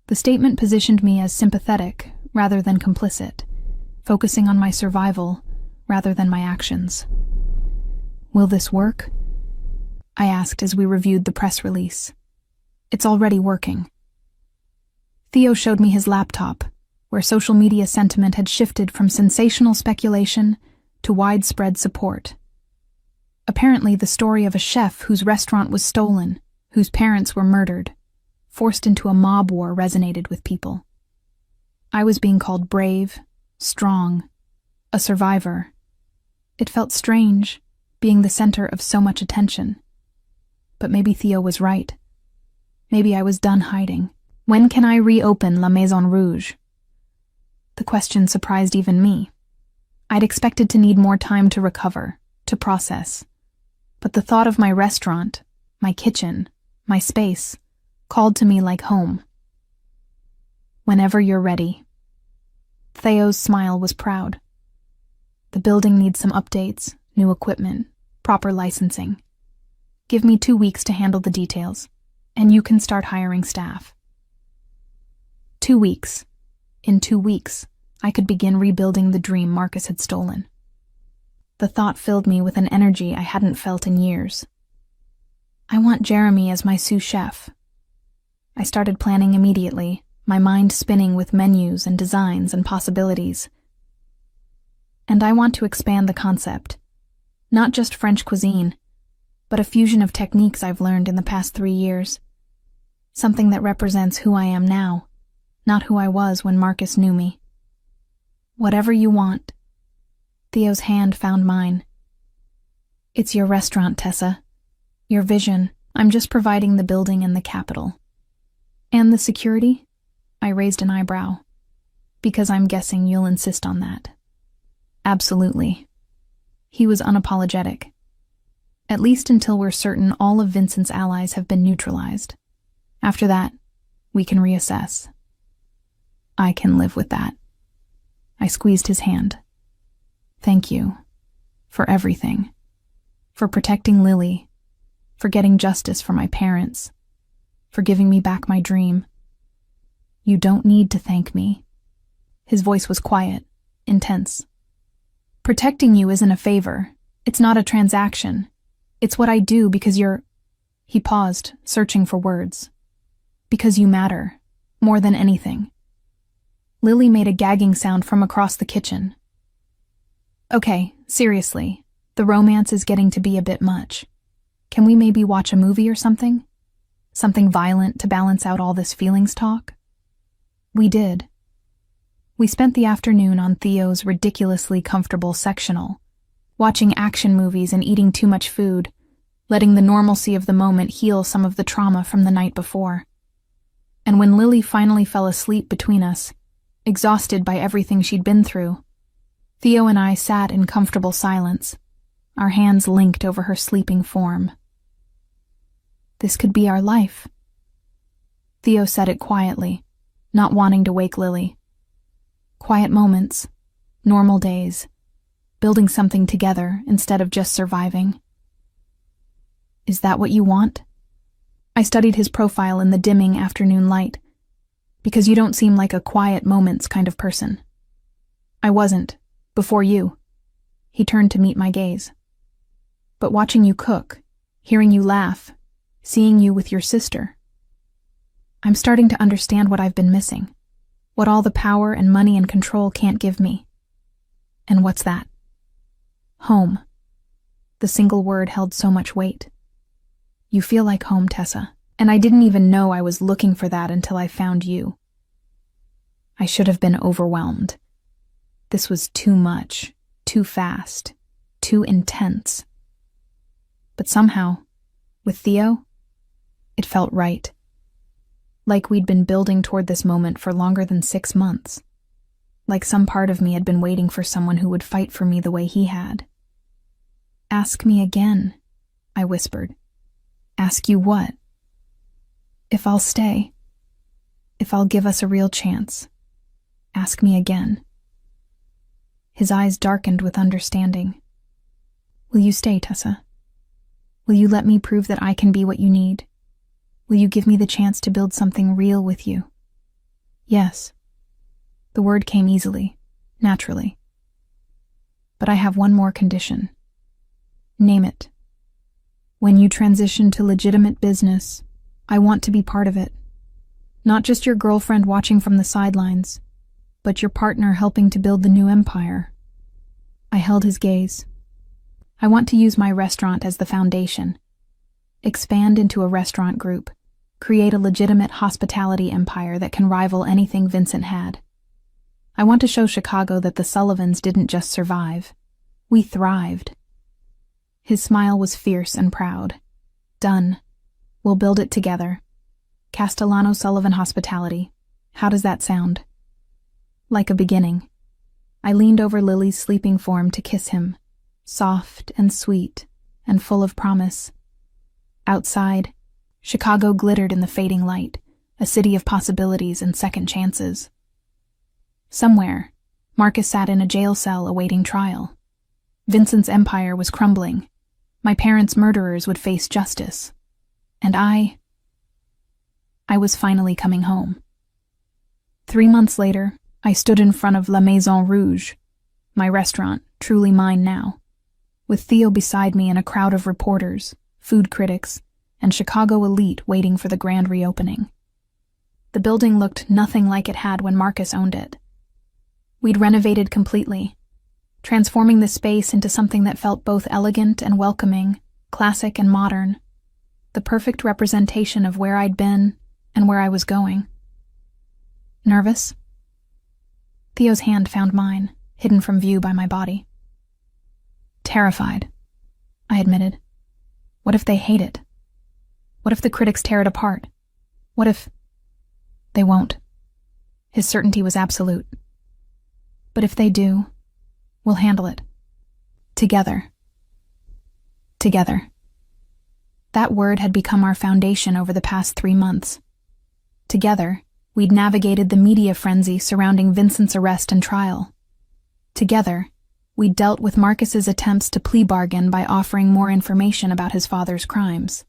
The statement positioned me as sympathetic rather than complicit, focusing on my survival rather than my actions. Will this work? I asked as we reviewed the press release. It's already working. Theo showed me his laptop, where social media sentiment had shifted from sensational speculation to widespread support. Apparently, the story of a chef whose restaurant was stolen, whose parents were murdered, forced into a mob war resonated with people. I was being called brave, strong, a survivor. It felt strange, being the center of so much attention. But maybe Theo was right. Maybe I was done hiding. When can I reopen La Maison Rouge? The question surprised even me. I'd expected to need more time to recover, to process. But the thought of my restaurant, my kitchen, my space, called to me like home. Whenever you're ready. Theo's smile was proud. The building needs some updates, new equipment, proper licensing. Give me 2 weeks to handle the details, and you can start hiring staff. 2 weeks. In 2 weeks, I could begin rebuilding the dream Marcus had stolen. The thought filled me with an energy I hadn't felt in years. I want Jeremy as my sous chef. I started planning immediately, my mind spinning with menus and designs and possibilities. And I want to expand the concept. Not just French cuisine, but a fusion of techniques I've learned in the past 3 years. Something that represents who I am now, not who I was when Marcus knew me. Whatever you want. Theo's hand found mine. It's your restaurant, Tessa. Your vision. I'm just providing the building and the capital. And the security? I raised an eyebrow. Because I'm guessing you'll insist on that. Absolutely. He was unapologetic. At least until we're certain all of Vincent's allies have been neutralized. After that, we can reassess. I can live with that. I squeezed his hand. Thank you. For everything. For protecting Lily. For getting justice for my parents. For giving me back my dream. You don't need to thank me. His voice was quiet, intense. Protecting you isn't a favor. It's not a transaction. It's what I do because you're... He paused, searching for words. Because you matter. More than anything. Lily made a gagging sound from across the kitchen. Okay, seriously. The romance is getting to be a bit much. Can we maybe watch a movie or something? Something violent to balance out all this feelings talk? We did. We spent the afternoon on Theo's ridiculously comfortable sectional, watching action movies and eating too much food, letting the normalcy of the moment heal some of the trauma from the night before. And when Lily finally fell asleep between us, exhausted by everything she'd been through, Theo and I sat in comfortable silence, our hands linked over her sleeping form. This could be our life. Theo said it quietly, not wanting to wake Lily. Quiet moments, normal days, building something together instead of just surviving. Is that what you want? I studied his profile in the dimming afternoon light, because you don't seem like a quiet moments kind of person. I wasn't, before you. He turned to meet my gaze. But watching you cook, hearing you laugh, seeing you with your sister, I'm starting to understand what I've been missing, what all the power and money and control can't give me. And what's that? Home. The single word held so much weight. You feel like home, Tessa. And I didn't even know I was looking for that until I found you. I should have been overwhelmed. This was too much, too fast. too intense. But somehow, with Theo, it felt right. Like we'd been building toward this moment for longer than 6 months. Like some part of me had been waiting for someone who would fight for me the way he had. "Ask me again," I whispered. "Ask you what?" "If I'll stay. If I'll give us a real chance. Ask me again." His eyes darkened with understanding. "Will you stay, Tessa? Will you let me prove that I can be what you need? Will you give me the chance to build something real with you?" "Yes." The word came easily, naturally. "But I have one more condition." "Name it." "When you transition to legitimate business, I want to be part of it. Not just your girlfriend watching from the sidelines, but your partner helping to build the new empire." I held his gaze. "I want to use my restaurant as the foundation. Expand into a restaurant group. Create a legitimate hospitality empire that can rival anything Vincent had. I want to show Chicago that the Sullivans didn't just survive. We thrived." His smile was fierce and proud. "Done. We'll build it together. Castellano Sullivan Hospitality. How does that sound?" Like a beginning. I leaned over Lily's sleeping form to kiss him, soft and sweet and full of promise. Outside, Chicago glittered in the fading light, a city of possibilities and second chances. Somewhere, Marcus sat in a jail cell awaiting trial. Vincent's empire was crumbling. My parents' murderers would face justice. And I was finally coming home. 3 months later, I stood in front of La Maison Rouge, my restaurant, truly mine now, with Theo beside me and a crowd of reporters, food critics, and Chicago elite waiting for the grand reopening. The building looked nothing like it had when Marcus owned it. We'd renovated completely, transforming the space into something that felt both elegant and welcoming, classic and modern, the perfect representation of where I'd been and where I was going. "Nervous?" Theo's hand found mine, hidden from view by my body. "Terrified," I admitted. "What if they hate it? What if the critics tear it apart? What if—" "They won't." His certainty was absolute. "But if they do, we'll handle it. Together." Together. That word had become our foundation over the past 3 months. Together, we'd navigated the media frenzy surrounding Vincent's arrest and trial. Together, we'd dealt with Marcus's attempts to plea bargain by offering more information about his father's crimes.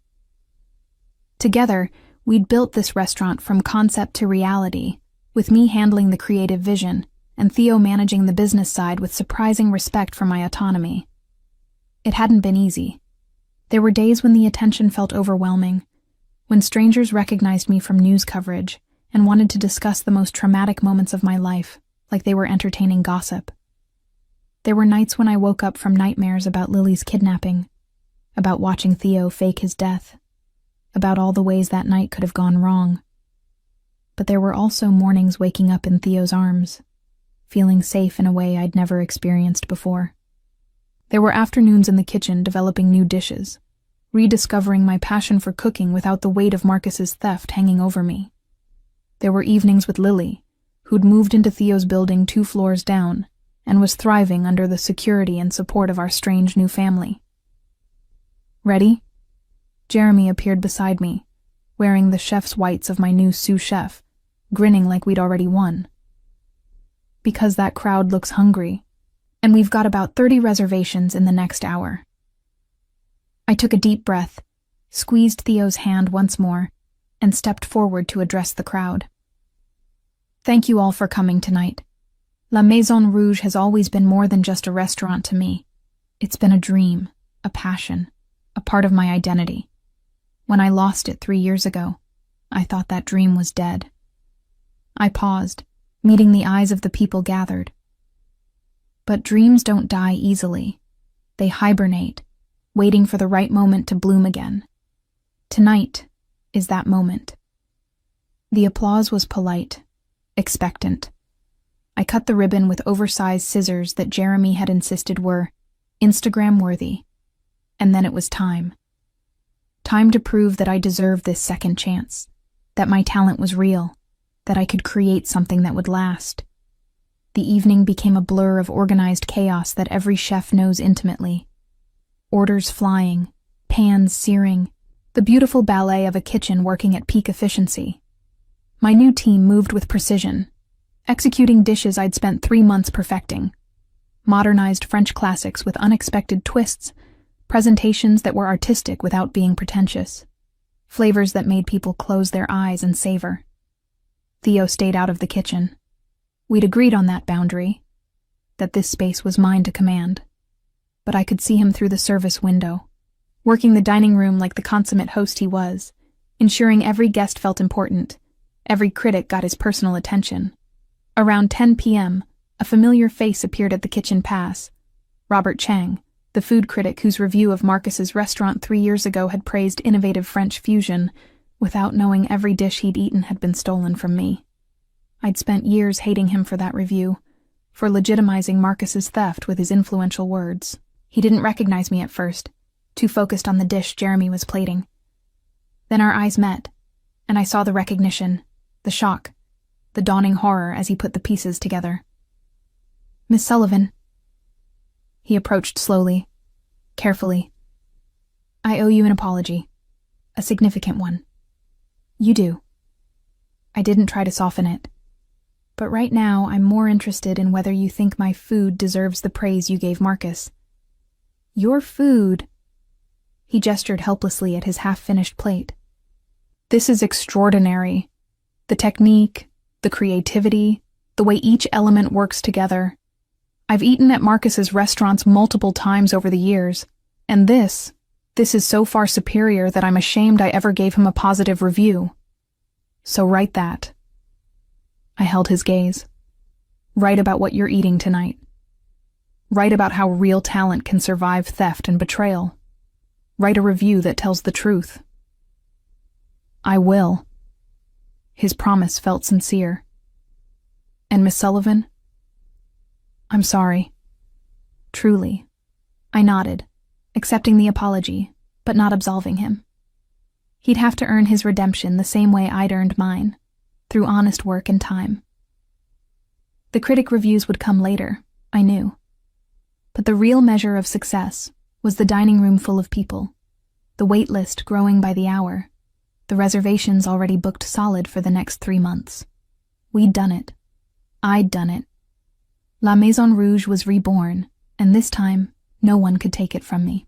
Together, we'd built this restaurant from concept to reality, with me handling the creative vision and Theo managing the business side with surprising respect for my autonomy. It hadn't been easy. There were days when the attention felt overwhelming, when strangers recognized me from news coverage and wanted to discuss the most traumatic moments of my life, like they were entertaining gossip. There were nights when I woke up from nightmares about Lily's kidnapping, about watching Theo fake his death, about all the ways that night could have gone wrong. But there were also mornings waking up in Theo's arms, feeling safe in a way I'd never experienced before. There were afternoons in the kitchen developing new dishes, rediscovering my passion for cooking without the weight of Marcus's theft hanging over me. There were evenings with Lily, who'd moved into Theo's building 2 floors down and was thriving under the security and support of our strange new family. "Ready?" Jeremy appeared beside me, wearing the chef's whites of my new sous chef, grinning like we'd already won. "Because that crowd looks hungry, and we've got about 30 reservations in the next hour." I took a deep breath, squeezed Theo's hand once more, and stepped forward to address the crowd. "Thank you all for coming tonight. La Maison Rouge has always been more than just a restaurant to me. It's been a dream, a passion, a part of my identity. When I lost it 3 years ago, I thought that dream was dead." I paused, meeting the eyes of the people gathered. But dreams don't die easily. They hibernate, waiting for the right moment to bloom again. Tonight is that moment. The applause was polite, expectant. I cut the ribbon with oversized scissors that Jeremy had insisted were Instagram-worthy. And then it was time. Time to prove that I deserved this second chance, that my talent was real, that I could create something that would last. The evening became a blur of organized chaos that every chef knows intimately. Orders flying, pans searing, the beautiful ballet of a kitchen working at peak efficiency. My new team moved with precision, executing dishes I'd spent 3 months perfecting. Modernized French classics with unexpected twists, presentations that were artistic without being pretentious, flavors that made people close their eyes and savor. Theo stayed out of the kitchen. We'd agreed on that boundary, that this space was mine to command. But I could see him through the service window, working the dining room like the consummate host he was, ensuring every guest felt important, every critic got his personal attention. Around 10 p.m., a familiar face appeared at the kitchen pass. Robert Chang, the food critic whose review of Marcus's restaurant 3 years ago had praised innovative French fusion, without knowing every dish he'd eaten had been stolen from me. I'd spent years hating him for that review, for legitimizing Marcus's theft with his influential words. He didn't recognize me at first, too focused on the dish Jeremy was plating. Then our eyes met, and I saw the recognition, the shock, the dawning horror as he put the pieces together. "Miss Sullivan." He approached slowly, carefully. "I owe you an apology, a significant one." "You do." I didn't try to soften it. "But right now I'm more interested in whether you think my food deserves the praise you gave Marcus." "Your food?" He gestured helplessly at his half-finished plate. "This is extraordinary. The technique, the creativity, the way each element works together. I've eaten at Marcus's restaurants multiple times over the years, and this is so far superior that I'm ashamed I ever gave him a positive review. So write that." I held his gaze. "Write about what you're eating tonight. Write about how real talent can survive theft and betrayal. Write a review that tells the truth." "I will." His promise felt sincere. "And Miss Sullivan?" "I'm sorry." "Truly." I nodded, accepting the apology, but not absolving him. He'd have to earn his redemption the same way I'd earned mine, through honest work and time. The critic reviews would come later, I knew. But the real measure of success was the dining room full of people, the wait list growing by the hour, the reservations already booked solid for the next 3 months. We'd done it. I'd done it. La Maison Rouge was reborn, and this time, no one could take it from me.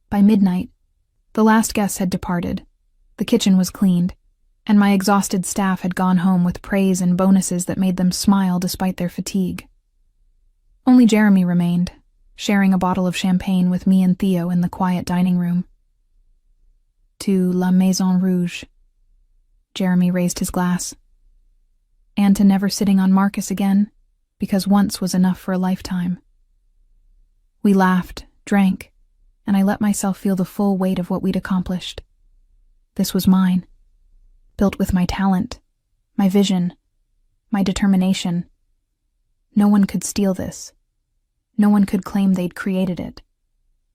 By midnight, the last guest had departed, the kitchen was cleaned, and my exhausted staff had gone home with praise and bonuses that made them smile despite their fatigue. Only Jeremy remained, sharing a bottle of champagne with me and Theo in the quiet dining room. "To La Maison Rouge." Jeremy raised his glass. "And to never sitting on Marcus again, because once was enough for a lifetime." We laughed, drank, and I let myself feel the full weight of what we'd accomplished. This was mine, built with my talent, my vision, my determination. No one could steal this. No one could claim they'd created it.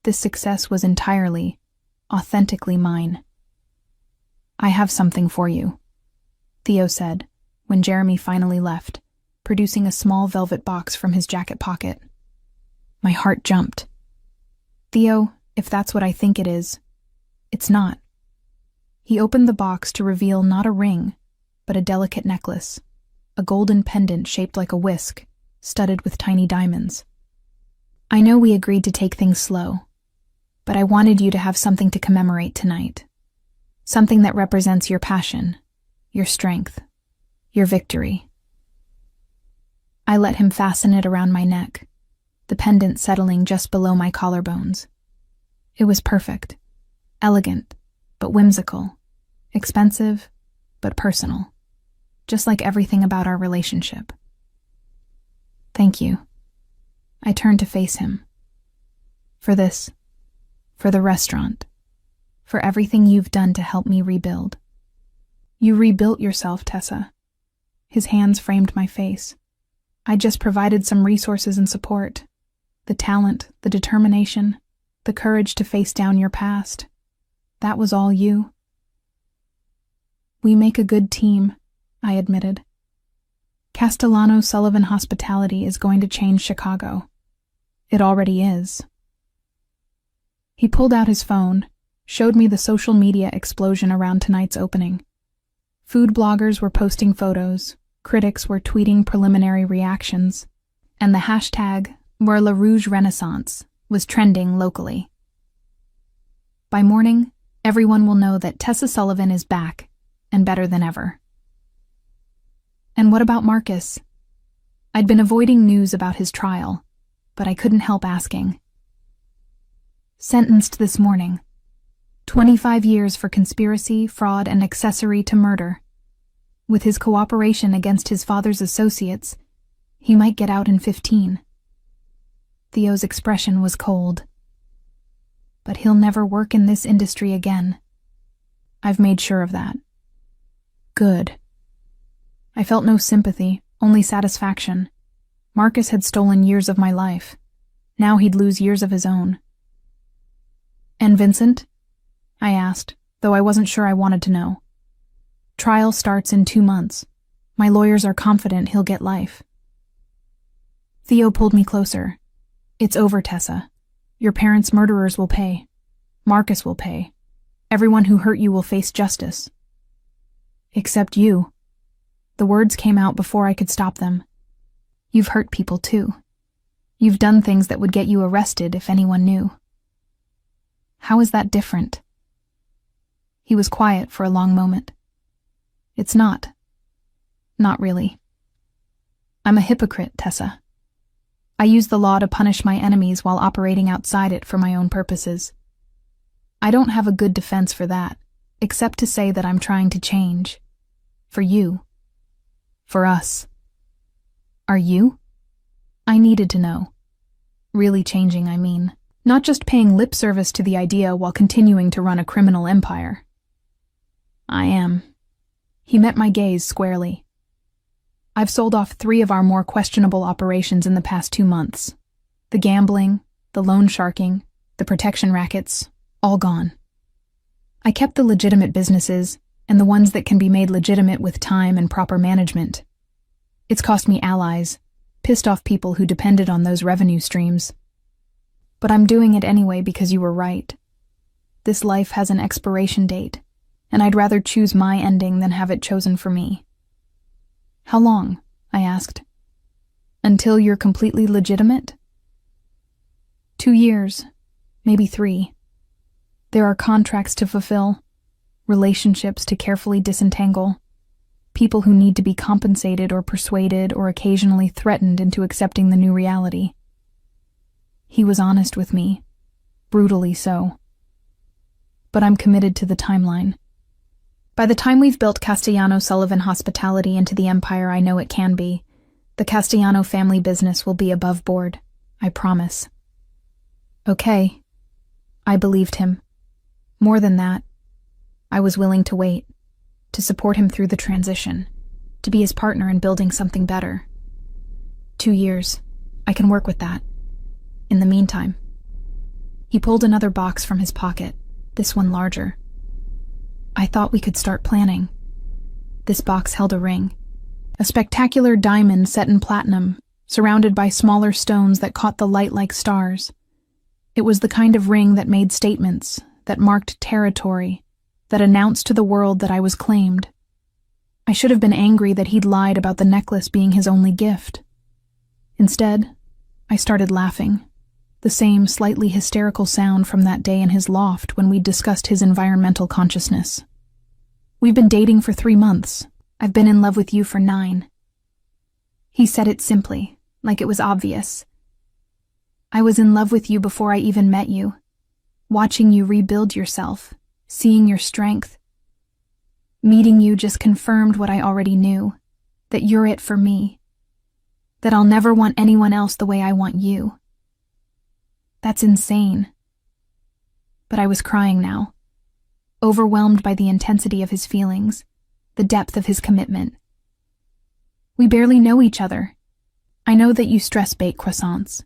This success was entirely, authentically mine. "I have something for you," Theo said, when Jeremy finally left, producing a small velvet box from his jacket pocket. My heart jumped. "Theo, if that's what I think it is, it's not." He opened the box to reveal not a ring, but a delicate necklace, a golden pendant shaped like a whisk, studded with tiny diamonds. "I know we agreed to take things slow, but I wanted you to have something to commemorate tonight. Something that represents your passion, your strength, your victory." I let him fasten it around my neck, the pendant settling just below my collarbones. It was perfect, elegant, but whimsical, expensive, but personal, just like everything about our relationship. "Thank you." I turned to face him. "For this, for the restaurant, for everything you've done to help me rebuild." "You rebuilt yourself, Tessa." His hands framed my face. I just provided some resources and support. The talent, the determination, the courage to face down your past. That was all you. We make a good team, I admitted. Castellano Sullivan Hospitality is going to change Chicago. It already is. He pulled out his phone, showed me the social media explosion around tonight's opening. Food bloggers were posting photos, critics were tweeting preliminary reactions, and the hashtag #La Rouge Renaissance was trending locally. By morning, everyone will know that Tessa Sullivan is back, and better than ever. And what about Marcus? I'd been avoiding news about his trial, but I couldn't help asking. Sentenced this morning. 25 years for conspiracy, fraud, and accessory to murder. With his cooperation against his father's associates, he might get out in 15. Theo's expression was cold. But he'll never work in this industry again. I've made sure of that. Good. I felt no sympathy, only satisfaction. Marcus had stolen years of my life. Now he'd lose years of his own. And Vincent? I asked, though I wasn't sure I wanted to know. Trial starts in 2 months. My lawyers are confident he'll get life. Theo pulled me closer. It's over, Tessa. Your parents' murderers will pay. Marcus will pay. Everyone who hurt you will face justice. Except you. The words came out before I could stop them. You've hurt people too. You've done things that would get you arrested if anyone knew. How is that different? He was quiet for a long moment. It's not. Not really. I'm a hypocrite, Tessa. I use the law to punish my enemies while operating outside it for my own purposes. I don't have a good defense for that, except to say that I'm trying to change. For you. For us. Are you? I needed to know. Really changing, I mean. Not just paying lip service to the idea while continuing to run a criminal empire. I am. He met my gaze squarely. I've sold off 3 of our more questionable operations in the past 2 months. The gambling, the loan sharking, the protection rackets, all gone. I kept the legitimate businesses, and the ones that can be made legitimate with time and proper management. It's cost me allies, pissed off people who depended on those revenue streams. But I'm doing it anyway because you were right. This life has an expiration date, and I'd rather choose my ending than have it chosen for me. How long? I asked. Until you're completely legitimate? 2 years, maybe 3. There are contracts to fulfill, relationships to carefully disentangle, people who need to be compensated or persuaded or occasionally threatened into accepting the new reality. He was honest with me, brutally so. But I'm committed to the timeline. By the time we've built Castellano Sullivan Hospitality into the empire I know it can be, the Castellano family business will be above board, I promise. Okay. I believed him. More than that, I was willing to wait, to support him through the transition, to be his partner in building something better. 2 years. I can work with that. In the meantime. He pulled another box from his pocket, this one larger. I thought we could start planning. This box held a ring. A spectacular diamond set in platinum, surrounded by smaller stones that caught the light like stars. It was the kind of ring that made statements, that marked territory, that announced to the world that I was claimed. I should have been angry that he'd lied about the necklace being his only gift. Instead, I started laughing, the same slightly hysterical sound from that day in his loft when we'd discussed his environmental consciousness. We've been dating for 3 months. I've been in love with you for 9. He said it simply, like it was obvious. I was in love with you before I even met you, watching you rebuild yourself, seeing your strength. Meeting you just confirmed what I already knew, that you're it for me, that I'll never want anyone else the way I want you. That's insane. But I was crying now, overwhelmed by the intensity of his feelings, the depth of his commitment. We barely know each other. I know that you stress bake croissants,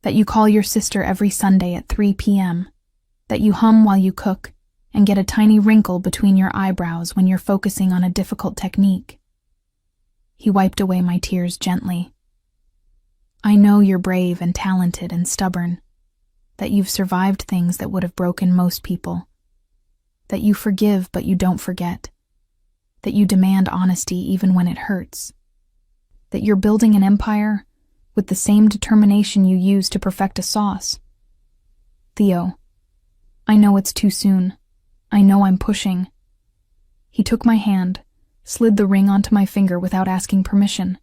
that you call your sister every Sunday at 3 p.m., that you hum while you cook and get a tiny wrinkle between your eyebrows when you're focusing on a difficult technique. He wiped away my tears gently. I know you're brave and talented and stubborn, that you've survived things that would have broken most people, that you forgive but you don't forget, that you demand honesty even when it hurts, that you're building an empire with the same determination you use to perfect a sauce. Theo, I know it's too soon. I know I'm pushing. He took my hand, slid the ring onto my finger without asking permission,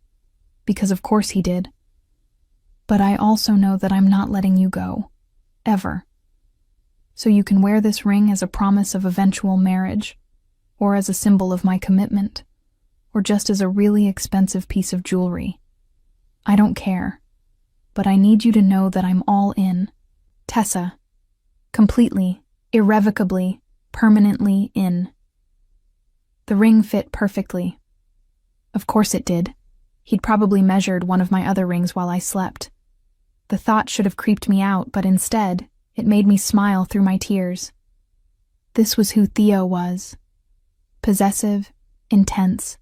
because of course he did. But I also know that I'm not letting you go, ever. So you can wear this ring as a promise of eventual marriage, or as a symbol of my commitment, or just as a really expensive piece of jewelry. I don't care, but I need you to know that I'm all in. Tessa. Completely, irrevocably, permanently in. The ring fit perfectly. Of course it did. He'd probably measured one of my other rings while I slept. The thought should have creeped me out, but instead, it made me smile through my tears. This was who Theo was. Possessive, intense,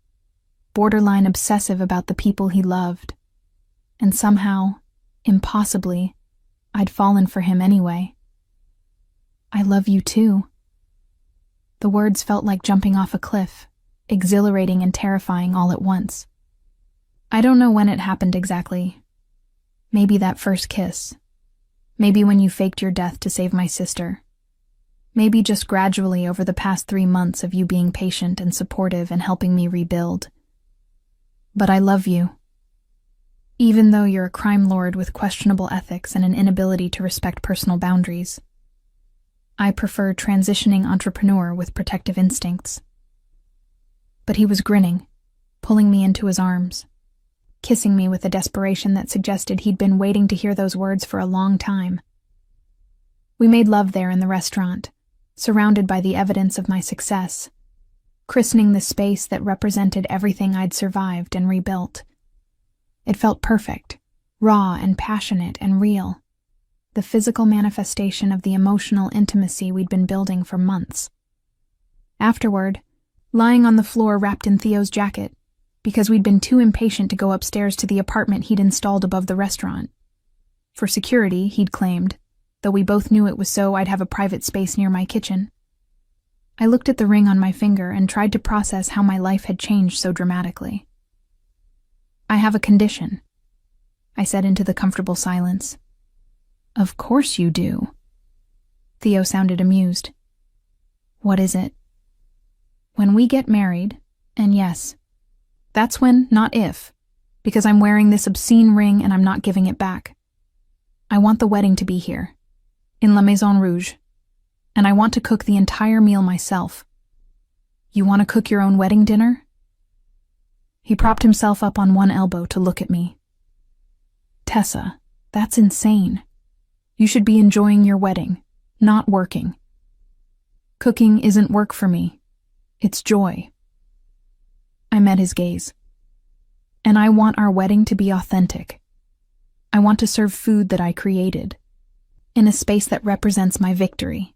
borderline obsessive about the people he loved. And somehow, impossibly, I'd fallen for him anyway. I love you too. The words felt like jumping off a cliff, exhilarating and terrifying all at once. I don't know when it happened exactly. Maybe that first kiss. Maybe when you faked your death to save my sister. Maybe just gradually over the past 3 months of you being patient and supportive and helping me rebuild. But I love you. Even though you're a crime lord with questionable ethics and an inability to respect personal boundaries. I prefer transitioning entrepreneur with protective instincts. But he was grinning, pulling me into his arms, kissing me with a desperation that suggested he'd been waiting to hear those words for a long time. We made love there in the restaurant, surrounded by the evidence of my success, christening the space that represented everything I'd survived and rebuilt. It felt perfect, raw and passionate and real, the physical manifestation of the emotional intimacy we'd been building for months. Afterward, lying on the floor wrapped in Theo's jacket, because we'd been too impatient to go upstairs to the apartment he'd installed above the restaurant. For security, he'd claimed, though we both knew it was so I'd have a private space near my kitchen. I looked at the ring on my finger and tried to process how my life had changed so dramatically. I have a condition, I said into the comfortable silence. Of course you do. Theo sounded amused. What is it? When we get married, and yes, that's when, not if, because I'm wearing this obscene ring and I'm not giving it back. I want the wedding to be here, in La Maison Rouge, and I want to cook the entire meal myself. You want to cook your own wedding dinner? He propped himself up on one elbow to look at me. Tessa, that's insane. You should be enjoying your wedding, not working. Cooking isn't work for me. It's joy. I met his gaze. And I want our wedding to be authentic. I want to serve food that I created, in a space that represents my victory,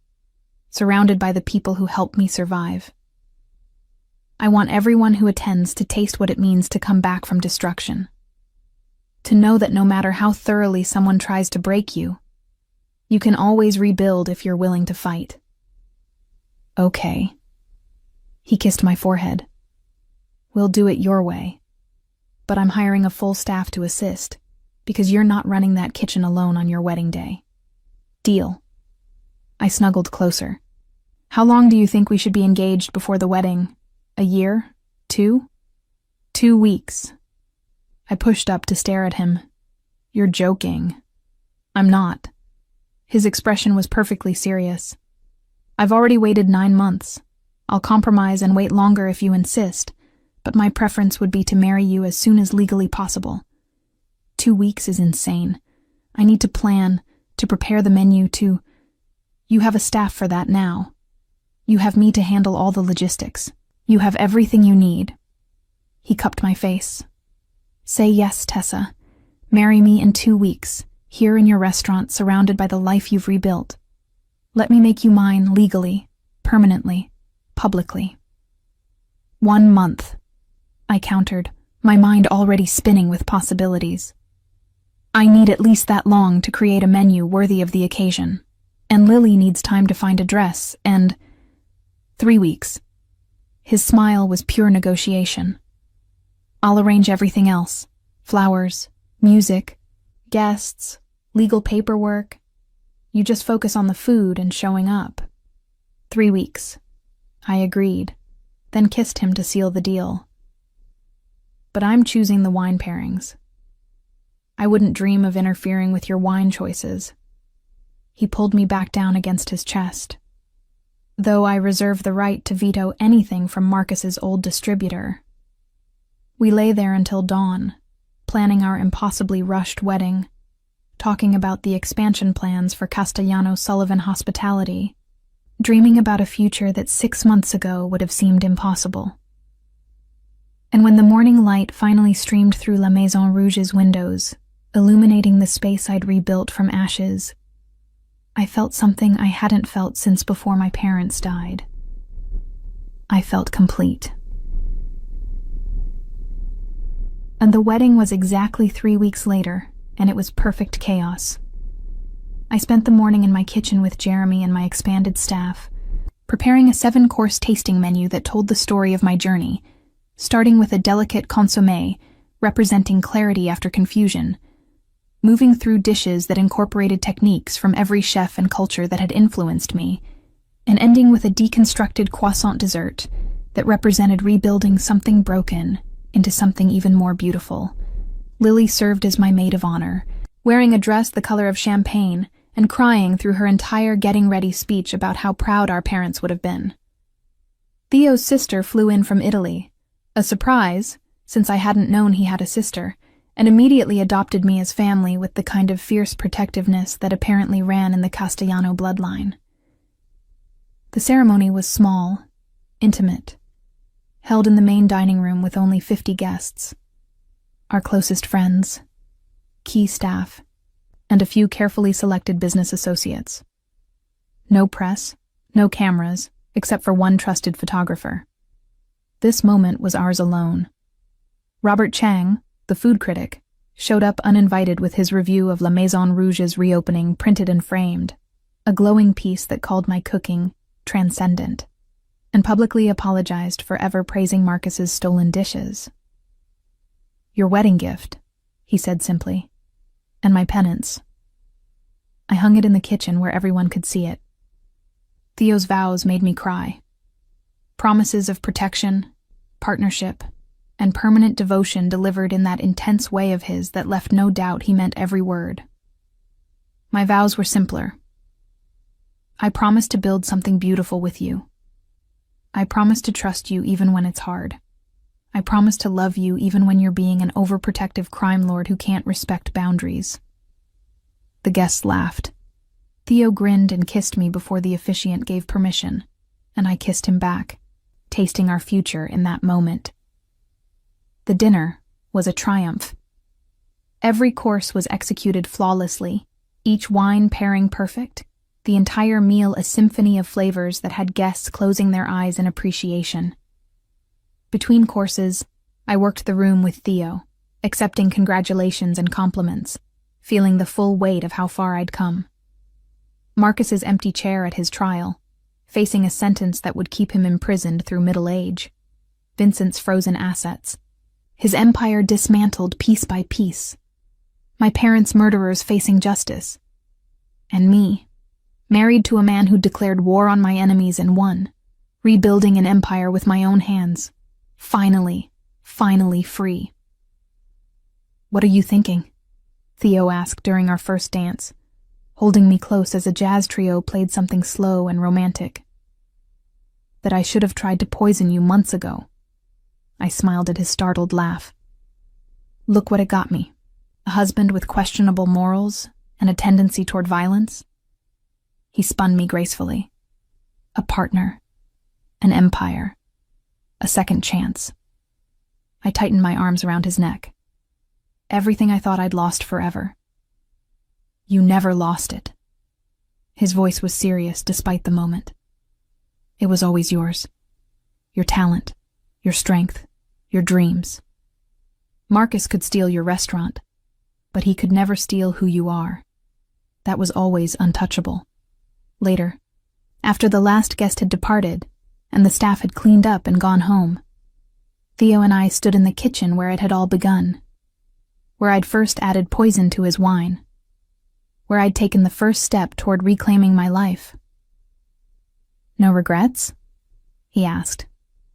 surrounded by the people who helped me survive. I want everyone who attends to taste what it means to come back from destruction. To know that no matter how thoroughly someone tries to break you, you can always rebuild if you're willing to fight. Okay. He kissed my forehead. We'll do it your way. But I'm hiring a full staff to assist, because you're not running that kitchen alone on your wedding day. Deal. I snuggled closer. How long do you think we should be engaged before the wedding? A year? 2? 2 weeks. I pushed up to stare at him. You're joking. I'm not. His expression was perfectly serious. I've already waited 9 months. I'll compromise and wait longer if you insist, but my preference would be to marry you as soon as legally possible. 2 weeks is insane. I need to plan, to prepare the menu, to... You have a staff for that now. You have me to handle all the logistics. You have everything you need. He cupped my face. Say yes, Tessa. Marry me in 2 weeks. here in your restaurant, surrounded by the life you've rebuilt. Let me make you mine legally, permanently, publicly." "1 month," I countered, my mind already spinning with possibilities. "I need at least that long to create a menu worthy of the occasion, and Lily needs time to find a dress, and 3 weeks. His smile was pure negotiation. "I'll arrange everything else. Flowers, music, guests, legal paperwork. You just focus on the food and showing up." 3 weeks. I agreed, then kissed him to seal the deal. "But I'm choosing the wine pairings. I wouldn't dream of interfering with your wine choices." He pulled me back down against his chest. "Though I reserve the right to veto anything from Marcus's old distributor." We lay there until dawn, planning our impossibly rushed wedding, talking about the expansion plans for Castellano Sullivan Hospitality, dreaming about a future that 6 months ago would have seemed impossible. And when the morning light finally streamed through La Maison Rouge's windows, illuminating the space I'd rebuilt from ashes, I felt something I hadn't felt since before my parents died. I felt complete. And the wedding was exactly 3 weeks later, and it was perfect chaos. I spent the morning in my kitchen with Jeremy and my expanded staff, preparing a 7-course tasting menu that told the story of my journey, starting with a delicate consommé representing clarity after confusion, moving through dishes that incorporated techniques from every chef and culture that had influenced me, and ending with a deconstructed croissant dessert that represented rebuilding something broken into something even more beautiful. Lily served as my maid of honor, wearing a dress the color of champagne and crying through her entire getting ready speech about how proud our parents would have been. Theo's sister flew in from Italy, a surprise, since I hadn't known he had a sister, and immediately adopted me as family with the kind of fierce protectiveness that apparently ran in the Castellano bloodline. The ceremony was small, intimate, held in the main dining room with only 50 guests, our closest friends, key staff, and a few carefully selected business associates. No press, no cameras, except for one trusted photographer. This moment was ours alone. Robert Chang, the food critic, showed up uninvited with his review of La Maison Rouge's reopening printed and framed, a glowing piece that called my cooking transcendent, and publicly apologized for ever praising Marcus's stolen dishes. "Your wedding gift," he said simply, "and my penance." I hung it in the kitchen where everyone could see it. Theo's vows made me cry. Promises of protection, partnership, and permanent devotion delivered in that intense way of his that left no doubt he meant every word. My vows were simpler. I promise to build something beautiful with you. I promise to trust you even when it's hard. I promise to love you even when you're being an overprotective crime lord who can't respect boundaries. The guests laughed. Theo grinned and kissed me before the officiant gave permission, and I kissed him back, tasting our future in that moment. The dinner was a triumph. Every course was executed flawlessly, each wine pairing perfect, the entire meal a symphony of flavors that had guests closing their eyes in appreciation. Between courses, I worked the room with Theo, accepting congratulations and compliments, feeling the full weight of how far I'd come. Marcus's empty chair at his trial, facing a sentence that would keep him imprisoned through middle age. Vincent's frozen assets, his empire dismantled piece by piece. My parents' murderers facing justice. And me, married to a man who declared war on my enemies and won, rebuilding an empire with my own hands. Finally free. "What are you thinking?" Theo asked during our first dance, holding me close as a jazz trio played something slow and romantic. "That I should have tried to poison you months ago." I smiled at his startled laugh. "Look what it got me. A husband with questionable morals and a tendency toward violence." He spun me gracefully. "A partner, an empire, a second chance." I tightened my arms around his neck. Everything I thought I'd lost forever. You never lost it. His voice was serious despite the moment. It was always yours. Your talent, your strength, your dreams. Marcus could steal your restaurant, but he could never steal who you are. That was always untouchable. Later, after the last guest had departed, and the staff had cleaned up and gone home, Theo and I stood in the kitchen where it had all begun, where I'd first added poison to his wine, where I'd taken the first step toward reclaiming my life. No regrets? He asked,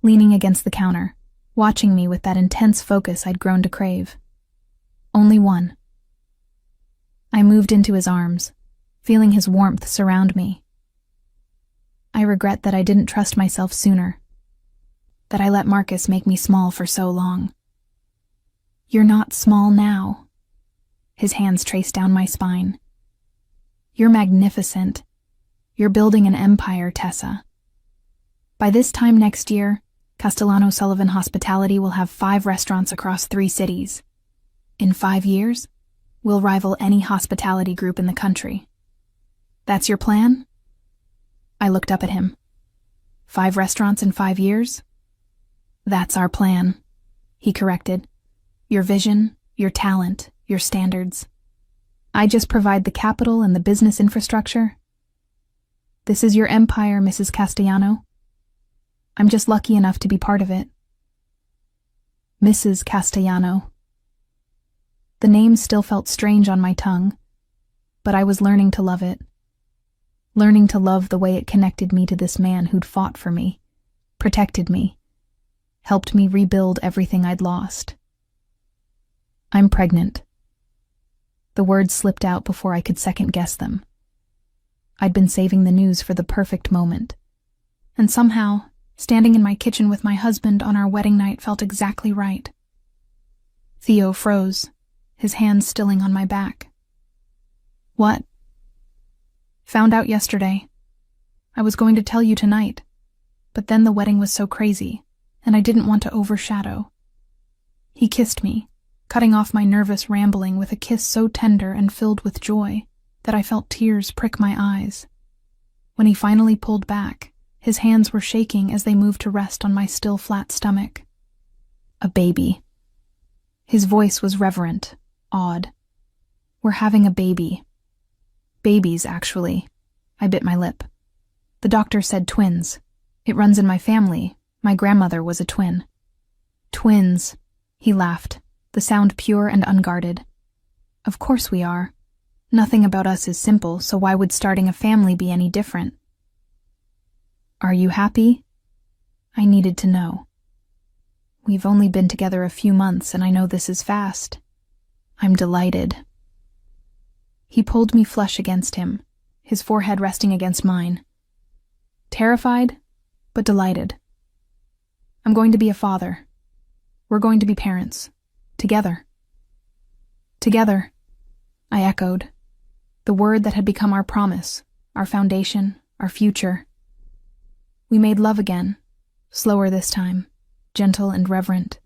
leaning against the counter, watching me with that intense focus I'd grown to crave. Only one. I moved into his arms, feeling his warmth surround me. I regret that I didn't trust myself sooner, that I let Marcus make me small for so long. You're not small now. His hands traced down my spine. You're magnificent. You're building an empire, Tessa. By this time next year, Castellano Sullivan Hospitality will have 5 restaurants across 3 cities. In 5 years, we'll rival any hospitality group in the country. That's your plan? I looked up at him. 5 restaurants in 5 years? That's our plan, he corrected. Your vision, your talent, your standards. I just provide the capital and the business infrastructure. This is your empire, Mrs. Castellano. I'm just lucky enough to be part of it. Mrs. Castellano. The name still felt strange on my tongue, but I was learning to love it. Learning to love the way it connected me to this man who'd fought for me, protected me, helped me rebuild everything I'd lost. I'm pregnant. The words slipped out before I could second-guess them. I'd been saving the news for the perfect moment, and somehow, standing in my kitchen with my husband on our wedding night felt exactly right. Theo froze, his hands stilling on my back. What? Found out yesterday. I was going to tell you tonight, but then the wedding was so crazy, and I didn't want to overshadow. He kissed me, cutting off my nervous rambling with a kiss so tender and filled with joy that I felt tears prick my eyes. When he finally pulled back, his hands were shaking as they moved to rest on my still flat stomach. A baby. His voice was reverent, awed. We're having a baby. Babies, actually. I bit my lip. The doctor said twins. It runs in my family. My grandmother was a twin. Twins, he laughed, the sound pure and unguarded. Of course we are. Nothing about us is simple, so why would starting a family be any different? Are you happy? I needed to know. We've only been together a few months, and I know this is fast. I'm delighted. He pulled me flush against him, his forehead resting against mine. Terrified, but delighted. I'm going to be a father. We're going to be parents. Together. Together, I echoed. The word that had become our promise, our foundation, our future. We made love again, slower this time, gentle and reverent,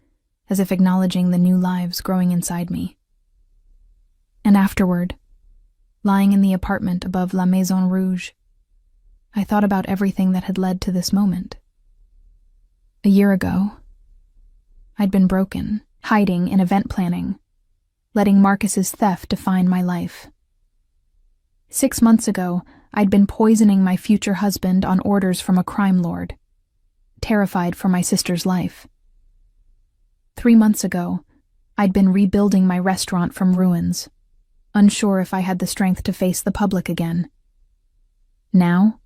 as if acknowledging the new lives growing inside me. And afterward, lying in the apartment above La Maison Rouge, I thought about everything that had led to this moment. A year ago, I'd been broken, hiding in event planning, letting Marcus's theft define my life. 6 months ago, I'd been poisoning my future husband on orders from a crime lord, terrified for my sister's life. 3 months ago, I'd been rebuilding my restaurant from ruins, unsure if I had the strength to face the public again. Now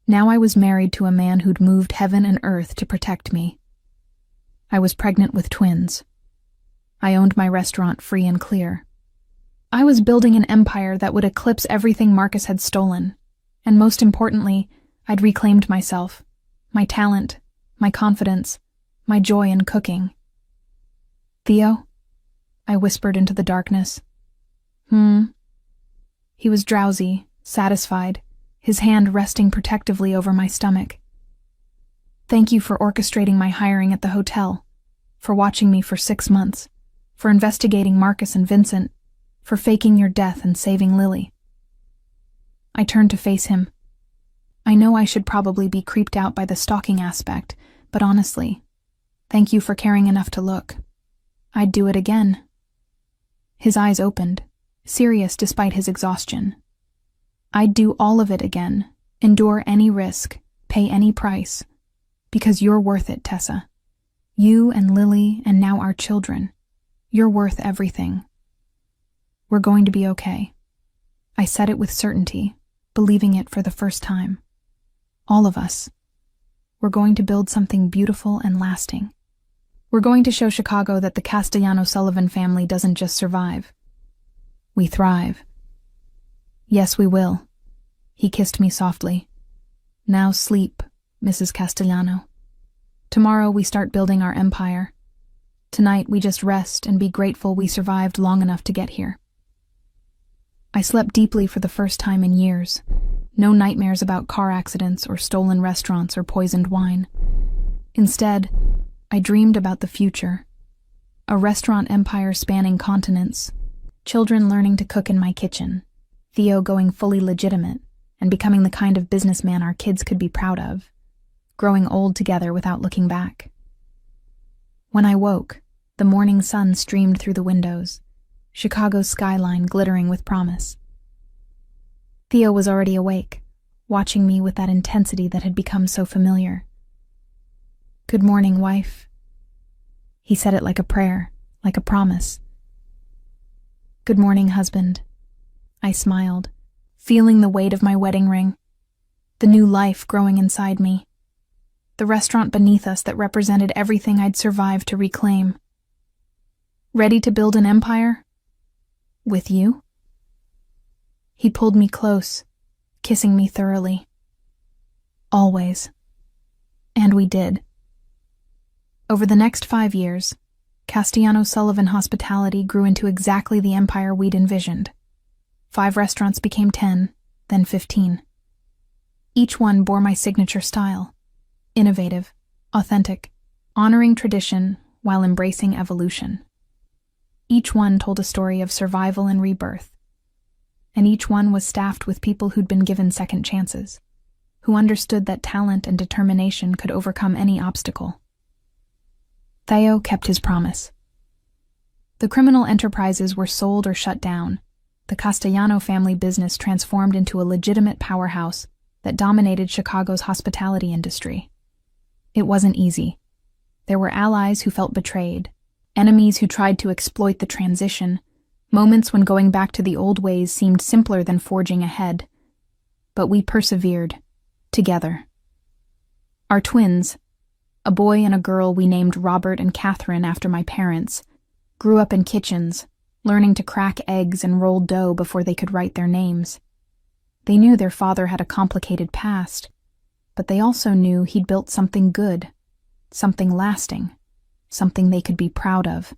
I was married to a man who'd moved heaven and earth to protect me. I was pregnant with twins. I owned my restaurant free and clear. I was building an empire that would eclipse everything Marcus had stolen, and most importantly, I'd reclaimed myself, my talent, my confidence, my joy in cooking. Theo? I whispered into the darkness. He was drowsy, satisfied, his hand resting protectively over my stomach. Thank you for orchestrating my hiring at the hotel, for watching me for 6 months, for investigating Marcus and Vincent, for faking your death and saving Lily. I turned to face him. I know I should probably be creeped out by the stalking aspect, but honestly, thank you for caring enough to look. I'd do it again. His eyes opened, serious despite his exhaustion. I'd do all of it again, endure any risk, pay any price, because you're worth it, Tessa. You and Lily and now our children. You're worth everything. We're going to be okay. I said it with certainty, believing it for the first time. All of us. We're going to build something beautiful and lasting. We're going to show Chicago that the Castellano-Sullivan family doesn't just survive. We thrive. Yes, we will. He kissed me softly. Now sleep, Mrs. Castellano. Tomorrow we start building our empire. Tonight we just rest and be grateful we survived long enough to get here. I slept deeply for the first time in years. No nightmares about car accidents or stolen restaurants or poisoned wine. Instead, I dreamed about the future. A restaurant empire spanning continents. Children learning to cook in my kitchen. Theo going fully legitimate and becoming the kind of businessman our kids could be proud of. Growing old together without looking back. When I woke, the morning sun streamed through the windows, Chicago's skyline glittering with promise. Theo was already awake, watching me with that intensity that had become so familiar. Good morning, wife. He said it like a prayer, like a promise. Good morning, husband. I smiled, feeling the weight of my wedding ring, the new life growing inside me. The restaurant beneath us that represented everything I'd survived to reclaim. Ready to build an empire? With you? He pulled me close, kissing me thoroughly. Always. And we did. Over the next 5 years, Castellano-Sullivan Hospitality grew into exactly the empire we'd envisioned. 5 restaurants became 10, then 15. Each one bore my signature style. Innovative, authentic, honoring tradition while embracing evolution. Each one told a story of survival and rebirth. And each one was staffed with people who'd been given second chances, who understood that talent and determination could overcome any obstacle. Theo kept his promise. The criminal enterprises were sold or shut down. The Castellano family business transformed into a legitimate powerhouse that dominated Chicago's hospitality industry. It wasn't easy. There were allies who felt betrayed, enemies who tried to exploit the transition, moments when going back to the old ways seemed simpler than forging ahead. But we persevered, together. Our twins, a boy and a girl we named Robert and Catherine after my parents, grew up in kitchens, learning to crack eggs and roll dough before they could write their names. They knew their father had a complicated past, but they also knew he'd built something good, something lasting, something they could be proud of.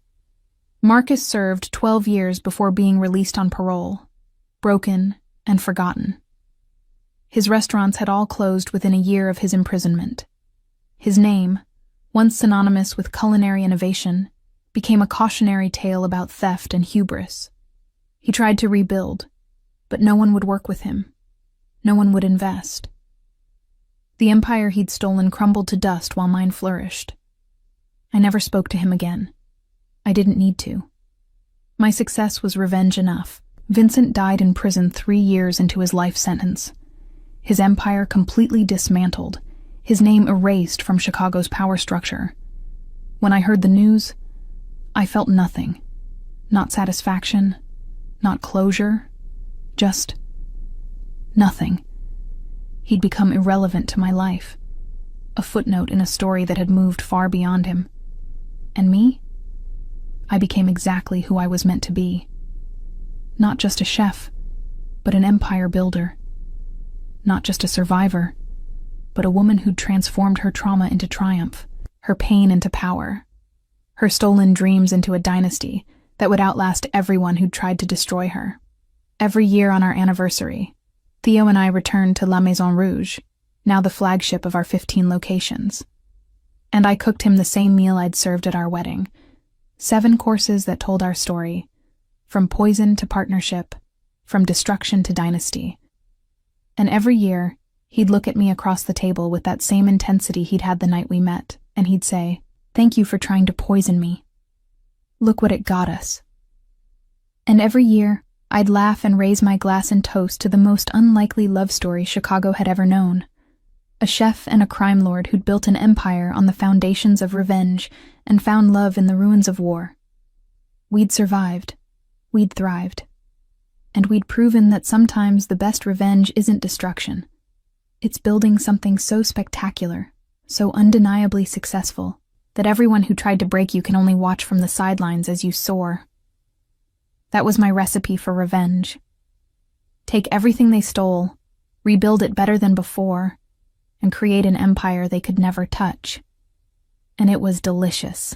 Marcus served 12 years before being released on parole, broken and forgotten. His restaurants had all closed within a year of his imprisonment. His name, once synonymous with culinary innovation, became a cautionary tale about theft and hubris. He tried to rebuild, but no one would work with him. No one would invest. The empire he'd stolen crumbled to dust while mine flourished. I never spoke to him again. I didn't need to. My success was revenge enough. Vincent died in prison 3 years into his life sentence. His empire completely dismantled, his name erased from Chicago's power structure. When I heard the news, I felt nothing. Not satisfaction, not closure, just nothing. He'd become irrelevant to my life, a footnote in a story that had moved far beyond him. And me? I became exactly who I was meant to be. Not just a chef, but an empire builder. Not just a survivor, but a woman who'd transformed her trauma into triumph, her pain into power, her stolen dreams into a dynasty that would outlast everyone who'd tried to destroy her. Every year on our anniversary, Theo and I returned to La Maison Rouge, now the flagship of our 15 locations. And I cooked him the same meal I'd served at our wedding, 7 courses that told our story, from poison to partnership, from destruction to dynasty. And every year, he'd look at me across the table with that same intensity he'd had the night we met, and he'd say, "Thank you for trying to poison me. Look what it got us." And every year, I'd laugh and raise my glass and toast to the most unlikely love story Chicago had ever known. A chef and a crime lord who'd built an empire on the foundations of revenge and found love in the ruins of war. We'd survived. We'd thrived. And we'd proven that sometimes the best revenge isn't destruction. It's building something so spectacular, so undeniably successful, that everyone who tried to break you can only watch from the sidelines as you soar. That was my recipe for revenge. Take everything they stole, rebuild it better than before, and create an empire they could never touch. And it was delicious.